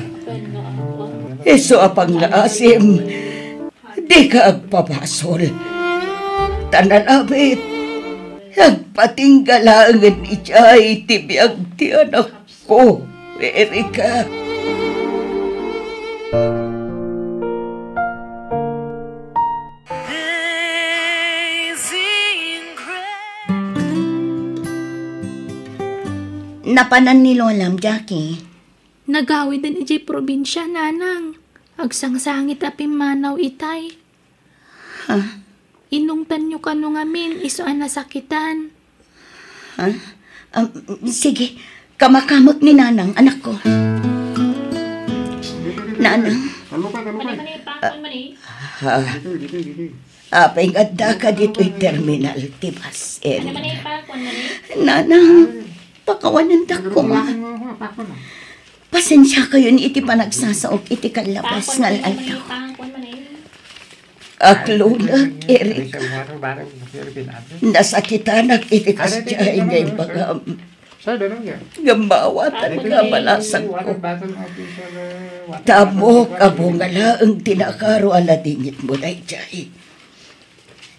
Iso apang naasim, di ka agpapasol. Tananabit, agpatinggalangan ijay tibiyag ti anak ko, Erika. Napanan ni Lolam, Jackie. Nagawi din ijay probinsya, nanang. Agsangsangit apim manaw itay. Ha? Inungtan nyo kano ngamin, iso ang nasakitan. Ha? Sige, kamakamot ni Nanang, anak ko. Nanang. Apay nga ka dito'y terminal, tibas, Nanang, pakawanan da ko, ma. Pasensya kayo ni iti panagsasaok iti kalabas nga altaw. Aklunak, Erika. Nasakitanak iti kasjay ngay bagam. Gambawatan nga balasan ko. Tabok abungala ang tinakaro aladingit mo na ijay.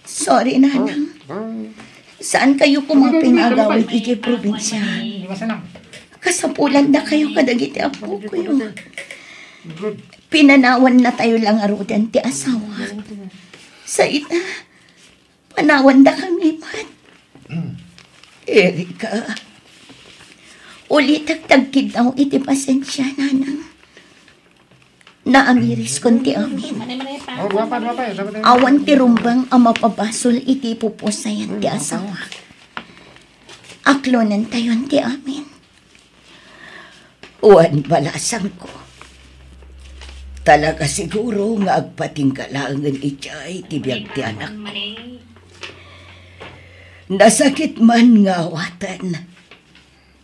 Sorry, Nanang. Saan kayo kumapingagawin iti probinsya? Kasapulan na kayo kadagiti apo ko yun. Pinanawan na tayo lang arudan ti asawa. Sa ita, panawan na kami man. Erika, ulit tagtagkid daw iti pasensya, Nanang. Naamiris konti amin. Awan ti rumbang ang mapabasol iti pupusayan ti asawa. Aklonan tayon ti amin. Uwan balasan ko. Talaga siguro nga agpatinggalangan ijay tibiyag ti anak ko. Nasakit man nga awatan.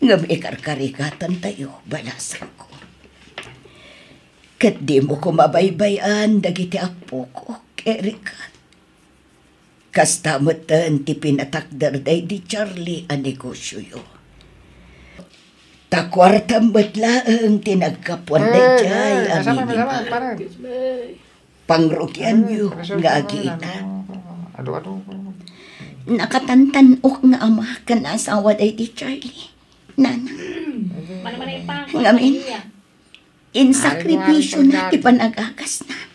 Nga may karkarikatan tayo, balasan ko. Kat di mo ko mabaybayan dagiti apo ko, Erika. Kastamatan ti pinatakdar day di Charlie a negosyo yo. Takwartam batlaang tinagkapuan day jay amin ni ba. Pangrukyan yu nga agina. Nakatantanok nga ama kan asawa day di Charlie. Nanang. Ngamin, insakripisyo na ti panagagas na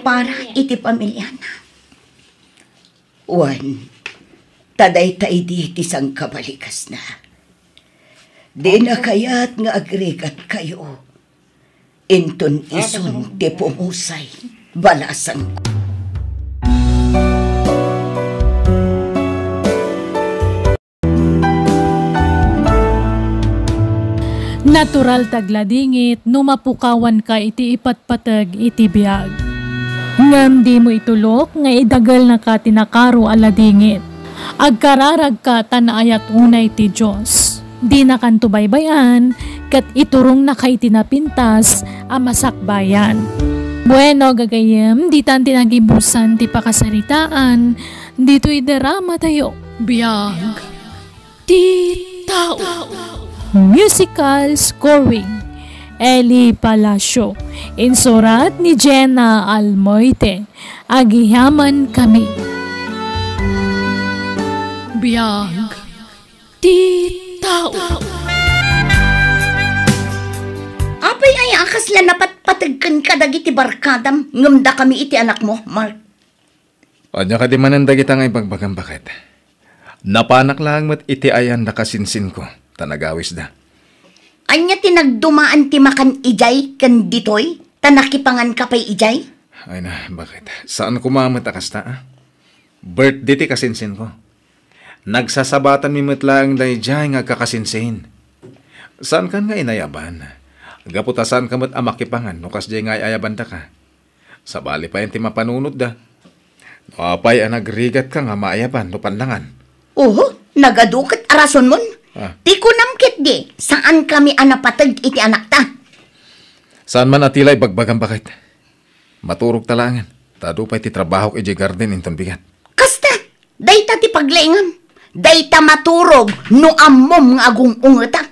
para iti pamilya na. Uwan, taday ta idi ti sang kabalikas na. Di na kaya't nga agrigat kayo. Inton ison ti pumusay, balasan ko. Natural tagladingit, numapukawan ka iti ipatpatag iti biyag. Ngam di mo itulok, nga idagal na ka tinakaro aladingit. Agkararag ka tanaayat unay ti Diyos. Di na kanto baybayan, kat iturong na kay tinapintas, amasakbayan. Bueno, gagayem, di tan tinagibusan ti pakasaritaan, dito'y darama tayo. Biyag ti tao. Musical scoring, Eli Palacio. Insurat ni Jenna Almoite. Agiyaman kami. Biyag ti tao. Apay ay akas la napatpatagkan ka dagiti barkadam. Ngamda kami iti anak mo, Mark. Anya ka di mananda kita nga ibagbagang bakit. Napanak lang mat iti ayan nakasinsin ko. Tanagawis da. Anya tinagdumaan ti makan ijay kan ditoy? Tanakipangan ka pa'y ijay? Ay na, bakit? Saan kumamot akas ta? Birthday ti kasinsin ko. Nagsasabatan mi matlaang da ijay nga kakasinsin. Saan kan nga inayaban? Gaputasan ka mat amakipangan no kas jay nga ayaban da ka. Sabali pa yan ti mapanunod da. Apay ang nagrigat ka nga maayaban no pandangan. Oo, nagadukat arason mon. Di ko namkit di, saan kami anapatag iti anak ta? Saan man atilay bagbagang bakit? Maturog talangan. Tado pa'y ti trabaho iti garden inton bigat. Kasta, dayta ti paglaingan. Dayta maturog no ammom nga agong ungeta.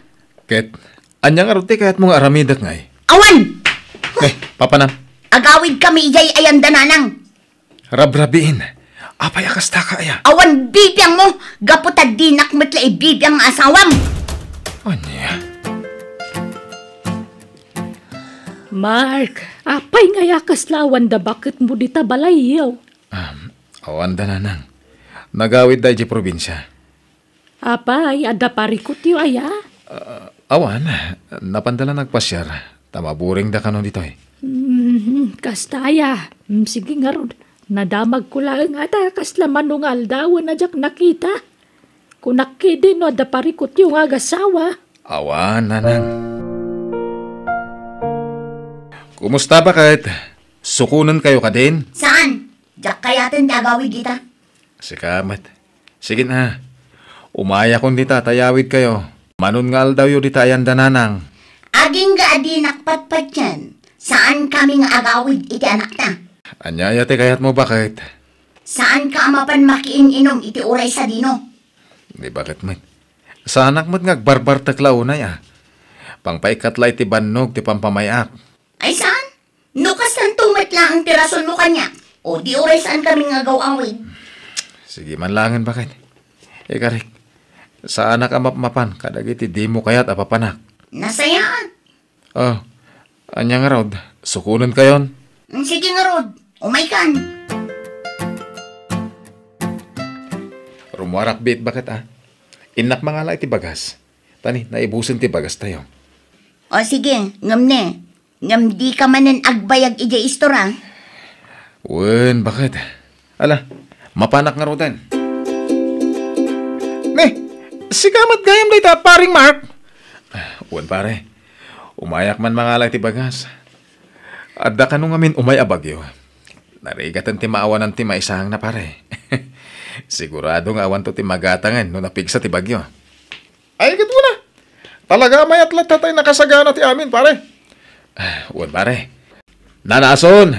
Ket, anyang aruti kayat mong aramidak ngay. Awan! Papanam. Agawid kami ijay ayan dananang. Rabrabiin. Apay akas ta kaya. Awan bibiyang mo, gaputad dinak matla ibibiyang asawam. Anya? Mark, apay nga yakas lawan da bakit mo dita balayaw? Awan da nanang. Nagawid da di probinsya. Apay, ada parikot yu aya? Awan, napandala nagpasyar. Tamaburing da kanon dito eh. Kasta aya. Sige nga ron. Nadamag ko lang ata kasla manungal daw na jak nakita. Kung nakidi no ada parikot yung agasawa. Awan, nanang. Kumusta ba kahit? Sukunan kayo ka din? Saan? Jak kayatin agawid kita. Sikamat. Sige na. Umaya kung di tatayawid kayo. Manungal daw yung ditayan dananang. Aging ga adinak patpat yan. Saan kami nga agawid iti anak ta? Anyaya te kayat mo bakit? Saan ka amapan makiin-inom iti uray sa dino? Di bakit man? Sa anak mo't ngagbarbar taklaw na ya. Pangpaikatlay ti bannog ti pampamayak. Ay saan? Nukas ng tumat lang ang tirason mo kanya. O di uray saan kami nga gawawid? Sige man langan bakit? Karik. Sa anak amap-mapan, kadagiti di mo kayat apapanak. Nasayaan. Oh, anya nga rod. Sukunan kayon. Sige nga rod. Umay kan. Rumuarak bit bakit Inak mga la iti bagas. Tani, naibusin ti bagas tayo. O sige, ngam ne. Ngam di ka manen agbayag ija istora. Wen, bakit? Ala, mapanak nga rodan. Sigamat gayam day ta, paring Mark. Wen pare, umayak man mga la iti bagas. Adda ka nung amin umay abagyo. Narigatan ti maawanan ti maisahang na pare. Sigurado nga awan to ti magatangan no napigsa ti bagyo. Ay, kat mo na. Talaga may atlat tatay nakasagana ti amin, pare. Uwan, pare. Nanason,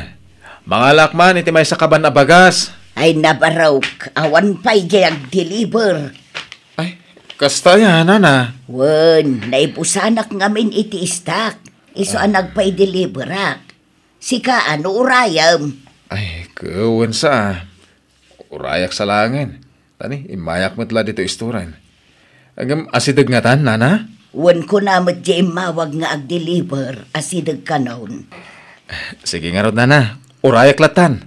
mga lakman iti may sakaban na bagas. Ay nabaraw, awan pa'y jayag deliver. Ay, kasta yan, nana. Wan, naipusanak ngamin iti istak. Iso nagpa'y deliverak. Sika ano urayam. Ay, kawan sa. Urayak sa langin. Tani, imayak matla dito isturan. Agam asidag nga tan, nana? Wan ko namat di mawag nga ag-deliver, asidag ka noon. Sige nga rod, nana. Urayak latan.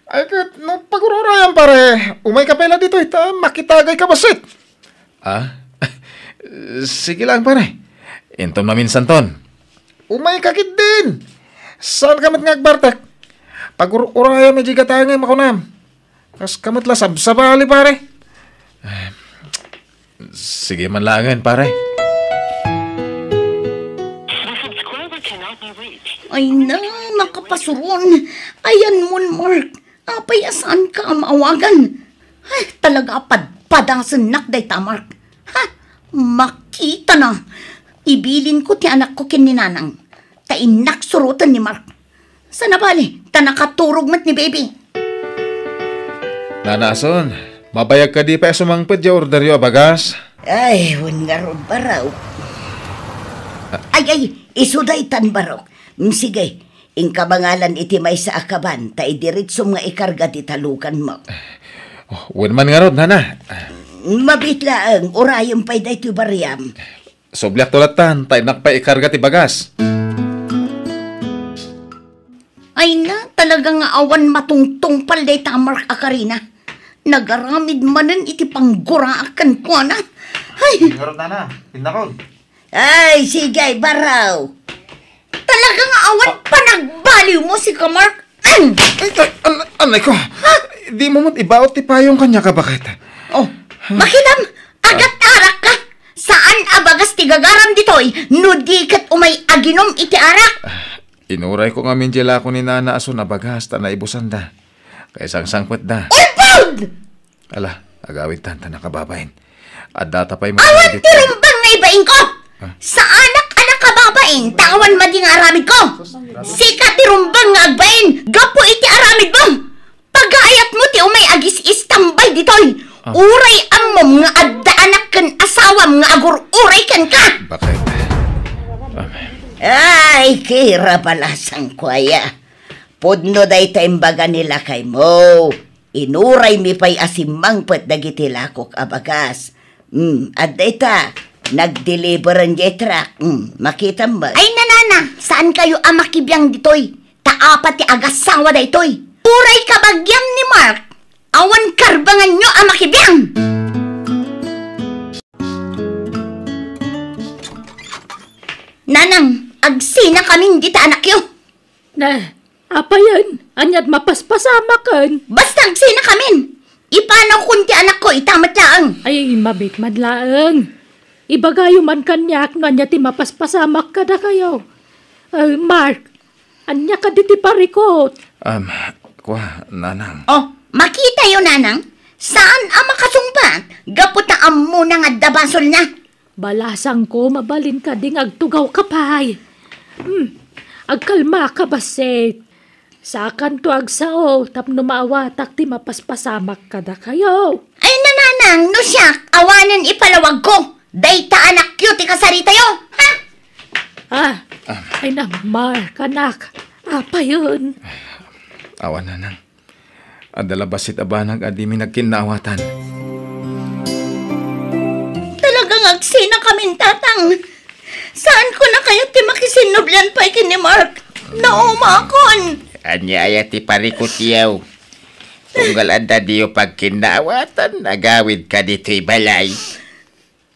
Ay, no, pag-ururayan pare, umay ka pala dito, ita, makitagay ka basit. Sige lang, pare. Intom na minsan ton. Umay kakit din. Saan kamot nga agbartak? Pag-uraya may jiga tayo ngayon makunam. Kas kamot la sabsabali pare. Sige man langan pare. Ay na, nakapasuron. Ayan mo, Mark. Apay, saan ka maawagan? Ay, talaga padpadasan nakday ta, Mark. Ha? Makita na. Ibilin ko ti anak ko kininanang. Ta inak surutan ni Mark. Sana bali, ta nakaturog mat ni baby. Nanason, mabayag ka di pa sumangpad ya order yo bagas. Ay, wangarod baraw. Ay, isuday tan barok. Sige, ingkabangalan iti may sa akaban, ta idiritso nga ikarga ti talukan mo. Wen man nga rod, nana. Mabitla ang urayong pay da ito bariyam. Soblyak tulatan, tayo nakpa ikarga ti bagas. Ay na, talagang awan matungtong palday tamar akarina. Nagaramid manan iti pangguraakan ko na. Ay! Nga rod, nana. Pinakod. Ay, sige, baraw. Talagang awan pa nagbaliw mo si Kamark. Anay ko, di mo mo't ibaot ti payong kanya ka bakit? Oh, makidam, agat-arak ka. Saan abagas ti gagaram ditoy? No di kat umay aginom iti arak. Inuray ko nga minjela ko ni Nana aso na bagas ta na ibusan da. Kaya sangpet da. Ulpod! Ala, agawid tanta nakababain. At data pa'y awan tirumbang nga ibain ko! Sa anak-anak kababain, tawan mading aramid ko! Sika tirumbang nga agbain, gapo iti aramid mo! Pag-aayat mo ti umay agis istambay ditoy! Uray amom nga adda anak kan asawam nga agur uray kan ka! Bakit? Ay, kira balasang kwaya. Pudno day taimbaga nila kay mo. Inuray mi pa'y asimangpet dagiti lakok abagas. At data, nag-deliveran di truck. Makita mo ba? Ay nanana, saan kayo amakibiyang ditoy? Taapat ti agasawa da itoy. Uray kabagyam ni Mark. Awan karbangan nyo amakibiyang. Nanang, agsina kaming dita anak yo. Na, apa yan? Anyat mapaspasamakan. Basta agsina kamin. Ipanaw kunti anak ko, itamat laang. Ay, mabit madlaang. Ibagayo man kanyak, no anya ti mapaspasamak ka na kayo. Mark, anya ka di ti parikot. Nanang. Oh, makita yun, nanang. Saan ang makasumpat? Gaputaan mo na nga dabasol na. Balasang ko, mabalin ka ding agtugaw kapay. Agkalma ka baset. Sakan to agsao, tapno maawatak ti mapaspasamak ka na kayo. Ay nananang, no siyak, awanan ipalawag ko. Dayta anak cute, ikasarita yo, ha? Ay na, Mark, anak. Apa yun? Awan nanang. Adala basit abanag adimi nagkinawatan. Talagang agsina kaming tatang. Saan ko na kayo ti makisinublan pa ni Mark? Naumakon. Anya aya ti parikot yaw. Tunggal anda diyo pagkinawatan, nagawid ka dito'y balay.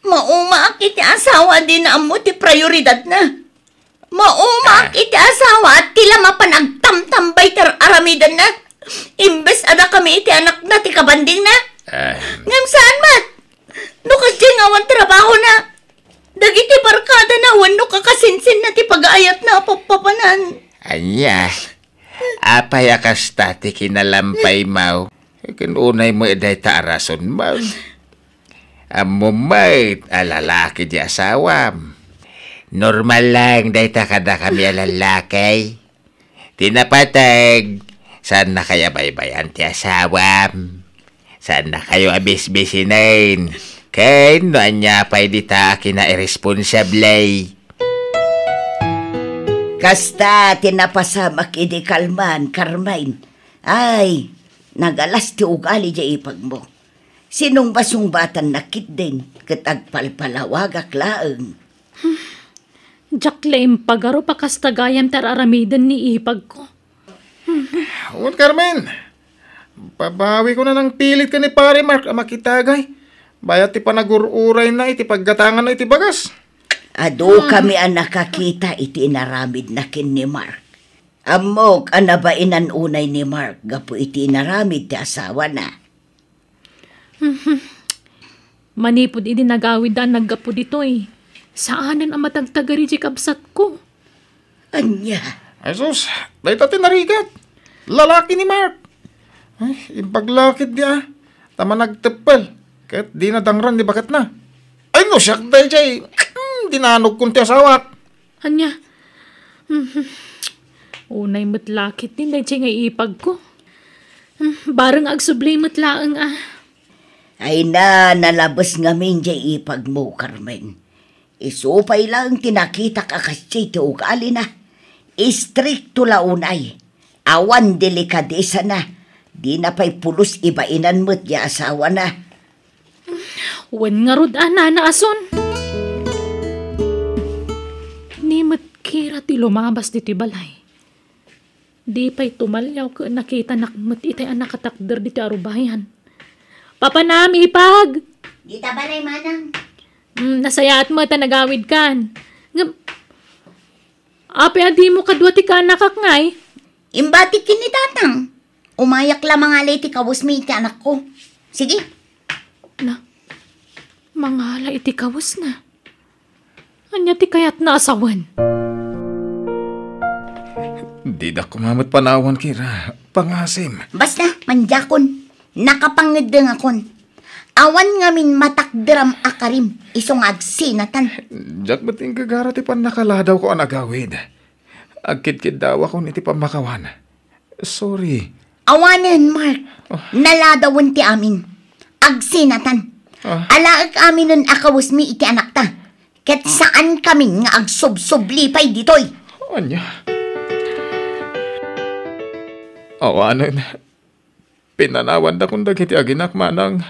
Maumaak iti asawa din na amo ti prioridad na. Maumaak iti asawa at tila mapanagtamtambay ter aramidan na. Imbes ada kami iti anak na ti kabanding na. Ngam saan mat? No kasi ngawan trabaho na. Dagiti barkada na wano kakasinsin na ti pag-aayat na papapanan. Anya, apay akas tati kinalampay mau. Kununay mo eday taarason mau. Amumait, alalaki di asawam. Normal lang, day ta kada kami alalaki. Tinapatag, saan na kaya baybayan ti asawam? Saan na kayo abis-bisinain? Kaya no anya pa'y di ta kina-irresponsable. Kasta tinapasamak idi kalman, Carmine. Ay, nagalas ti ugali di ipag mo. Sinong basung-batan nakit din, katagpalpalawagak laeng. Jacqueline, pagaro pa kastagayam tararamidan ni ipag ko. Huwag Carmen, babawi ko na ng pilit ka ni pare Mark makitagay. Bayat ti panagururay na iti paggatangan na iti bagas. Ado kami ang nakakita iti inaramid na kin ni Mark. Amok ang nabainan unay ni Mark, gapo iti inaramid ti asawa na. Manipod idi nagawid ang naggapo dito eh. Saanan ang matagtagari di kabsat ko? Anya? Jesus, dahil tayo narigat. Lalaki ni Mark. Ay, impaglakid niya. Tama nagtepal. Kahit di na dangran, di bakat na. Ay, no, siyak dahil siya eh. Dinanog kong ti asawat. Anya? Unay matlakit din dahil siya nga ipag ko. Barang agsubli matlaang Ay na, nalabas ngamin di ipag mo, Carmen. Isupay lang tinakita ka kasi ti ugali na. Istrikto launay. Awan delikadesa na. Di na pa'y pulos ibainan mo't ya asawa na. Wan nga rod na ason. Ni matkira ti lumabas di ti balay. Di pa'y tumalyaw ka nakita nakmat itay ang nakatakder di ti arubayan. Papa nami ipag! Di ta balay, manang. Nasayaat mo ta nagawid kan. Ape adi mo kadwa ti ka nakakngay. Imbati kini tatang. Umayak lamang alay ti kawus mi iti anak ko. Sige. Mangala iti kawus na. Anya ti kayat na asawan. Di da kumamot panawan, Kira. Pangasim. Basta, manjakon. Nakapangedeng akon. Awan ngamin matakderam akarim. Isong agsinatan. Jak bating gagara ti pan nakaladaw ko ang agawid. Agkid-kid daw ako niti pamakawan. Sorry. Awanan, Mark. Naladawan ti amin. Agsinatan. Alaag amin nun akawus mi iti anak ta. Ket saan kami nga agsubsublipay ditoy. Anya? Awanan. Pinanawan da kung dagiti aginak manang.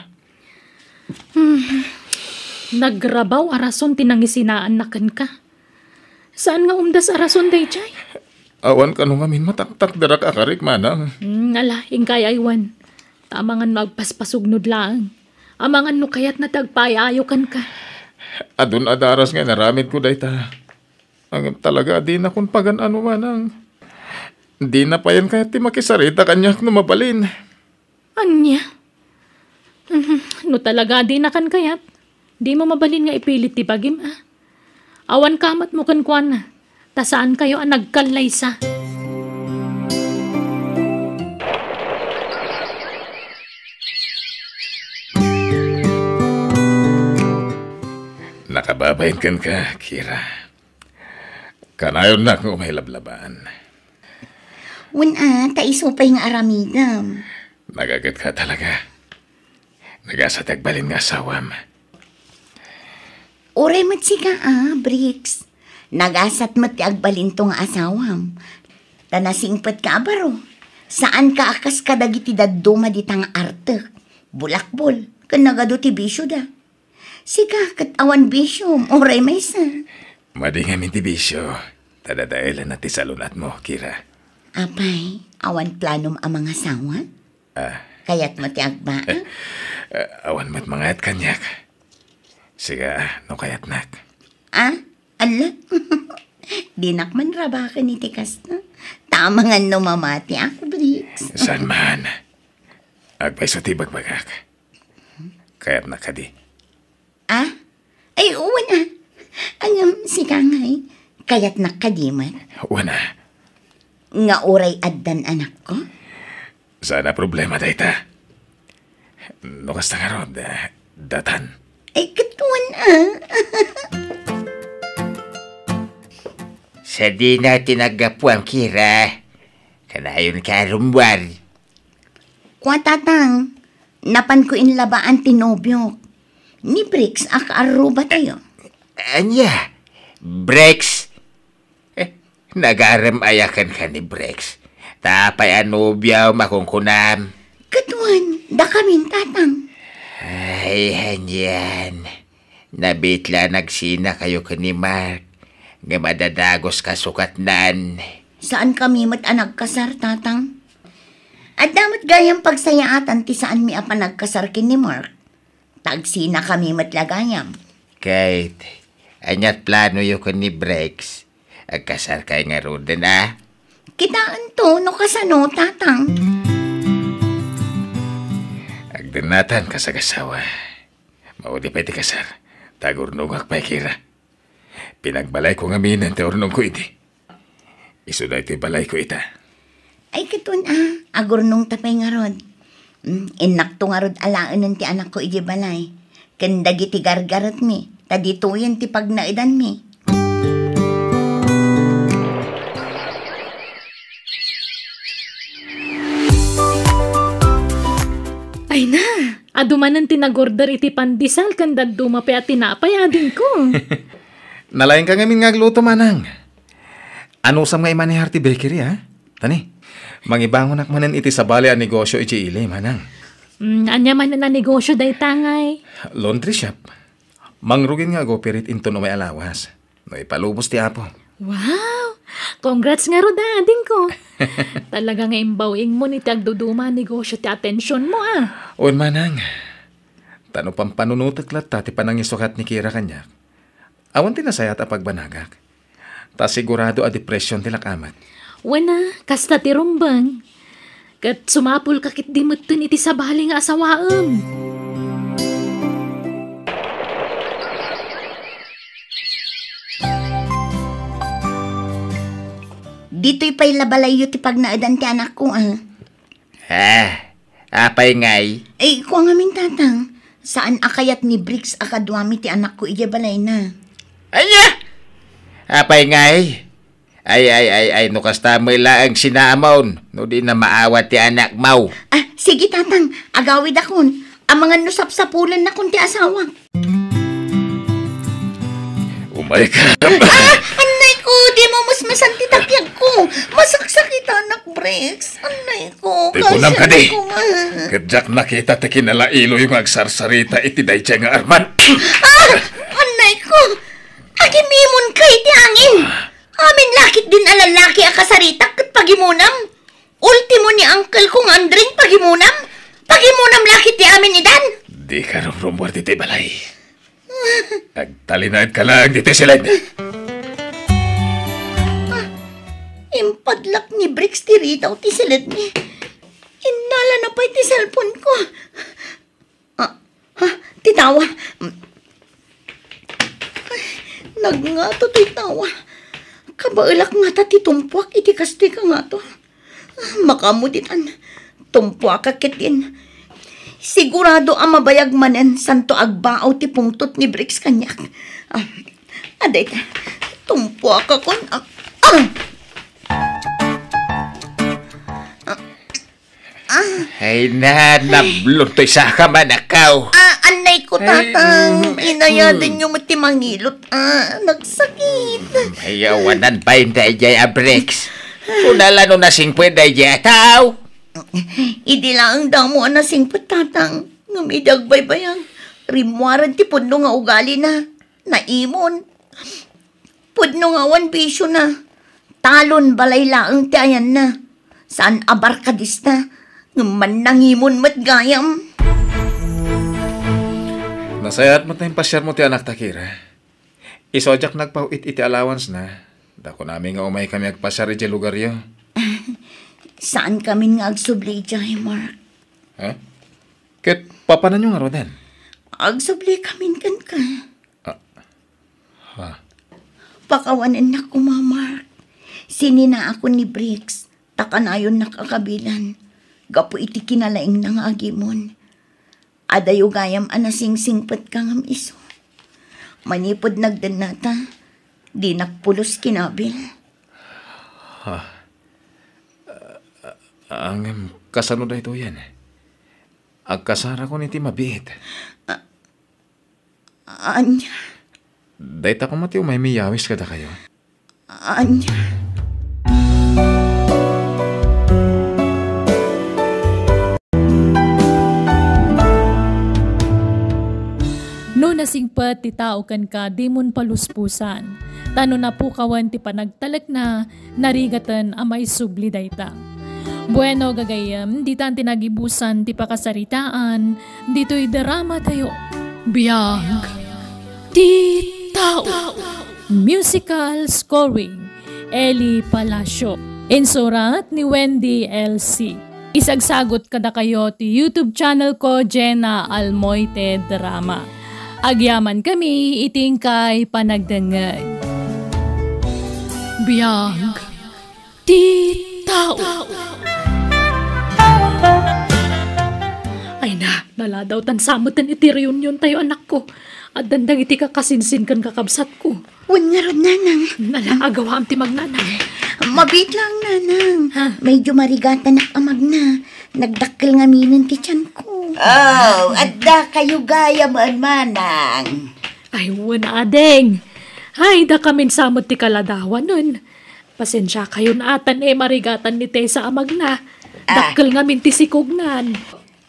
Nagrabaw arason tinangisinaan na kan ka. Saan nga umdas arason day jay? Awan ka nung amin mataktak darak akarik manang. Ala, ingkay aywan. Tamangan magpaspasugnod lang. Amangan no kayat na tagpayayo kan ka. Adun adaras nga naramid ko dayta. Ang talaga di na kung pagan ano manang. Di na pa yan kaya ti makisarita kanyak no mabalin. Anya? No talaga di na kan kayat. Di mo mabalin nga ipilit ti bagim Awan kamat mo kan kuan na. Ta saan kayo ang nagkalaysa? Nakababayin kan ka, Kira. Kanayon na kung may lablabaan. Taisupay nga aramidam. Nagagat ka talaga. Nagasatagbalin nga asawam. Oray mat si ka Bricks. Nagasat mat agbalin tong asawam. Tanasingpet ka baro. Saan ka akas kadagiti daduma ditang arte. Bulakbol. Kanagado ti bisyo da. Sika kat awan bisyo. Oray may sa. Madingamin ti bisyo. Tadadailan na ti salunat mo, Kira. Apay, awan planom ang mga sawa? Kaya't mo ti agba? Awan mat mga at kanyak. Siga, no kayat nak. Ala? Di nakman rabakan iti kas na. Tamangan no mamati ako, Bricks. Saan man? Agpay sa tibag bagak. Kayat na ka di. Ay, uwan Alam, si Kangay, kaya't nakadiman. Wana. Nga oray addan anak ko? Sana problema dayta. Nukas na nga ron, datan. Ay, katuan Sa di natin nagapuang, Kira. Kanayon ka rumwar. Kwa tatang, napan ko inlabaan tinobyo. Ni Bricks, akaruba tayo. Anya? Brex? Nagaram ayakan ka ni Brex. Tapay anubyaw makungkunam. Katuan, da kamin tatang. Ay, hanyan. Nabitla nagsina kayo ka ni Mark. Nga madadagos ka sukatnan. Saan kami nagkasar, tatang? At damat gayang pagsayaatan ti saan mi apa nagkasar kin ni Mark. Tagsina kami matlagayam. Kahit Anyat plano yu ko ni Brex. Agkasar kay nga ron din Kitaan to, no kasano, tatang. Agdanatan kasagasawa. Maudi pa iti kasar. Tagurnugak pa kira. Pinagbalay ko nga minan te ornong ko iti. Iso da iti balay ko ita. Ay katun agurnong tapay nga rod. Inak to nga rod alaan ti anak ko iti balay. Kandag iti gargarat mi. Tadito yan ti pagnaidan mi. Ay na, adumanan tinagorder iti pandisal kandag dumapi at tinapay ading ko. Nalayan ka ngamin ngagluto manang. Ano sam nga imanihar ti bakery Tani, mangibangon akmanan iti sabali ang negosyo iti ili manang. Anya man na negosyo day tangay. Laundry shop. Mangrugin nga go pirit into no may alawas. No ipalubos ti apo. Wow! Congrats nga ro ading ko. Talaga nga imbawing mo ni tagduduma negosyo ti atensyon mo Un manang. Tano pampanunutak lat ti panangisukat ni Kira kanya. Awan tinasayat a pagbanagak. Ta sigurado a depresyon ti lakamat. Wana, kasta ti rumbang. Kat sumapul kakit di mutun iti sabali nga asawaam. Dito'y pa'y labalayo ti pagnaadan ti anak ko Apay ngay? Ay, ko nga min tatang. Saan akayat ni Brix akadwami ti anak ko iya balay na? Anya! Apay ngay? Ay, no kasta mo ilaang sinamon. No di na maawat ti anak mau. Sige tatang, agawid akon. Ang mga nusap-sapulan na kun ti asawa. Umay ka. Anay ko, di mo mas masanti takyag ko. Masaksakit anak, Brix. Anay ko. Tikunam ka di. Kadyak nakita ti kinalailo yung agsarsarita iti daychay nga arman. Anay ko. Agimimon ka iti angin. Amin lakit din alalaki akasaritak kat pagimunam. Ultimo ni uncle kong Andring pagimunam. Pagimunam lakit ti amin idan. Di ka rumrumbor ti balay. Agtalinad ka lang dito sila. Impadlak ni Brix ti ritaw ti silid ni. Inala na pa iti cellphone ko. Titawa. Nagngato ti tawa. Kabailak nga ta ti tumpuak iti kasti ka nga to. Makamuditan. Tumpuak kakitin. Sigurado ang mabayag manen santo agbaaw ti pungtot ni Brix kanyak. Aday ta. Tumpuak akon. Ay na, nablutoy sa kamanakaw. Anay ko, tatang. Inayadin yung matimangilot. Nagsakit. Ay, awanan pa yung dayjay Brex. Unala no nasing pwede dayjay tao. Idi lang ang damo na singpot, tatang. Ngumidag baybayang. Rimuaran ti pudno nga ugali na. Naimon. Pudno nga wan bisyo na. Talon balay laang ti ayan na. Saan abarkadis na. Ngaman nangimon mat gayam. Nasayat mo tayong pasyar mo ti anak takira. Isojak nagpauit iti allowance na. Dako namin nga umay kami agpasyar iti lugar yo. Saan kami nga agsubli dyan, Mark? Ket papanan nyo nga rodan? Agsubli kami kan ka. Pakawanan na ko, Mark. Sinina ako ni Brix. Takanayon nakakabilan. Gapo iti kinalaing nang agimon. Adayo gayam anasingsingpat ka ngam iso. Manipod nagdanata. Di nakpulos kinabil. Ang kasano da ito yan. Agkasara ko niti mabiit. Anya. Dahita ko mati umay miyawis kada kayo. Anya. No nasingpat ti tao kan ka dimon paluspusan. Tano na po kawan ti panagtalak na narigatan amay subli dayta. Bueno gagayam, di tan tinagibusan ti pakasaritaan, dito'y drama tayo. Biyag, tita. tao. Musical scoring, Eli Palacio. Insurat ni Wendy LC. Isagsagot kada kayo ti YouTube channel ko, Jenna Almoite Drama. Agyaman kami itingkay panagdangag. Biyag ti tao. Ay na, naladaw tan samutan iti reunion tayo anak ko. At dandang iti kakasinsin kan kakabsat ko. Wan nga ron, nanang. Nalaagawa am ti magnanang. Mabit lang, nanang. Medyo marigatan amag na. Nagdakkel nga minin ti tiyan ko. Oh, adda kayo gaya man, manang. Ay, wana adeng. Ay, da kamin samot ti kaladawan nun. Pasensya kayo na atan marigatan ni Tessa amag na. Dakkel nga min ti sikugnan.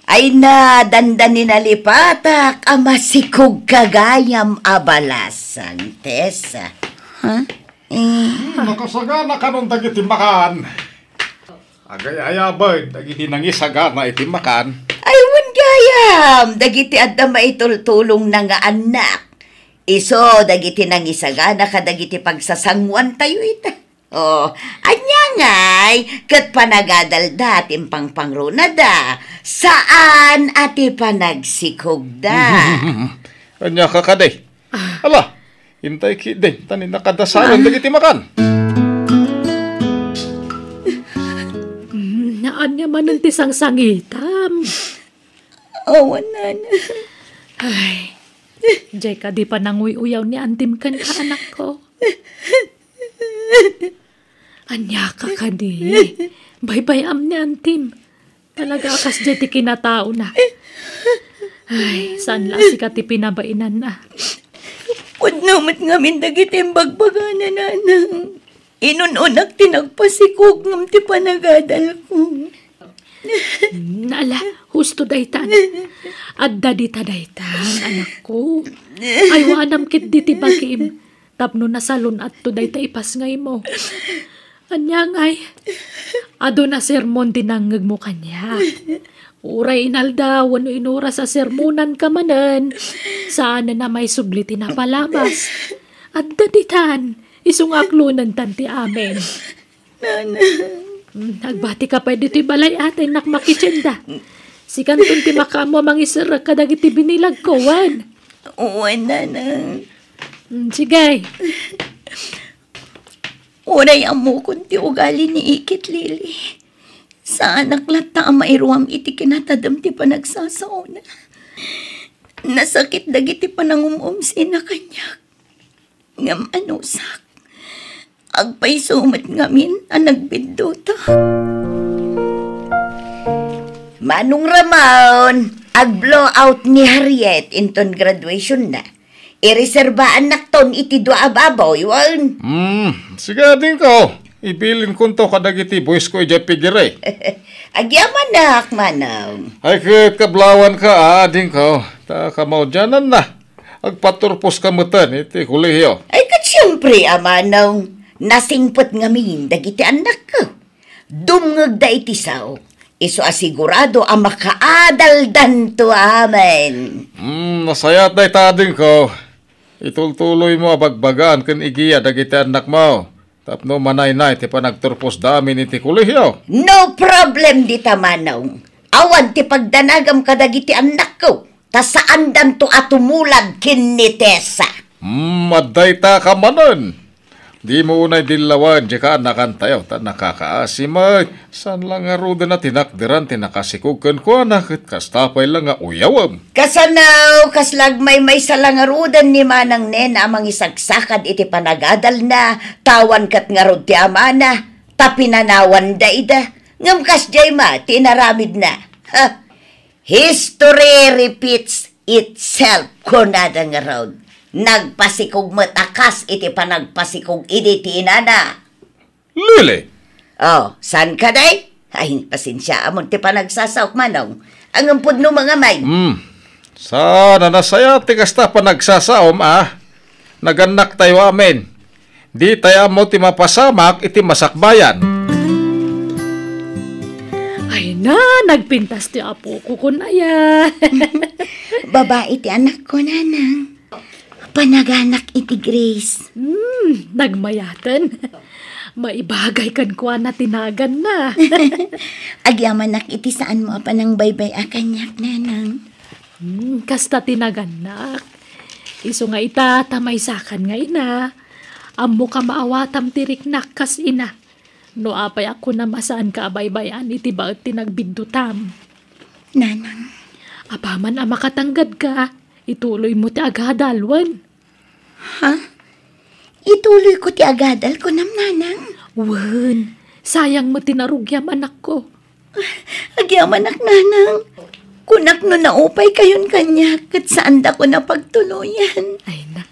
Ay na, dandan ni nalipatak, amasikog kagayam abalasan, Tessa. Ha? Nakasagana ka nung dagitimakan. Agay-ayabay, dagiti nangisagana itimakan. Ay, wan gayam, dagiti adda maitultulong na nga anak. Iso, dagiti nangisagana ka dagiti pagsasangwan tayo ita. Oh, anya ngay, kat panagadalda timpang pangrunada. Saan ati panagsikog da? Anya ka kaday. Ala, hintay ki day, tanin nakadasalan dagiti makan. Anya man ang tisang sangitam. Awan, nana. Ay, jay ka di pa nanguy-uyaw ni antim kan ka anak ko. Anya ka di. Bye-bye am ni antim. Talaga akas jay ti kinatao na. Ay, saan la si kati pinabainan na. Wad namat ngamin dagitim bagbaga na, nanang. Inununak tinagpasikog ngam ti panagadal ko. Naala, husto daytan. Adda dita daytan, anak ko. Ay, wanam kit diti bakim. Tapno na salon at to dayta ipas ngay mo. Anya ngay, ado na sermon tinangag mo kanya. Uray inalda, wano inura sa sermonan ka manan. Saan na may subliti na palabas. Adda ditan, isungaklunan tanti amen. Nagbati ka pa dito balay atay nakmakitsenda. Si kanton ti makamo mangisara kadagiti binilag ko, wan. Uwan, nanang. Sige. Uray amo kunti ugali ni Ikit Lili. Sa anak lata mairuam iti kinatadam ti panagsasauna. Nasakit dagiti panangumumsi na kanya. Ngam anusak. Agpay sumat ngamin ang nagbidota. Manong Ramon, ag-blow out ni Harriet inton graduation na. Ireserbaan nakton iti dua ababoy, wan. Sige din ko. Ibilin kunto kadagiti boys ko ija pigire. Agyaman nak, manaw. Ay kit kablawan ka ading ko. Ta kamaw dyanan na. Agpaturpos ka mutan iti kulihiyo. Ay kat siyempre, amanaw. Nasingpot ngamin dagiti anak ko. Dumngag da iti sao. Iso asigurado ang makaadaldan to amen. Nasayat na itading ko. Itultuloy mo abagbagaan kan igiya dagiti anak mo. Tapno manay-nay ti panagturpos damin iti kulihiyo. No problem di tamanaw. Awan ti pagdanagam kadagiti anak ko. Ta saan dan to atumulag kin ni Tessa. Maday ta ka manon. Di mo unay dilawan, di ka anakan tayo, ta nakakaasimay. San lang nga ruda na tinakdiran, tinakasikugkan ko anak, at kastapay lang nga uyawam. Kasanaw, kaslagmay may salangarudan ni manang nena amang isagsakad iti panagadal na, tawan kat nga rod ti amana, tapinanawan da ida, ngam kas jay ma, tinaramid na. Ha? History repeats itself, kunada nga rod. Nagpasikog matakas iti panagpasikog iti tinana. Lili? Oh, saan ka day? Ay, pasensya amon ti panagsasawk manong. Ang ampod no mga may. Sana nasaya ti kasta panagsasaom Naganak tayo amen. Di tayo mo ti mapasamak iti masakbayan. Ay na, nagpintas ti apo ko kunaya. Babae ti anak ko, nanang. Panaganak iti Grace. Nagmayatan. Maibagay kan kuha na tinagan na. Agyamanak iti saan mo pa ng baybay akanyak, nanang. Kasta tinaganak. Iso nga ita, tamay sakan nga ina. Amo ka maawatam tiriknak kas ina. No apay ako na masaan ka abaybayan iti baot tinagbindutam. Nanang. Apaman ang makatanggad ka, ituloy mo ti agadalwan. Ha? Ituloy ko ti agadal ko nam, nanang. Wen, sayang mo tinarugyam anak ko. Agyamanak, nanang. Kunak no naupay kayon kanya, kat saan da ko na pagtuluyan. Ay na,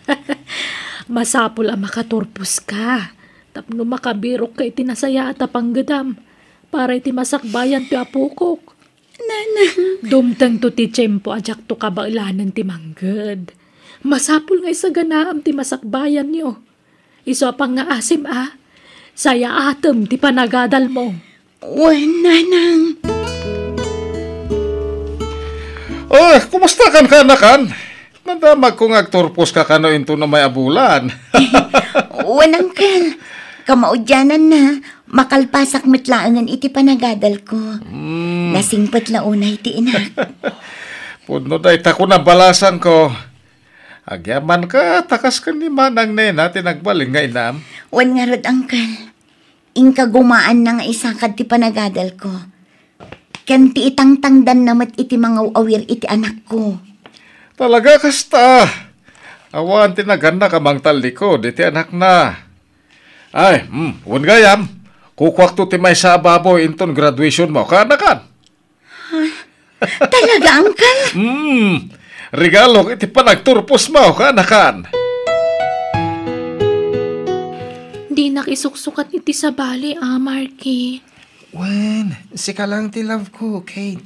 masapul ang makaturpos ka. Tapno makabirok ka iti nasaya at apanggadam. Para iti masakbayan ti apukok. Nanang. Dumtang to ti tiyempo ajak to kabailanan ti manggad. Masapul nga isa ganaam ti masakbayan nyo. Iso pang nga asim Saya atem ti panagadal mo. Wen, nanang. Oh, kumusta kan kanakan? Nadamag kong agturpos ka kano into na may abulan. Wen, uncle. Kamaudyanan na. Makalpasak matlaangan iti panagadal ko. Nasingpat launay ti inak. Puno day tako na balasan ko. Agyaman ka, takas ka ni manang nena, tinagbalin nga inam. Wen nga rod, uncle. Ingka gumaan na nga isakad ti panagadal ko. Ken ti itangtangdan namat iti mga awir iti anak ko. Talaga kasta. Awan tinaganda ka mang talikod, iti anak na. Ay, wan gayam. Kukwak to ti may sa baboy inton graduation mo, kanakan. Talaga, uncle? Regalo iti panagturpos mo, kanakan. Di nakisuksukat iti sa bali, Marky. Wen, sika lang ti love ko, Kate.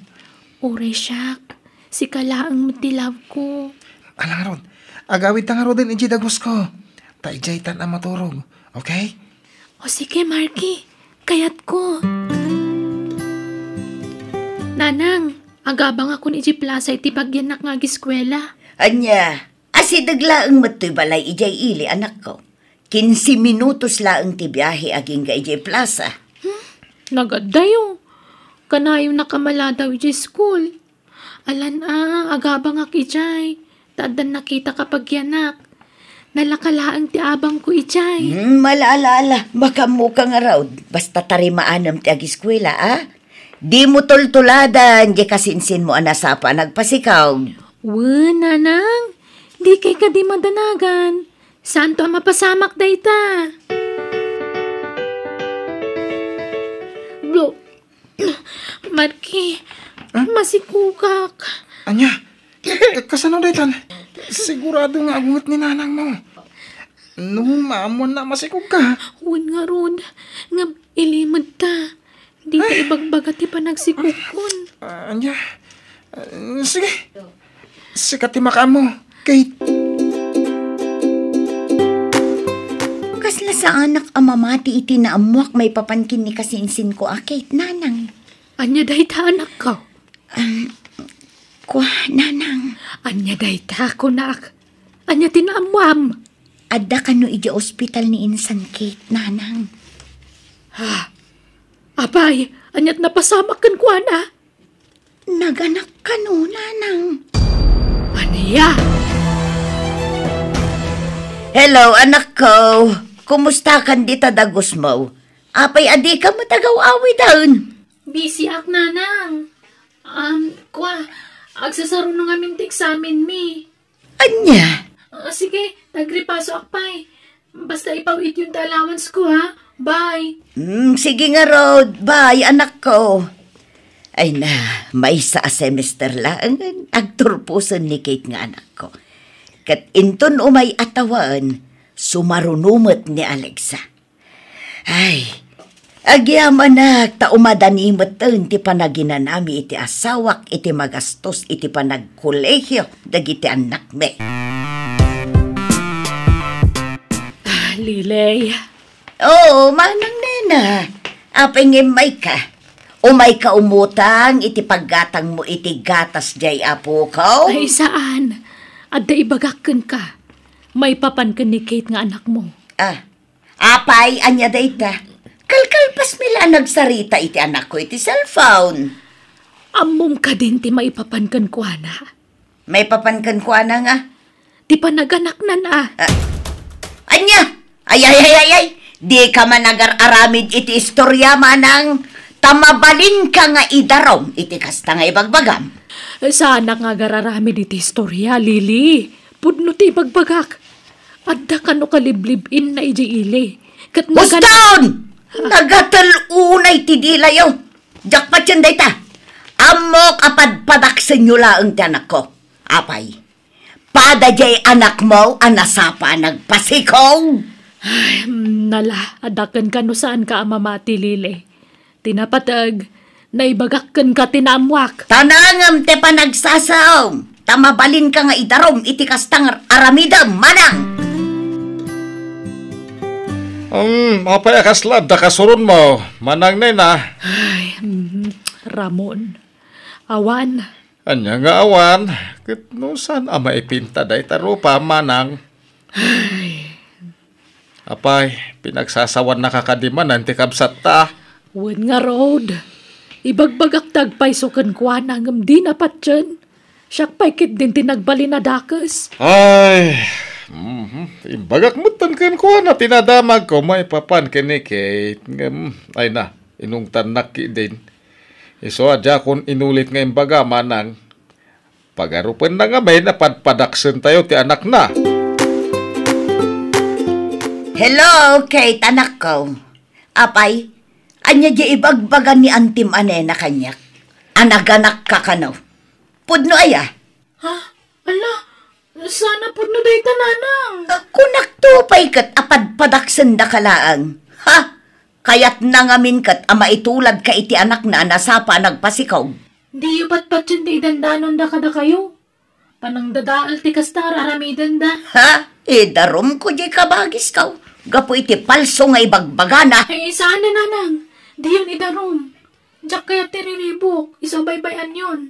Ure siyak, si kalaang ti love ko. Alang ron, agawid tang aro din iti dagos ko. Taijay tan ang maturog, okay? O sige, Marky, kayat ko. Nanang, agabang ako ni Plaza iti pagyanak nga giskwela. Anya, asidaglaang matoy balay ijay ili anak ko. 15 minutos laang ti biyahe aging ka ijay plaza. Nagadayo. Kanayo nakamala daw ijay school. Alan agabang ak ijay. Tadan nakita kapag yanak. Nalakalaang ti abang ko ijay. Malaalala, baka mo kang araw. Basta tarimaanam ti agiskwela, Di mo tultuladan, di kasinsin mo anasapa nagpasikaw. Nanang, di kay ka di madanagan. Saan to ang mapasamak dayta? Marky, masikukak. Anya, kasano daytan? Sigurado nga agungot ni nanang mo. No, maamon na masikog ka. Huwag nga ron, nga ilimad ta. Di ta ibagbaga ti panagsikukon. Anya, sige. Sikat ti maka mo, Kate. Kasla sa anak amamati iti naamuak may papankin ni kasinsin ko, Kate, nanang. Anya dayta anak ko? Nanang. Anya dayta ko nak. Anya tinaamuam. Adda ka no iti ospital ni Insan, Kate, nanang. Abay, anyat napasamak kan ko, ana. Naganak ka no, nanang. Aniya? Hello, anak ko. Kumusta kan dita dagos mo? Apay adi ka matagaw-awi daun. Busy ak, nanang. Agsasaro na nga minti examen mi. Anya? Sige, tagripaso akpay. Basta ipawit yung allowance ko, ha? Bye. Sige nga, Rod. Bye, anak ko. Ay na, may sa semester lang agturpusan ni Kate nga anak ko. Kat inton umay atawan, sumarunumot ni Alexa. Ay, agyam anak, ta umadanimot ti panaginanami iti asawak, iti magastos, iti panagkolehyo, dagiti anak me. Lilay. Oo, manang nena. Apingin may ka. Umay ka umutang, iti paggatang mo iti gatas jay apo ko. Ay, saan? Adda ibagakan ka. may papan ka ni Kate nga anak mo. Apay, anya dayta. Kalkalpas mila nagsarita iti anak ko iti cellphone. Amom ka din ti maipapankan ko ana. May papankan ko ana nga. Ti panaganak na na. Anya! Ay! Di ka man nagar-aramid iti istorya manang tamabalin ka nga idarom iti kasta nga ibagbagam. Sana nga gararami di ti istorya, Lili. Pudno ti ibagbagak. Adda ka no kaliblibin na ili. Muston! Nagatal-unay ti dilayo. Jakpat yan dayta. Amok apadpadaksan nyo laang ti anak ko. Apay, padajay anak mo anasapa nagpasikong. Ay, nala, adakan ka no saan ka amamati, Lili. Tinapatag, naibagakkan ka tinamwak. Tanangam te pa nagsasaom. Tamabalin ka nga idarom iti kastang aramidam, manang. Apay akaslad, dakasurun mo. Manang na. Ay, Ramon. Awan. Anya nga awan. Kitnusan ama ipinta day tarupa, manang. Apay, pinagsasawan na kakadiman ti kabsat ta. Wen nga road. Ibagbagak tagpay sukan kwa nangam di napat dyan. Siyak pay kit din tinagbali na dakas. Ay, imbagak mutan kan ko na tinadamag ko may papan kini Kate. Ay na, inung tanak din. Iso adya kun inulit nga imbaga manang. Pagarupan na nga may napadpadaksen tayo ti anak na. Hello, Kate, anak ko. Apay, anya di ibagbagan ni antim ane na kanyak. Anaganak ka kano. Pudno aya. Ha? Ala, sana pudno day tananang. Kunak tupay kat apadpadaksen da kalaang. Ha? Kayat nangamin kat ama itulad ka iti anak na nasapa nagpasikaw. Di yu pat yun di dandanon da kada kayo. Panang dadaal ti kastar aramidan da. Ha? Darom ko di kabagis kaw. Gapo iti palso nga ibagbagana. Ay, saan na nanang? Di yun idarom. Diyak kaya tiriribok. Isabaybayan yun.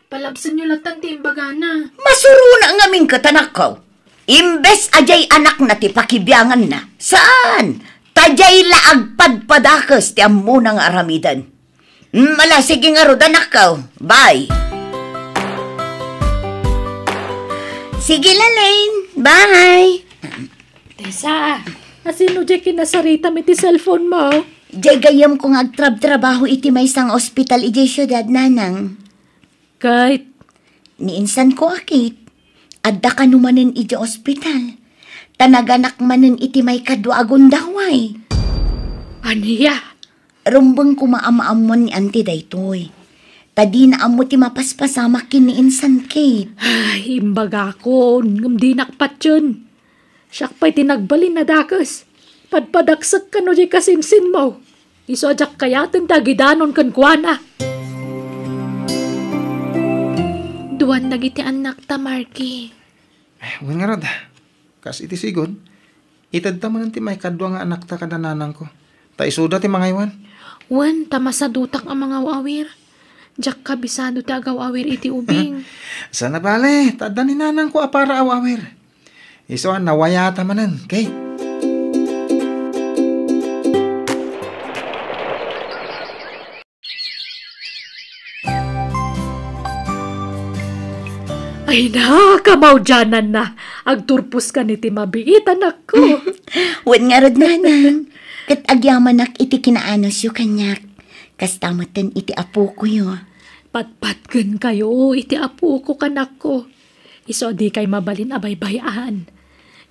Palabsan nyo latan ti imbagana. Masuro na nga min katanak ko. Imbes ajay anak na ti pakibyangan na. Saan? Tajay laag padpadakas ti ammo ng aramidan. Mala, sige nga ro, anak ko. Bye. Sige, Lalaine. Bye. Tessa, asino di kinasarita mi ti cellphone mo? Jay gayam kong agtrab-trabaho iti may isang ospital iti syudad, nanang. Kahit, niinsan ko akit, adda ka numanen iti ospital. Tanaganak manen iti may kadwa agundaway. Aniya? Rumbang kumaamaamon ni auntie daytoy. Tadi na amo ti mapaspasamak kiniinsan, Kate. Ay, imbaga ko, ngam di nakpat yun. Siyak pa'y tinagbalin na dakas. Padpadaksak ka no di kasinsin mo. Isodyak kayatin tagidanon kan kuana. Duwan nagiti anak ta, Marky. Wen nga rod. Kas iti sigon. Itad ta man ti may kadwa nga anak ta kadananang ko. Ta isuda ti mga iwan. Wan, tamasadutak ang mga awir. Diyak kabisado ta agaw awir iti ubing. Sana bale, tada ni nanang ko apara awawir. Iso nawaya ta manan, kay. Ay na, kamawdyanan na. Agturpos ka ni ti mabiitan ako. Wen nga rod, nanang. Kat agyaman ak iti kinaanos yu kanyak. Kastamatan iti apo ko yu. Patpatgan kayo, iti apo ko kanak ko. Iso di kay mabalin abaybayaan.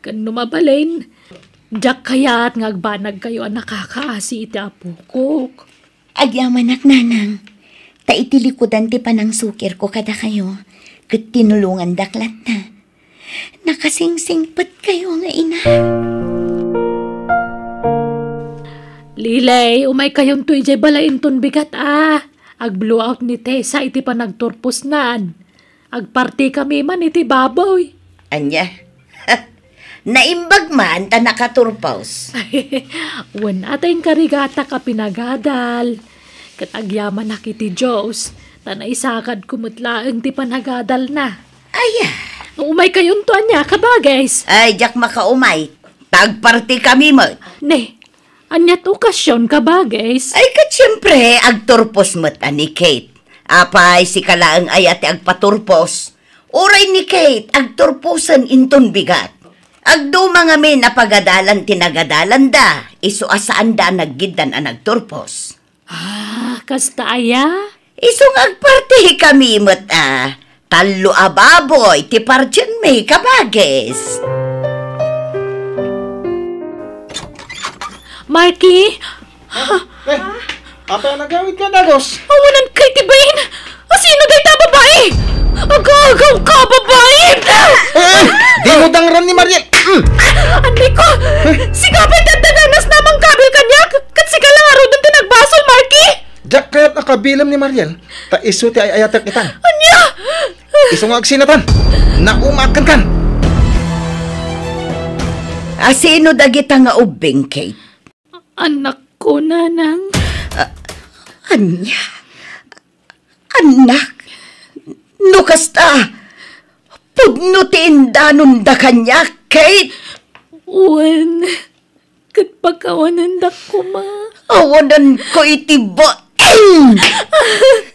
Kan mabalin, diyak kaya't ngagbanag kayo ang nakakaasi iti apo ko. Agyaman ak, nanang. Ta iti likudan ti panang sukir ko kada kayo. Kat tinulungan daklat na. Nakasingsingpat kayo nga ina. Lilay, umay kayong tuy jay balain ton bigat Ag-blow out ni Tessa iti pa nagturpos naan. Agparti kami man iti baboy. Anya? Naimbag man ta nakaturpos. Wan atay karigata ka pinagadal. Katagyaman na kiti Diyos. Tanaisakad kumutlaang ti panagadal na. Aya. Umay kayon to anya kabagays. Ay, jak makaumay. Tagparti kami mo. Ne, anyat okasyon kabagays. Ay, kat siyempre, agturpos mo't ni Kate. Apay, si kalaang ayate agpaturpos. Uray ni Kate, agturposan inton bigat. Agdo mga may napagadalan tinagadalan da. Isu asaan da naggidan ang nagturpos. Kasta aya? Isong agparti kami mo't talo ababoy, ti parchen may kabages. Marky? Apa yang nagawid ka, Dagos? Awanan kay tibayin! Sino dahi ta babae? Agagaw ka babae! Di mo dangran ni Mariel! Andi ko! Sigapay tataganas namang kabil kanyak! Kat si kalang aro dun tinagbasol, Marky! Jack kaya't nakabilam ni Mariel. Ta isu ti ay ayatak itan. Anya! Isu nga agsinatan. Naumakan kan. Sino dagita nga ubing, Kate? Anak ko, nanang. Anya? Anak? Nukasta? Pudno ti indanon da kanya, Kate? Uwan. Kat pagkawanan da ko, ma. Awanan ko iti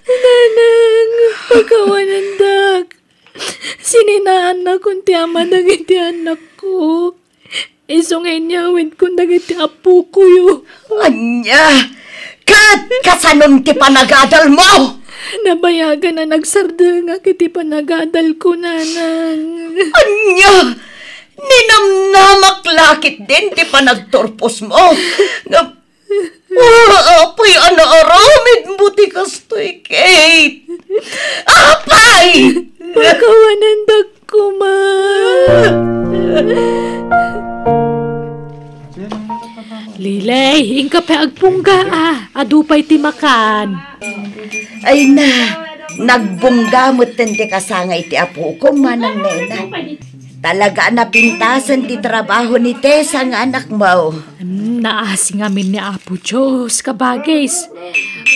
Nanang, pagkawanan dak. Sininaan na kung ti ama dagiti anak ko. Isungay niya wid kung dagiti apo ko yo. Anya? Kat kasanon ti panagadal mo? Nabayagan na nagsarda nga kiti panagadal ko, nanang. Anya? Ninamnamak lakit din ti panagturpos mo. Apay, aramid mo ti kastoy, Kate. Apay! Pagkawanan dak ko, ma. Lilay, ingka pa agpungga adupay ti makan. Ay na, nagbunggamot din ti kasangay ti apo ko manang nena. Talaga napintasan ti trabaho ni Tessa nga anak mo. Naasing amin ni Apo Diyos, kabagays.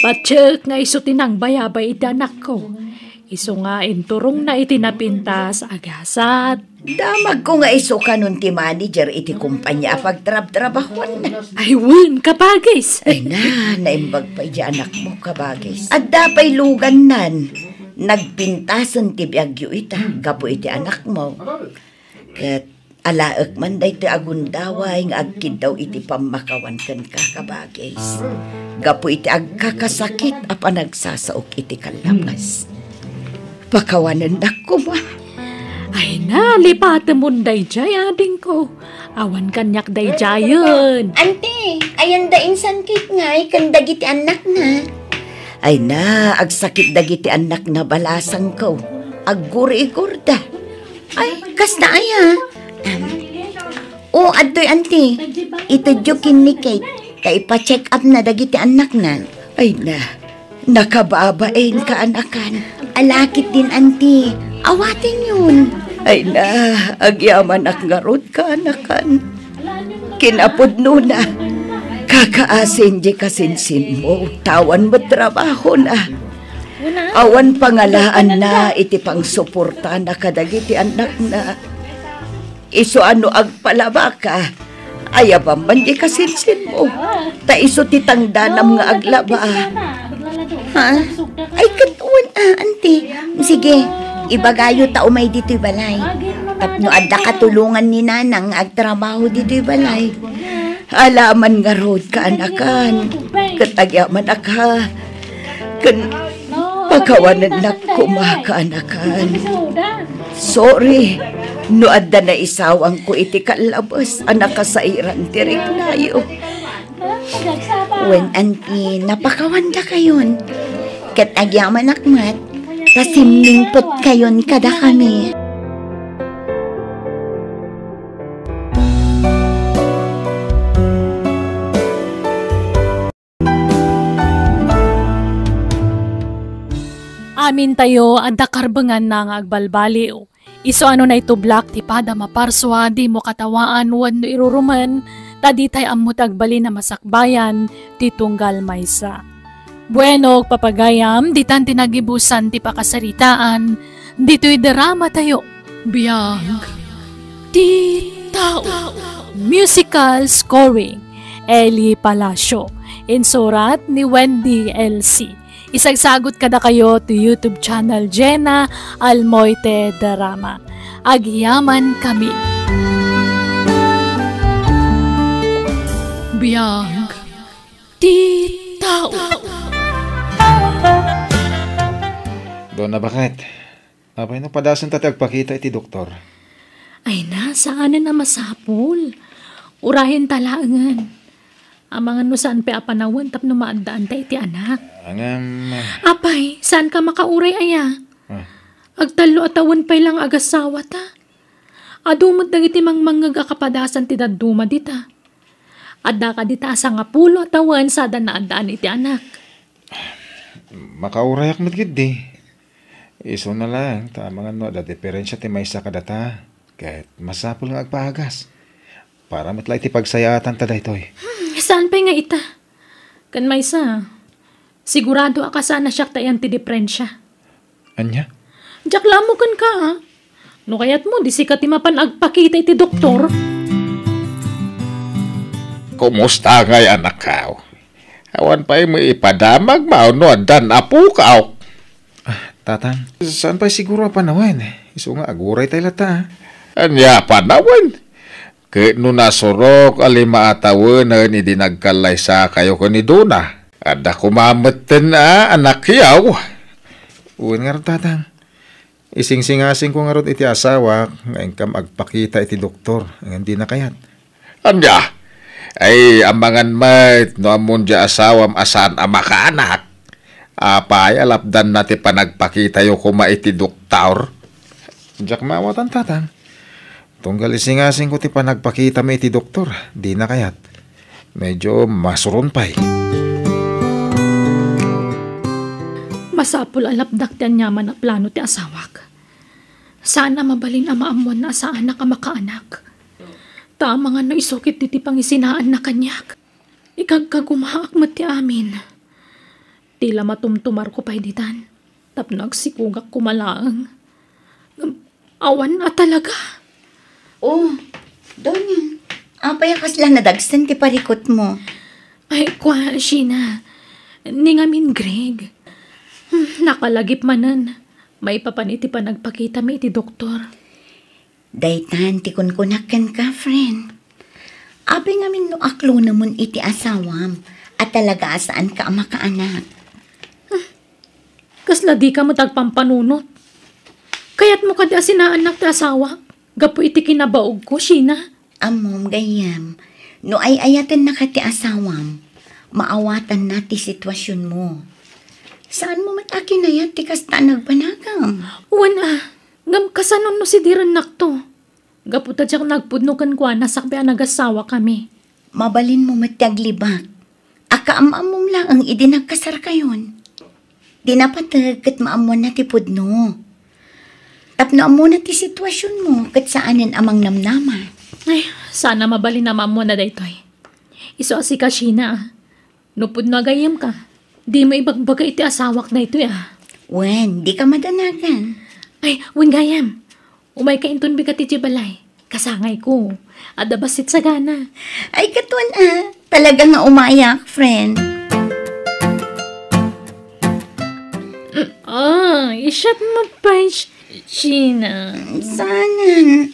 Patsyak nga iso tinang bayabay iti anak ko. Iso nga inturong na iti napintas agasat. Damag ko nga iso ka nun ti manager iti kumpanya pagtrab-trabahon. Ay, wun, kabagays. Ay na, naimbag pa iti anak mo, kabagays. At dapay lugan nan, nagpintasan ti biagyo ita, gapo iti anak mo. Kat alaak man day ti agundaway nga agkid daw iti pamakawan kan ka, kabagays. Gapo iti agkakasakit apa nagsasaok iti kalamas. Pakawanan na ko ba? Ay na, lipata mo day jay, ading ko. Awan kanyak day jayon. Ante, ayan da insan kit nga, kandagiti anak na. Ay na, agsakit dagiti anak na balasang ko. Agguri-igurda. Ay, kasta aya. Adoy ante, itudyokin ni Kate. Ipa-check up na dagiti anak na. Ay na, nakababain ka anakan. Alakit din ante, awatin yun. Ay na, agyaman ak ngarod ka anakan. Kinapod na. Kakaasin di kasinsin mo, tawan mo trabaho na. Awan pangalaan na iti pang suporta na kadagiti anak na. Iso ano agpalaba ka, ayabang man di kasinsin mo. Ta iso titangdanam nga aglaba. Ha? Ay, katuan ante. Sige, ibagayo ta umay dito'y balay. Tapno adda katulungan ni nanang agtrabaho dito'y balay. Alaman nga road ka anakan, katagyaman aka, pagkawanan na kumaka anakan. Sorry, no adda na isawang ko iti kalabas, anak ka sa iran tirik layo. Wen anti, napakawanda kayon. Katagyaman akmat, kasimlingpot kayon kada kami. Amin tayo, adda karbangan na nga agbalbaliw. Iso ano na ito black, ti pada maparswa, di mo katawaan, wano iruruman, tadi tay amut agbali na masakbayan, ti tunggal maysa. Bueno, papagayam, di tan tinagibusan ti pakasaritaan, Dito'y drama tayo. Biyag. Di tao. Musical scoring. Eli Palacio. Insurat ni Wendy LC. Isagsagot kada kayo to YouTube channel Jenna Almoite Drama. Agyaman kami. Biyag. Di tao. Doon na bakit? Apay no padasan tatagpakita iti doktor. Ay na, saan na masapol? Urahin talangan. Ang mga no saan pa apanawan tapno maandaan ta iti anak. Angam... Apay, saan ka makauray aya? Agtalo atawan pa'y lang agasawa ta. Adumot na iti manggag akapadasan ti daduma dita. Adda ka dita asa nga pulo atawan sada na andaan iti anak. Makaurayak matgid di. Iso na lang, tama nga no, da diferensya ti may sa kadata. Kahit masapol nga agpahagas. Para matlay ti pagsayatan ta daytoy. Saan pa nga ita? Kan may sa, sigurado ka sana siya tayan ti diferensya. Anya? Diyak lamo kan ka ha? No kayat mo, di si ka ti mapan agpakita iti doktor. Kumusta ngay anak ka? Awan pa'y mo ipadamag mauno dan apu ka. Tatang, saan pa siguro panawan? Iso nga aguray tayo lata. Anya panawan? Kahit no nasurok alima atawin na hindi nagkalay sa kayo ko ni Duna. Ada kumamatan na anak yaw. Uwan nga rin tatang. Ising-singasing ko nga rin iti asawa ngayon kam agpakita iti doktor. Hindi na kayat. Anya? Ay amangan mat no amon dya asawam asan ama ka anak. Apay alapdan nati panagpakita yung kuma iti doktor. Diyak mawatan tatang. Tunggal isingasing ko ti panagpakita may iti doktor. Di na kayat. Medyo masuron pa'y. Masapul alapdak tiyan nyaman na plano ti asawak. Sana mabalin ang maamuan na sa anak ang makaanak. Tama nga no isukit ti pangisinaan na kanyak. Ikagkagumaak mat ti amin. Tila matumtumar ko pa'y ditan. Tap nagsikugak kumalaang. Awan na talaga. Oh, doon apay kasla nadagsan ti parikot mo. Ay, kwa, Sheena. Ningamin, Greg. Nakalagip manan. May papaniti pa nagpakita may iti doktor. Daytan, ti kunkunakan ka, friend. Apay ngamin no aklo naman iti asawam. At talaga saan ka ang makaanak. Kasla di ka mo tagpampanunot. Kaya't mo kada sinaanak ti asawa. Gapo iti kinabaog ko, Sheena. Amom, gayam. No ay ayaten na ka ti asawam. Maawatan na ti sitwasyon mo. Saan mo matakin na yan ti kasta nagpanagam? Wana, ngam kasanon no si diran nakto. Gapo ta dyak nagpudno kan kwa nasakbe ang nagasawa kami. Mabalin mo mataglibak. Akaamamom lang ang idinagkasar kayon. Di napatag kat maamuan na ti pudno. Tapno amo na ti sitwasyon mo kat saanin amang namnama. Ay, sana mabalin na maamuan na daytoy. Iso asi ka, Sheena. Nupod na gayam ka. Di mo ibagbaga iti asawak na ito Wen, di ka madanagan. Ay, wen gayam. Umay ka inton bigat iti balay. Kasangay ko. Adabasit sa gana. Ay, katuan talaga nga umayak, friend. Isyat mo pa, Sheena. Sana.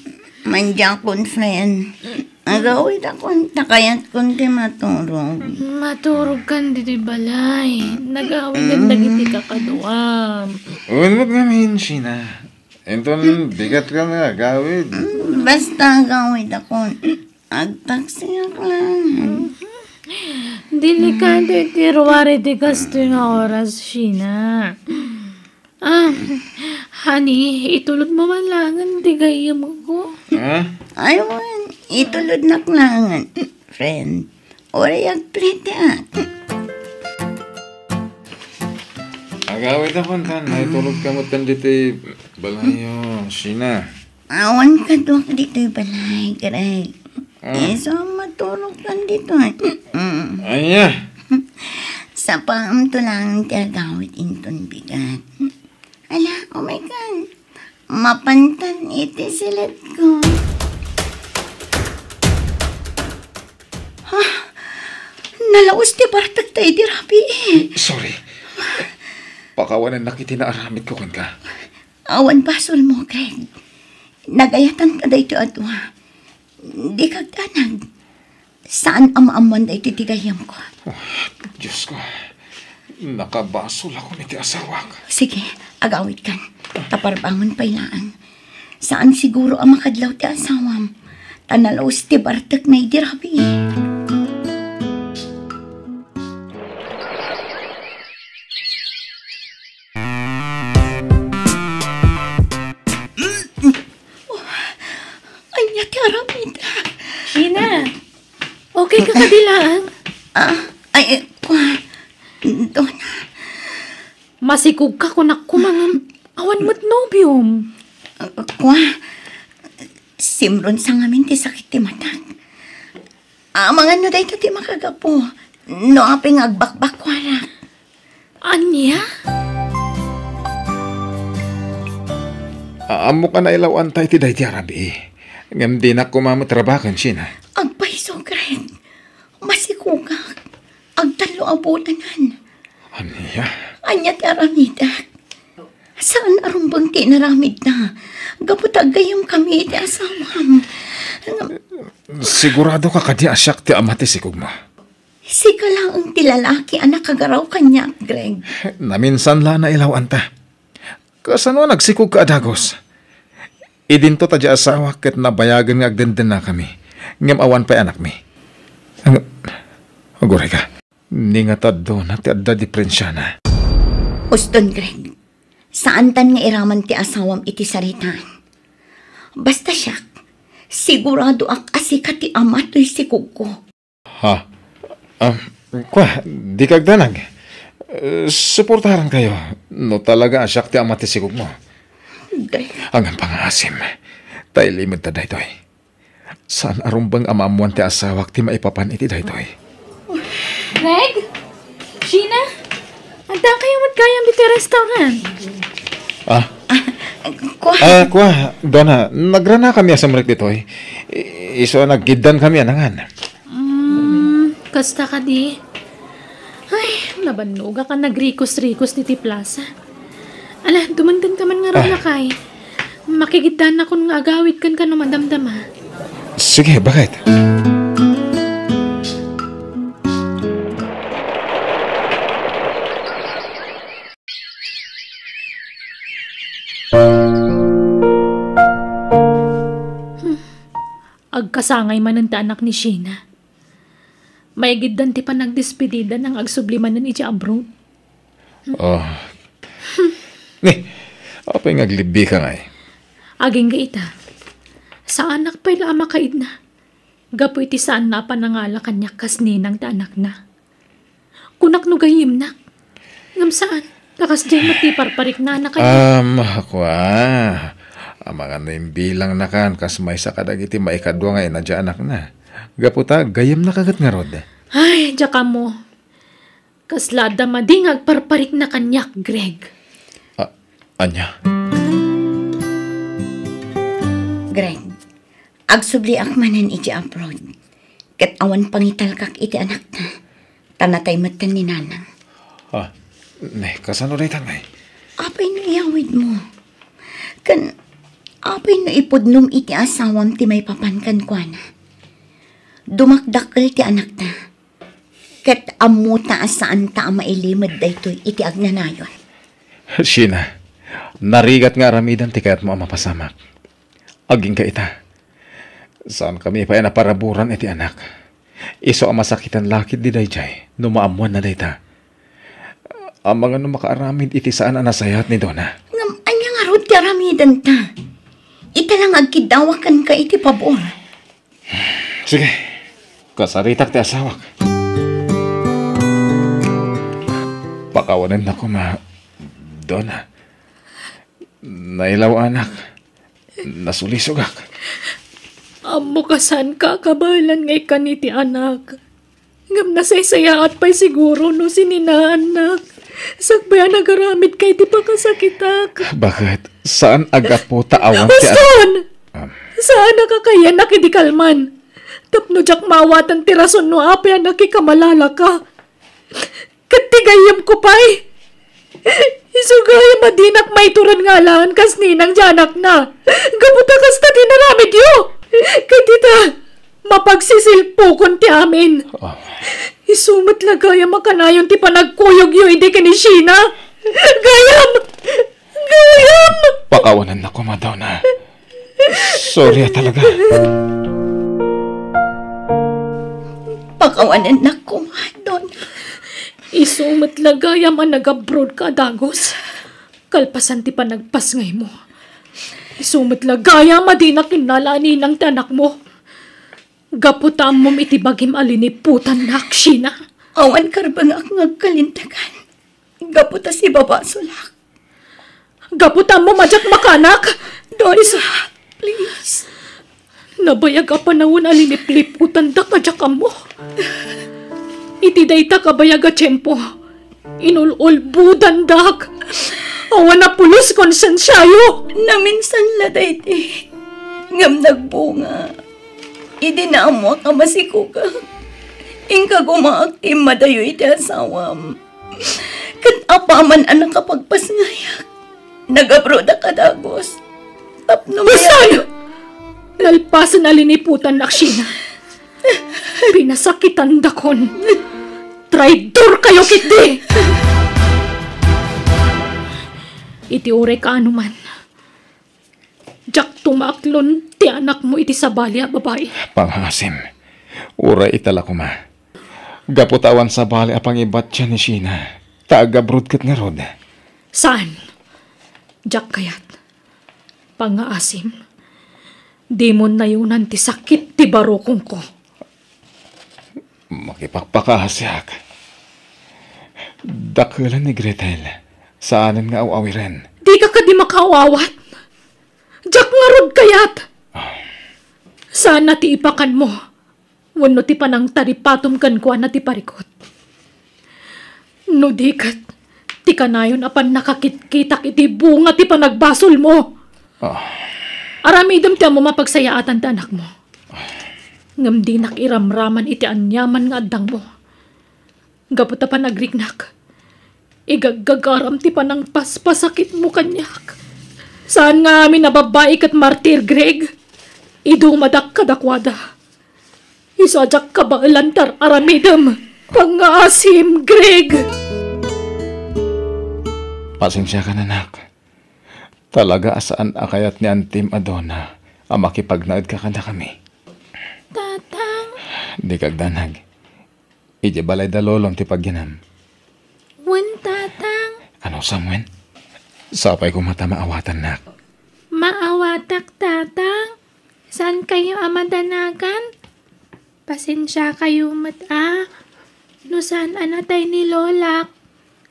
Mandyan kon, friend. Agawid akong takayat kon ti maturog. Maturog kan diti balay. Nagawid ang dagiti kakaduam. Unod ngamin, Sheena. Enton, bigat ka na, gawid. Basta agawid akong. Agtaksi ako lang. Delikado iti ruwari di gasto nga oras, Sheena. Honey, itulod mo man langan, di gayam ko. Aywan, itulod na klangan. Friend, oray agplete Agawid akong tan, naitulog ka mo tan dito balayo, Sheena. Awan ka doon dito'y balay, Greg. So, matulog ka dito. Anya? Sa paam to lang ti agawid inton bigat. Ala, oh my God. Mapantan iti silet ko. Ha? Nalaos ti Bartak tayo di Rabi eh. Sorry. Pakawanan na kiti na aramid ko kan ka. Awan basol mo, Greg. Nagayatan ka dito atwa. Di kagdanag. Saan ama-aman dito tigayam ko? Oh, Diyos ko. Nakabasol ako niti asawa ka. Sige, agawit kan. Taparbangon pailaan. Saan siguro ang makadlaw ti asawam? Tanalaos ti Bartak na idirabi eh. Anya ti Aramida. Sheena, okay ka kadilaan? Dona. Masikog ka kung nakumangam. Awan mo't nobium. Simron sa ngamin ti sakit ti matag. Mga no dahito ti makagapo. No aping agbakbak warak. Anya? Amo ka na ilawan tayo ti dahi ti Arabi. Ngam di na kumamutrabakan siya na. Agpaiso, Greg. Masikugak. Agtalo abutanan. Anya? Anya ti Aramida. Saan arumbang ti naramid na? Gaputag gayam kami ti asawam. Sigurado ka kadi asyak ti amati sikog mo. Sika lang ang ti lalaki anak kagaraw kanya, Greg. Naminsan la na ilawan ta. Kasano nagsikog ka adagos? Idinto ta di asawa ket nabayagan nga agdenden na kami. Ngam awan pa anak mi. Aguray ka. Ni nga taddo na ti adda diferensya na. Uston, Greg. Saan tan nga iraman ti asawam iti saritaan? Basta siya, sigurado ak asika ti ama to'y sikog ko. Ha? Di kagdanag. Suportaran kayo. No talaga asyak ti ama ti sikog mo. Greg. Ang pangasim. Tayo limod ta daytoy. Saan arumbang amamuan ti asawak ti maipapan iti daytoy? Greg? Sheena? Anda kayo magkayang biti restaurant. Dona, nagrana kami sa merek ditoy. Iso naggidan kami anangan. Kasta ka di. Ay, nabanuga ka nagrikos-rikos ni ti plaza. Ala, dumandan ka man nga rin na kay. Makigidan na kung nga agawid kan ka no madamdama. Sige, bakit? Agkasangay man ng anak ni Sheena. May gidan ti pa nagdespedida ng agsubliman ng iti abroad. Apay ngaglibi ka nga eh. Aging gaita. Sa anak pa'y laama kaid na. Gapo iti saan na panangala kanya kas ninang ta anak na. Kunak no gayim na. Ngam saan? Kakas dyan matiparparik na anak kanya. Ang mga naimbilang na kan, kas may sa kadagiti maikadwa ngayon na dyan anak na. Gaputa, gayam na kagat nga rod. Ay, dyan mo. Kaslada mading agparparik na kanyak, Greg. Anya? Greg, agsubli akmanan iti abroad. Kat awan pangital kak iti anak na. Tanatay matan ni nanang. Kasano rin tangay? Apay no iawid mo. Apay no ipudnom iti asawam ti may papankan kwa na. Dumakdakkel ti anak na. Ket amuta asaan ta mailimod daytoy iti agnanayon. Sheena, narigat nga aramidan ti kayat mo ang mapasamak. Aging ka ita. Saan kami pa naparaburan iti anak? Iso ang masakitan lakit di dayjay, numaamuan na dayta. Ang mga numakaramid iti saan ang nasayat ni Donna. Ngam, anya nga rod ti aramidan ta. Ita lang agkidawakan ka iti pabor. Sige, kasaritak ti asawak. Pakawanan na ko Donna. Nailaw anak. Nasulisugak. Amo kasan ka kabalan ngay kaniti anak. Ngam nasaysayaat pa'y siguro no sininaanak. Sakbaya nagaramid kay di pa kasakitak. Bakit? Saan aga po taawan ti Uston! Saan nakakaya nakidikalman? Tapno jak mawatan ti rason no apya nakikamalala ka. Katigayam ko pa'y. Isugayam madinak may turan nga lang kas ninang janak na. Gabuta kas ta dinaramid yo. Kay tita, mapagsisilpukon ti amin. Isumat lagayam makanayon ti panagkuyog yo hindi ka ni Sheena. Gayam! Gayam! Pakawanan na ko, Madonna. Sorry talaga. Pakawanan na ko, Madonna. Isumat lagayam ang nag-abroad ka, Dagos. Kalpasan ti panagpasngay mo. Isumat lagayam adi na kinalanin ng tanak mo. Gaputam mom itibagim aliniputan na Sheena. Awan karbang ak ngagkalintagan. Gaputa si Baba Sulak. Gaputam mo majak makanak. Donna, please. Nabayag a panahon alinipliputan da kajakam mo. Iti dayta kabayag a tiyempo. Inulul budandak. Awan na pulos konsensyayo. Naminsan la dayti. Ngam nagbunga. Idi na amo ka masiko ka. Ingka gumaaktim madayo iti asawam. Kat apaman ang nakapagpasngayak. Nagabroda ka, Dagos. Tapno Basayo! Nalpasan na liniputan na Sheena. Pinasakitan dakon. Traidor kayo, kiti! Iti ure ka anuman. Jak tumaklon ti anak mo iti sabali a babae. Panghasim. Ura itala ko ma. Gaputawan sa bali apang ibat siya ni Sheena. Taagabrod kat nga rod. Saan? Jak kayat. Pangaasim. Di mo nayunan ti sakit ti barokong ko. Makipagpakahasyak. Dakulan ni Gretel. Saanan nga awawiren. Di ka di makawawat. Jak nga rod kayat. Saan na ti ipakan mo? Wano ti panang taripatom kan kuan na ti parikot. No di kat, ti kanayon apan nakakitkitak iti bunga ti panagbasol mo. Aramidam ti mo mapagsayaatan ti anak mo. Ngam di nakiramraman iti anyaman nga addang mo. Gaputa pa nagriknak. Igaggagaram ti panang paspasakit mo kanyak. Saan nga amin na babae kat martir, Greg? Idumadak kadakwada. Isadyak ka ba lantar aramidam? Pangaasim, Greg! Pasensya ka na, nak. Talaga asaan akayat ni Antim Adona ang makipagnaad ka kada kami. Tatang. Di kagdanag. Ije balay da lolom ti pagyanam. Wen, tatang. Ano, Samuel? Sapay ko mata maawatan, nak. Maawatak, tatang. Saan kayo amadanagan? Pasensya kayo no saan anatay ni Lolak?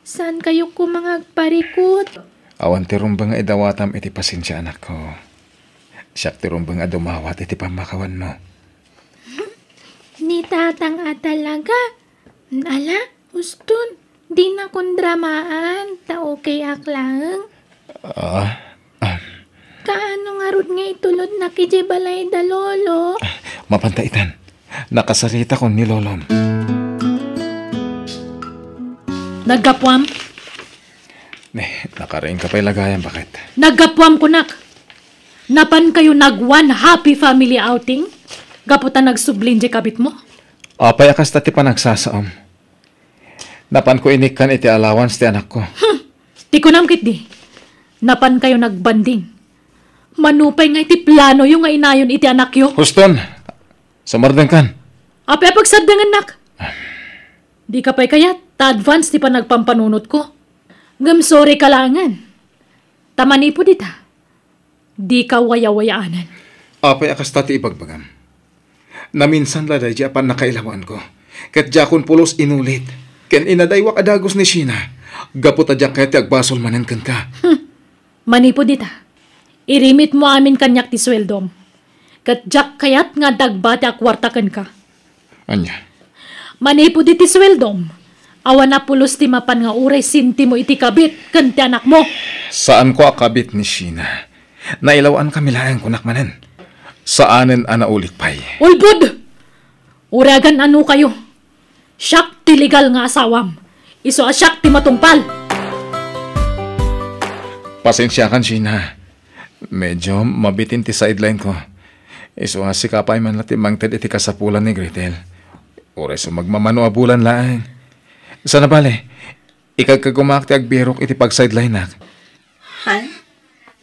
Saan kayo kumangagparikot? Awan ti rumbang idawatam iti pasensya, anak ko. Siyak ti rumbang dumawat iti pamakawan mo. Ni tatang talaga? Ala, uston. Di na kundramaan. Ta okay aklang. Kaano nga rod nga itulod na kijibalay da lolo? Mapantaitan. Nakasarita ko ni lolom. Naggapwam? Nakaraing ka pa'y lagayan, bakit? Naggapwam ko, nak. Napan kayo nag-one happy family outing? Gaputa nagsublin di kabit mo? Apay akas tati pa nagsasaom. Napan ko inikan iti allowance ti anak ko. Ti ko namkit di. Napan kayo nagbanding. Manupay nga iti plano yung nga inayon iti anak yo. Huston, sumardang kan. Apay pagsaddangan, nak. Di ka pa'y kayat. Ta-advance di pa nagpampanunot ko. Ngam sorry kalangan. Tamani po dita. Di ka waya-wayaanan. Apay akas tati ibagbagam. Naminsan laday di apan nakailawan ko. Kat jakon pulos inulit. Ken inadaywak adagos ni Sheena. Gaputa jak kaya ti agbasol manen kan ka. Mani po dita. Irimit mo amin kanyak ti sweldom. Kat jak kayat nga dagba ti akwarta kan ka. Anya? Mani po diti sweldom. Awan na pulos ti mapan nga uray sinti mo iti kabit kan ti anak mo. Saan ko akabit ni Sheena? Nailawaan kami laeng kunak manen. Saanen ana ulit pay? Ulbud! Uragan ano kayo? Siyak ti legal nga asawam. Iso asyak ti matungpal. Pasensya kan, Sheena. Medyo mabitin ti sideline ko. Iso sikapay man lati mangted iti kasapulan ni Gretel. Oray so magmamano abulan laeng. Sana bale, ikagkagumak ti agbirok iti pag-sideline nak. Ha?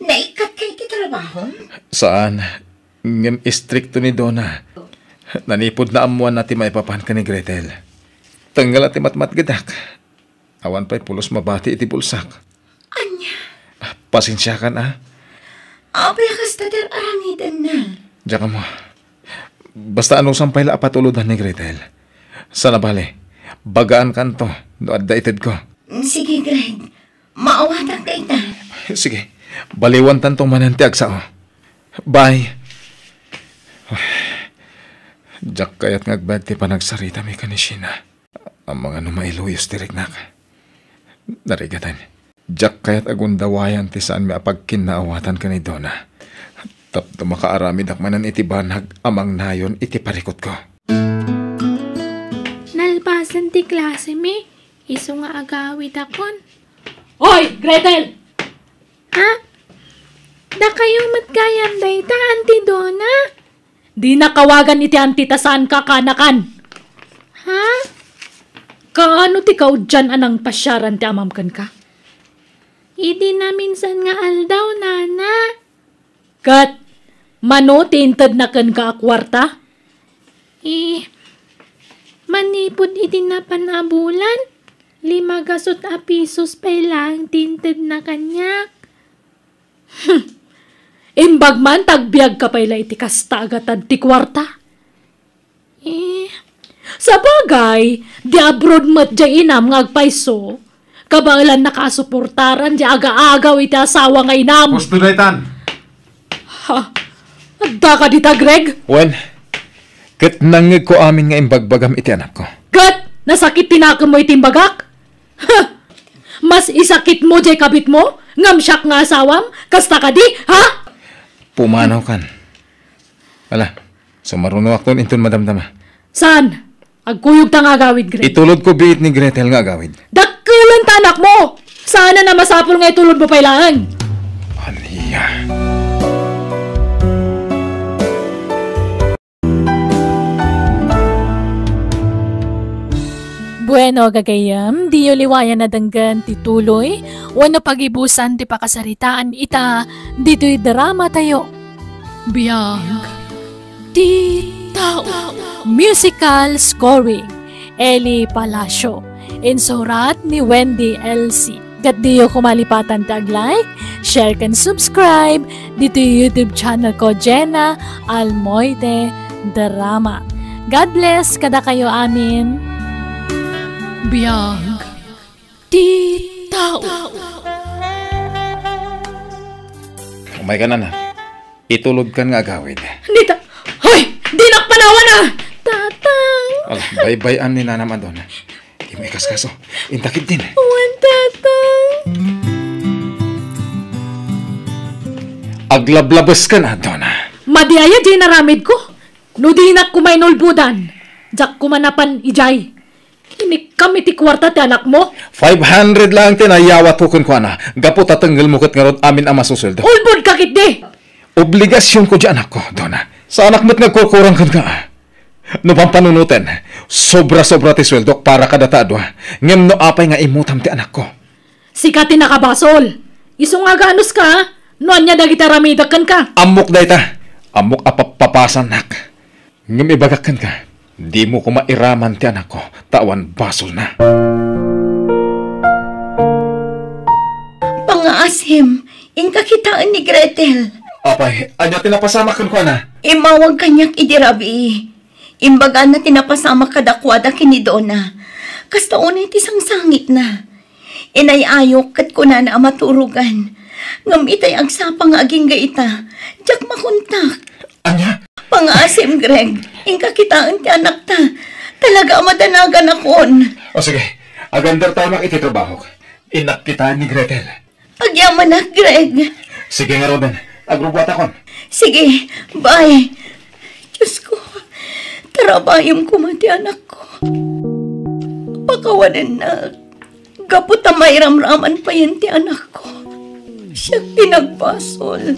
Naikat kayo ti trabaho? Saan? Ngem istrikto ni Donna. Nanipod na amuan na ti maipapan ka ni Gretel. Tanggal at ti matmatgadak. Awan pa'y pulos mabati iti bulsak. Anya? Pasensya ka na. Abay kasta der aramidan na. Diyan ka mo. Basta anong sampay la apatuludan ni Gretel. Sana bale, bagaan kanto, no addaitid ko. Sige, Greg. Maawatan ka ita. Sige, baliwan tantong mananti agsao. Bye. Diyak kayat ngagbagti pa nagsarita mi ka ni Sheena. Ang mga numailuyos tiriknak. Narigatan. Diyak kayat agundawayan ti saan mi apagkin na awatan ka ni Donna. Tapno makaaramid akmanan iti banag amang nayon iti parikot ko. Nalpasan ti klase mi. Iso nga agawid akon. Hoy, Gretel! Ha? Da kayo matgayam dayta, Auntie Donna? Di nakawagan iti antitasan ka kanakan. Ha? Kaano ti kaudyan anang pasyaran ti amamkan ka? Idi na minsan nga aldaw, nana. Kat, mano tinted na kan ka akwarta? Manipod iti na panabulan. 5 gasot a pisos pa lang tinted na kanyak. Imbag man tagbiag ka pala iti kasta agatan ti kwarta. Sa bagay, di abroad mat di inam ngagpaiso. Kabalan nakasuportaran di aga-agaw iti asawa nga inam. Gusto daytan. Ha? Adda ka dita, Greg? Wen, kat nangig ko amin nga imbagbagam iti anak ko. Kat, nasakit tinaka mo iti imbagak? Ha? Mas isakit mo jay kabit mo? Ngamsyak nga asawam? Kasta ka di, ha? Pumanaw kan. Ala, sumaruno ako inton madamdama. Saan? Agkuyog ta nga agawid, Greg. Itulod ko biit ni Gretel nga agawid. Dakkulan ta anak mo! Sana na masapol nga itulod mo pailaan. Aniya. Bueno, gagayam, di liwayan na danggan tituloy, wano pagibusan ti pakasaritaan ita, dito'y drama tayo. Biyag, ti tao. Musical scoring, Eli Palacio. Insurat ni Wendy LC. Kat diyo kumalipatan tag-like, share and subscribe dito YouTube channel ko, Jenna Almoite Drama. God bless kada kayo amin. Biyag, ti tao. Umay ka na. Itulod ka nga agawid. Nita, hoy! Di nakpanawa na! Tatang! Ala, bay-bayan ni Nana Madonna. Di may kaskaso. Intakid din. Uwan, tatang! Aglablabas ka na, Donna. Madiaya di naramid ko. Nudinak kumay nulbudan. Jak kumanapan ijay. Inik kami ti kwarta ti anak mo. 500 lang tinayawat hukon ko na. Gapo tatanggal mo kat ngarod amin ang masusuldo. Ulbod kakit di! Obligasyon ko di anak ko, Donna. Sa anak mo't nagkukurang kan ka. No pang panunutin, sobra-sobra ti sweldo para kadatado. Ngem no apay nga imutam ti anak ko. Sikati nakabasol. Iso nga ganos ka, noan niya dagita ramidakan ka. Amok dayta. Amok apapapasan nak. Ngem ibagakan ka. Di mo ko mairaman ti anak ko. Tawan basol na. Pangaasim, ingkakitaan ni Gretel. Apay, anya tinapasamakan ko na. Imawag kanyak idirabi. Imbaga na tinapasama kadakwada kini Donna. Kasta unay tisang sangit na. Inayayok kat ko na maturugan. Ngam itay agsapa nga aging gaita. Diyak makontak. Anya? Pangaasim, Greg. Ingkakitaan ti anak ta. Talaga madanagan akon. O sige, Agandar tayo makititrabaho. Inak kita ni Gretel. Agyaman na, Greg. Sige nga, Robin. Agrubuat ako. Sige, bye. Diyos ko, tarabayom ko mati anak ko. Pakawanan na. Gapot na may ramraman pa yan ti anak ko. Siya pinagbasol.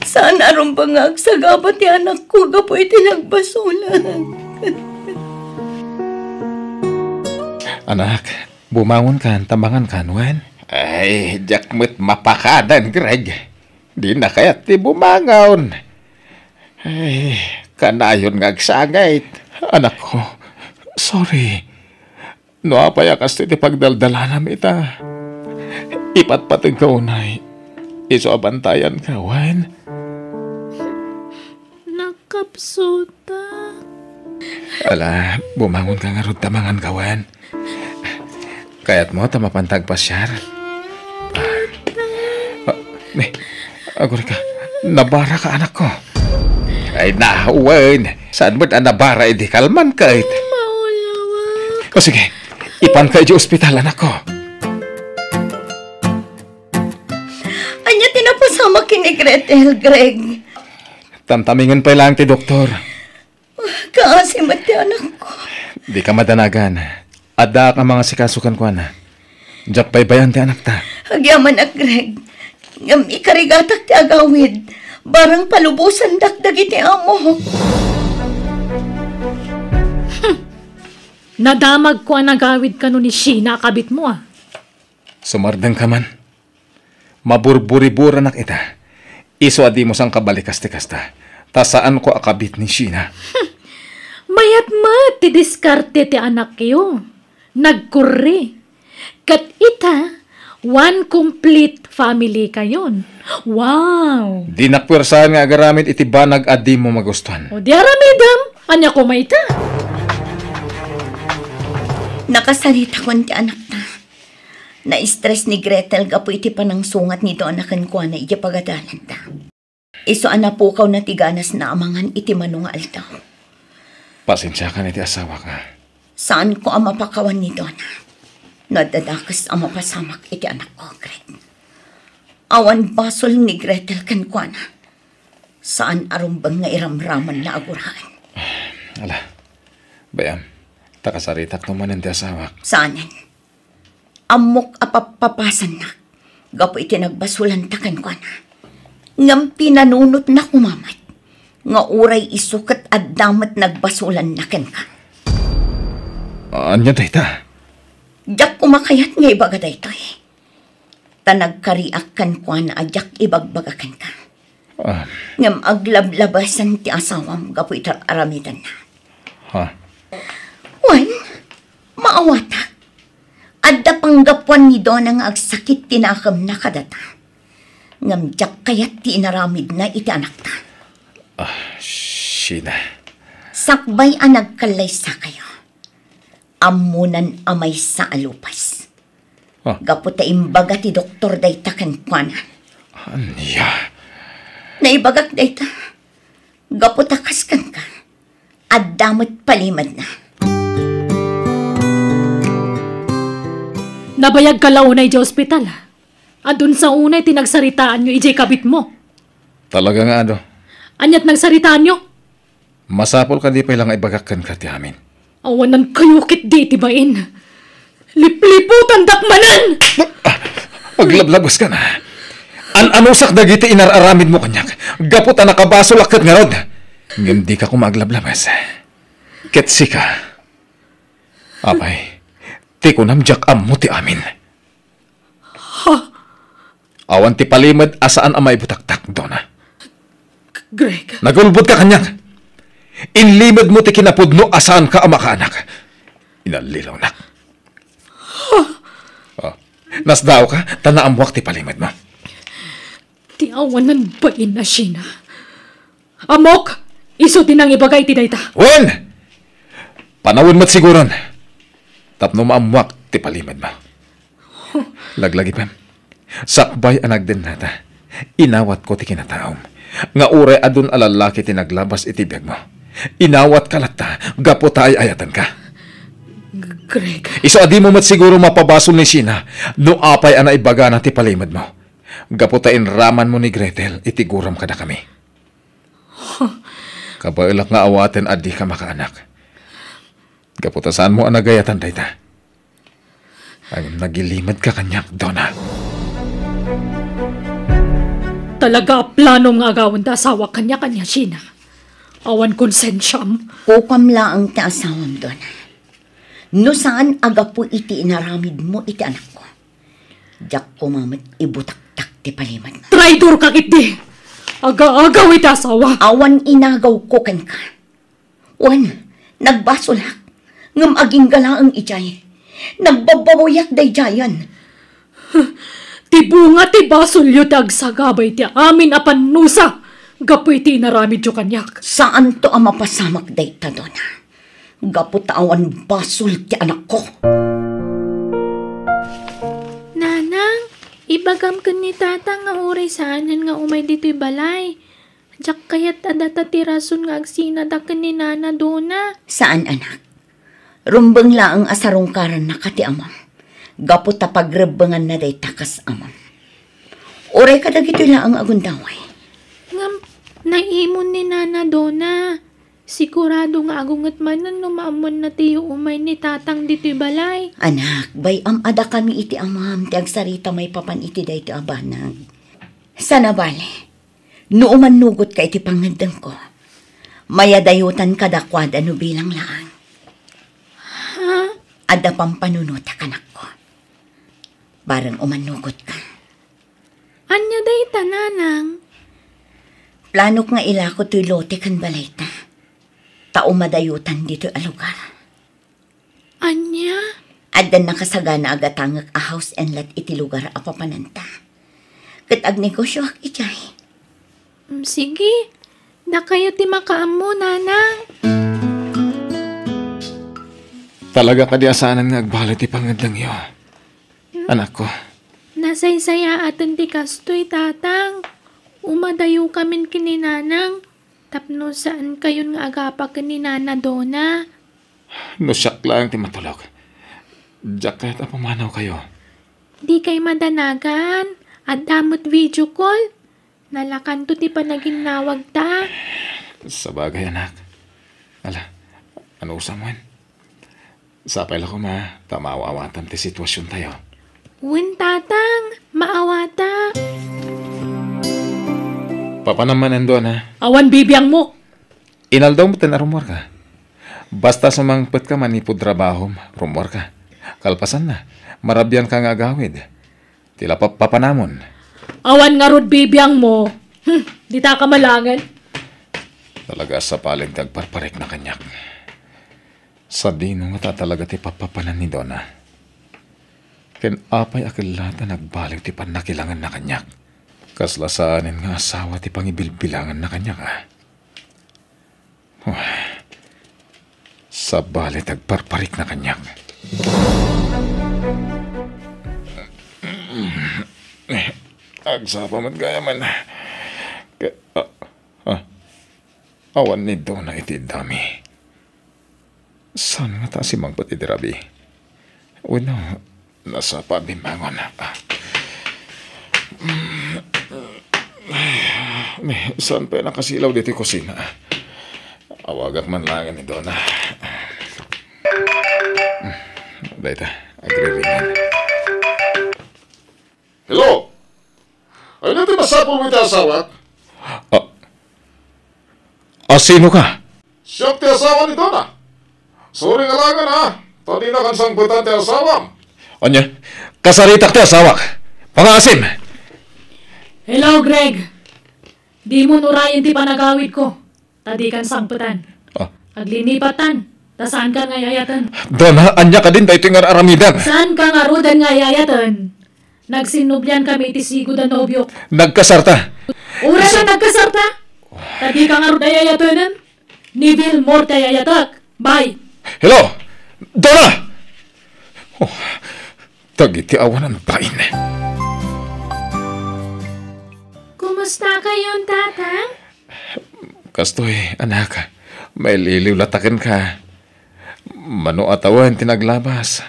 Saan aron bangag sa gabat ti anak ko, gapoy tinagbasolan. Anak, bumangon ka, tambangan ka, Wan. Ay, jakmet mapakadan, Greg. Di na kaya't ti bumangon. Ay, kanayon ngagsangait. Anak ko, sorry. No, apayakas ti pagdaldalanam ita. Ipatpatag ka unay. Iso abantayan ka, Wan. Nakapsuta. Ala, bumangon ka nga ron tamangan ka, Wan. Kaya't mo, tamapantag pa siya. Agor ka, nabara ka, anak ko. Ay, nahuwan. Saan mo't anabara, edi kalman ka it. O sige, ipan ka di ospital, anak ko. Anya tinapasama kini Gretel, Greg. Tamtamingan pa lang ti doktor. Kaasi mati anak ko. Di ka madanagan. Ada ka mga sikasukan ko, na. Diyak baybayan ti anak ta. Agyaman na, Greg. Ngam ikarigatak ti agawid. Barang palubusan dakdag iti amo. Nadamag ko ang nagawid ka nun ni Sheena, kabit mo ah. Sumardang ka man. Maburburi-bura na kita. Iso adi mo sang kabalikas-tikasta. Ta saan ko akabit ni Sheena? Mayat ti diskarte ti anak kayo. Nagkurri. Kat ita, one complete family kayon. Wow! Di nakpwersahan nga agaramit iti banag adi mo magustuhan. O di aramidam, anya ko maita. Nakasalita ko ti anak ta. Na-stress ni Gretel gapo iti panang sungat nito anakan ko na iti pagadalan ta. Iso anapukaw na tiganas na amangan iti manunga altaw. Pasensya ka niti asawa ka. Saan ko ang mapakawan nito na? Nadadakas ang mapasamak iti anak ko, Greg. Awan basol ni Gretel kan ko na. Saan arumbang nga iramraman na agurahan? Ala, bayam. Takasaritak naman ang asawa. Saanan? Amok apapapasan na. Gapo iti nagbasulan takan ko na. Ngam pinanunot na kumamat. Nga uray isukat at damat nagbasulan na ken ka. Anya dayta? Diyak kumakayat nga ibaga dayto eh. Tanagkariak kan ko na adyak ibagbagakan ka. Ngam aglablabasan ti asawam gapo itar aramitan na. Ha? Wan, maawata. Adda panggapuan ni Donna nga agsakit tinakam na kadata. Ngam diyak kayat ti inaramid na iti anak ta. Sheena. Sakbay ang nagkalay sa kayo. Amunan amay sa alupas. Gaputa imbaga ti doktor dayta kan kuanan. Anya? Naibagak dayta. Gaputa kaskan ka. At damot palimad na. Nabayag ka launay di ospital. Adun sa unay tinagsaritaan nyo ijay kabit mo. Talaga nga ano? Anyat nagsaritaan nyo? Masapol ka di pa ilang ibagakkan ka ti amin. Awanan kayo kit di tibain. Lipliputan dakmanan! Maglablabas ka na. An-anusak dagiti inararamid mo kanyak. Gapot na nakabaso lakat nga rod. Ngam di ka kumaglablabas. Ketsi ka. Apay, ti ko namjak ammo ti amin. Ha? Awan ti palimad asaan ang maibutaktak, Donna. Greg. Nagulbot ka kanyak. Inlimad mo ti kinapudno asaan ka ama ka anak. Inalilaw na. Nasdaw ka, tanaamwak ti palimad mo. Ti awanan ba ina Sheena? Amok! Iso tinang ibagay ti dayta. Wen! Panawin mo't siguron. Tapno maamwak ti palimad mo. Laglagi pa. Sakbay anag din nata. Inawat ko ti kinataom. Nga ure adun alalaki ti naglabas iti biyag mo. Inawat ka lata. Gapo tayo ayatan ka. Greg. Iso adi mo mat siguro mapabasol ni Sina no apay ana ibaga na ti palimad mo. Gaputain raman mo ni Gretel, itiguram ka na kami. Kabailak nga awaten adi ka makaanak. Gaputasan mo ang nagayatan dayta. Ang nagilimad ka kanyak, Donna. Talaga plano nga agawin ta asawa kanya-kanya, Sina. Awan konsensyam. Kukam lang ti asawam doon. No saan aga po iti inaramid mo iti anak ko. Diyak ko mamat ibutak-tak ti palimad mo. Traitor ka kiti! Aga-agaw iti asawa. Awan inagaw ko kan ka. Wan, nagbasulak. Ngam aging galaang ijay. Nagbabawayak day jayan. Ti bunga ti basulyo ti agsagabay ti amin apan nusa. Gapoy ti inaramid yo kanyak. Saan to ang mapasamak day ta doon? Gapo awan basul ti anak ko. Nanang, ibagam ka ni tata nga uray saanan nga umay dito'y balay. Diyak kayat adata ti rason nga agsinada ka ni Nana Dona. Saan anak? Rumbeng laang asarungkaran na kati amam. Gapo pagrebengan na day takas amam. Uray kadagito laang agundaway. Ngam, naimon ni Nana Dona. Sigurado nga agungat manan numaamon na tiyo umay ni tatang dito'y balay. Anak, bay ada kami iti amam. Ti agsarita may papan iti day ti abanag. Sana bale. Nuuman nugot ka iti pangandang ko. Mayadayutan kadakwad ano bilang laang. Ha? Ada pang panunuta kanak ko. Barang umanugot ka. Anya day tananang? Planok nga ilako to'y lote kan balay ta. Tao madayutan dito a lugar. Anya? Adan nakasagana agatangak a house and lot iti lugar a papananta. Kat agnegosyo ak ijay. Sige, na kayo ti makaamo, nanang. Talaga ka di asanan nga agbalo ti pangandang iyo. Anak ko. Nasaysaya atin ti kastoy, tatang. Umadayo kamin kininanang. Tapno saan kayon nga agapa kininana Dona. No siyak lang ti matulog. Diyak kahit apamanaw kayo. Di kay madanagan. At damot video call. Nalakan to ti panaging nawag ta. Sa bagay, anak. Ala, ano usam mo? Sapay lang ko tamawa-awatan ti sitwasyon tayo. Uwin, tatang. Maawata. Papa naman nandun, ha? Awan bibiyang mo. Inaldaw mo rumor ka. Basta sumangpet ka manipod trabaho, rumor ka. Kalpasan na. Marabyan ka nga agawid. Tila papanamon. Awan nga rod bibiyang mo. Di ta kamalangan. Talaga sa paling tagparparek na kanyak. Sa dino nga talaga ti papapanan ni Donna. Ken apay akilata nagbalik ti panakilangan na kanyak. Kaslasanin nga asawa ti pangibilbilangan na kanyak, ha. Sa bali tagparparik na kanyak. Agsapa man gaya man. Awan ni Donna iti dami. Saan nga ta si Mangpat iti rabi? Uno, nasa pabimbangon. Saan pa nakasilaw dito kusina? Awagak man lang ni Donna. Dahita, agre-ringan. Hello? Ay natin masapol mo iti asawa? Sino ka? Siyang ti asawa ni Donna. Sorry nga langan, ha? Tadi na kan sangputan ti asawa. Anya, kasaritak ti asawa. Pangasim! Hello, Greg. Di mo nurayan ti panagawid ko. Tadi kan sangputan. Aglinipatan. Tasaan ka nga yayatan? Donna, anya ka din tayo tingar aramidan. Saan ka nga rudan nga yayatan? Nagsinubyan kami ti sigo da nobyo. Nagkasarta. Ura na nagkasarta? Tadi ka nga ruda yayatanan? Nibil morte yayatak. Bye. Hello! Donna! Tagiti awan ang bain. Kumusta kayon, tatang? Kastoy, anak. May liliw latakin ka. Mano atawan tinaglabas.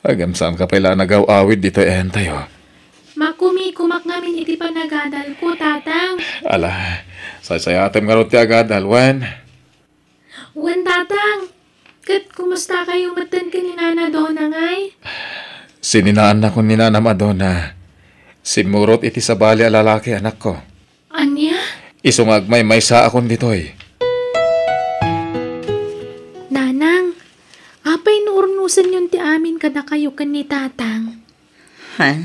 Agam saan ka pala nagaw-awid dito tayo. Makumi-kumak ngamin iti panagadal ko, tatang. Ala, sasayatem nga ron ti agadal, Wan. Wan, tatang. Kat kumusta kayo matan ka ni Nana Donna ngay? Sininaan na ko ni Nana Madonna. Simurot iti sa bali lalaki anak ko. Anya? Isungag may sa akon ditoy. Nanang, apay nuurnusan yun ti amin kada kayo kan ni tatang. Ha?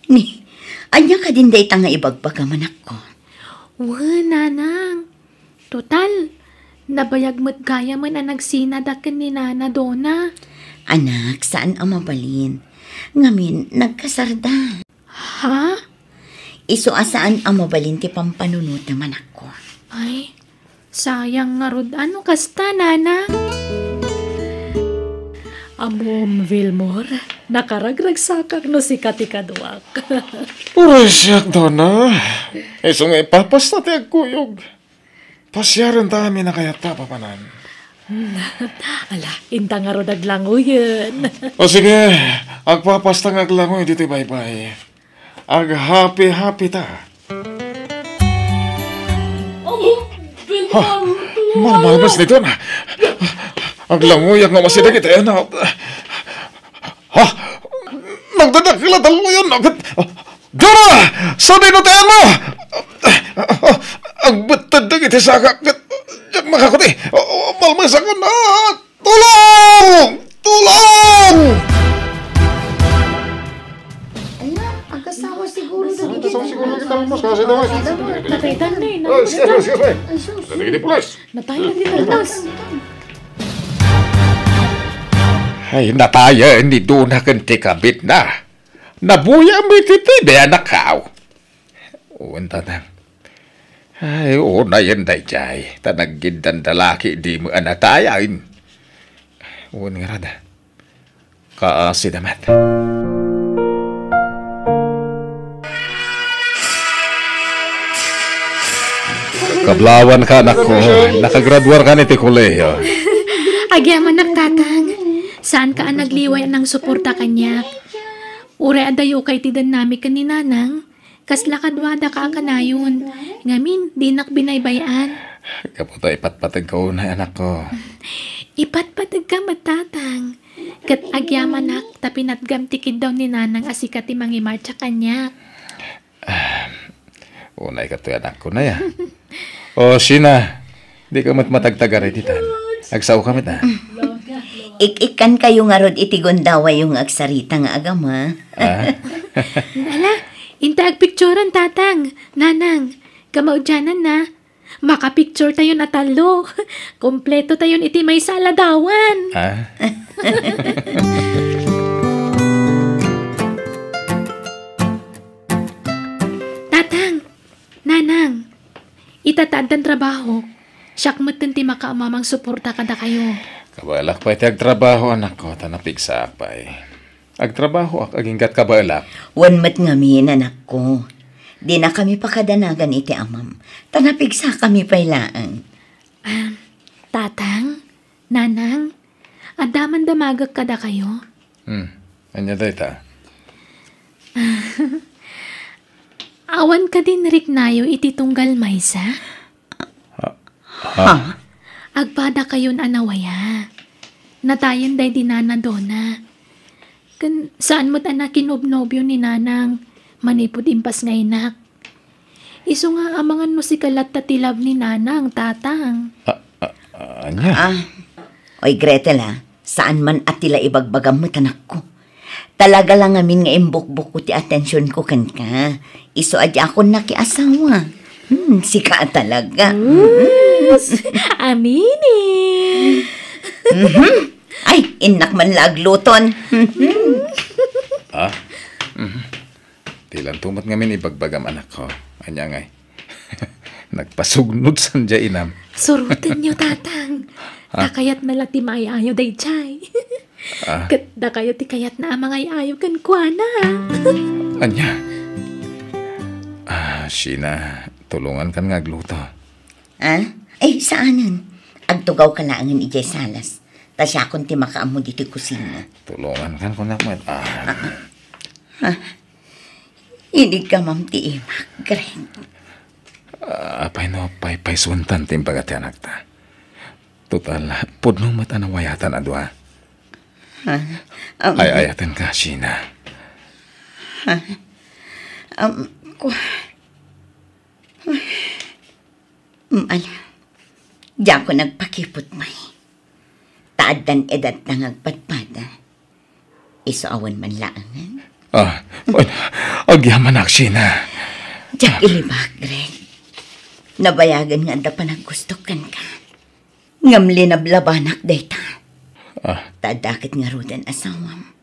Ni, anya ka din day nga ibagpagaman ako. Wan, nanang. Total, nabayag mo't gaya man ang nagsinadak ni Nana Donna. Anak, saan ang mabalin? Ngamin, nagkasarda. Ha? Iso asaan ang mabalin ti pampanunod naman ako. Ay, sayang nga rod. Ano kasta, Nana? Amom, Vilmore, nakaragragsakak no si Katikaduak. Uray siyak, Donna. Isong ipapasta ti agkuyog. Pasyaran tamin na kaya tapapanan. Ala, inta nga ro naglanguyan. O sige, agpapasta nga aglangoy dito bye-bye. Ag happy ta. Ha, malabas nito na. Aglangoy ang masidag ito yan. Ha, nagdadakila talo yun. Dora, sabi no tayo mo. Ang batadag ito sa kakit. Makakuti, malmas ako na. Tulong! Tulong! Agasawa siguro na kita mas kasi daw. Nataytan na eh. Excuse me. Dali di pulis. Nataytan din ang nas. Ay, nataya ni Duna kanti kabit na. Nabuya mo iti be anak kao. Uwan tanang. Ay, oo na yan dayjay. Tanagid dan dalaki di mo anatayain. Uwan nga rada. Kaasi damat. Kablawan ka anak ko. Nakagraduar ka niti kolehiyo. Agyaman tatang. Saan ka ang nagliway ng suporta kanya? Ure adayo kay tidan nami ka ni Nanang. Kasla kadwada ka kanayon. Ngamin, di nak binaybayan. Kaputa ipatpatag ko na anak ko. Ipatpatag ka matatang. Kat agyaman nak, tapinatgam tikid daw ni Nanang asikat ti mangimarcha kanya. Unay ka to anak ko na ya. O, Sina, di ka matagtagari ditan. Agsaw kami na. Ik-ikan kayo nga rod itigon dawa yung agsarita nga agama. Ala, inta agpicturean tatang. Nanang, kamaudyanan na. Makapicture tayo na talo. Kompleto tayo iti may saladawan. Tatang, Nanang, itataddan trabaho. Siyak mo't ti makaamamang suporta kada kayo. Kabalak pa iti agtrabaho anak ko, tanapigsa pa eh. Agtrabaho ak aginggat kabalak. Wan mat ngamin anak ko. Di na kami pakadanagan iti amam. Tanapigsa kami pailaan. Tatang, Nanang, adaman damagag kada kayo. Anya dayta? Awan ka din riknayo iti tunggal maysa? Ha? Agpada kayon anawaya. Natayan day di Nana Donna. Saan mo't anak kinobnobyo ni Nanang? Manipod impas nga inak. Iso nga amangan mo si kalat tatilab ni Nanang, tatang. Anya? Oy Gretel ha, saan man atila ibagbagam mo tanak ko. Talaga lang amin nga imbukbuk ko ti atensyon ko kan ka. Iso adya ako nakiasawa. Sika talaga. Amini. Ay, inak man lagluton. Tilang tumat ngamin ibagbagam anak ko. Anya ngay. Nagpasugnod sandya inam. Surutan niyo, tatang. Dakayat malati maayayo day chay. Kat dakayat ti kayat na amang ayayo kan kuana. Anya? Sina, tulungan kan nga agluto. Ay, saanan? Agtugaw ka laangan ijay salas. Tasya akong ti makaamo dito kusina. Tulungan kan ko na mo. Hindi ka ma'am ti imak, Greg. Apay no, pay suntan timbaga ti anak ta. Total, pudno mata na wayatan adwa. Ay ayaten ka, Sheena. Ala, diyan ko nagpakipot may. Taadan edad na ngagpatpada. Isaawan man laangan. Agyaman ak, Sheena. Diyak ilibak, Greg. Nabayagan nga da pa naggustukan ka. Ngamli na blabanak dayta. Tadakit nga rudan asawam.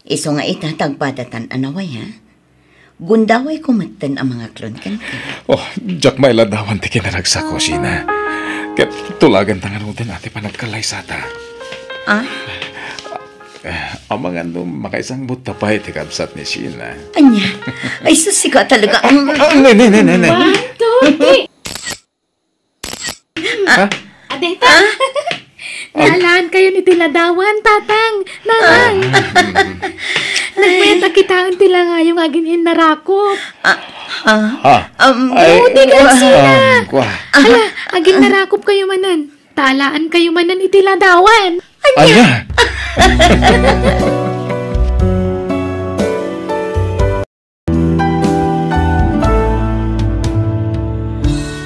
Iso nga itatagpadatan anaway ha. Gundaway kumatan ang mga klon kan ka. Diyak may ladawan ti kinaragsa ko, Sheena. Kat tulagan tangan rudan ati pa nagkalaysata. Ang mga makaisang buta pa iti kabsat ni Sheena. Anya, ay susika talaga. Ne. Adeta! Nalaan kayo ni Tiladawan, tatang! Nanang! Nagmeta kita ang tila nga yung aging inarakop. Di ka sila! Ala, aging narakop kayo manan. Talaan kayo manan itiladawan. Anya!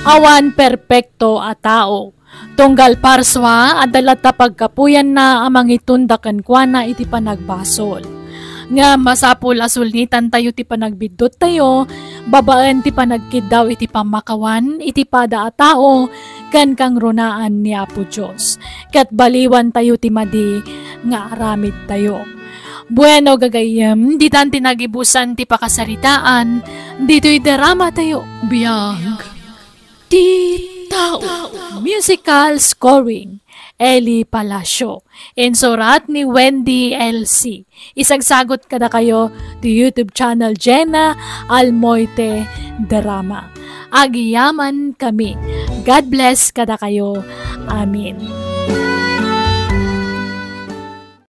Awan perpekto a tao. Tunggal parswa adalat ta pagkapuyan na amang itundakan kwa na iti panagbasol. Nga masapul asulnitan tayo ti panagbidot tayo, babaan ti panagkidaw iti pamakawan, iti pada a tao, kan kang runaan ni Apo Diyos. Kat baliwan tayo ti madi nga aramid tayo. Bueno gagayem, di tan tinagibusan ti pakasaritaan, dito'y drama tayo. Biyag. Ti Tao. Musical scoring. Eli Palacio. Insurat ni Wendy LC. Isagsagot kada kayo to YouTube channel Jenna Almoite Drama. Agiyaman kami. God bless kada kayo. Amin.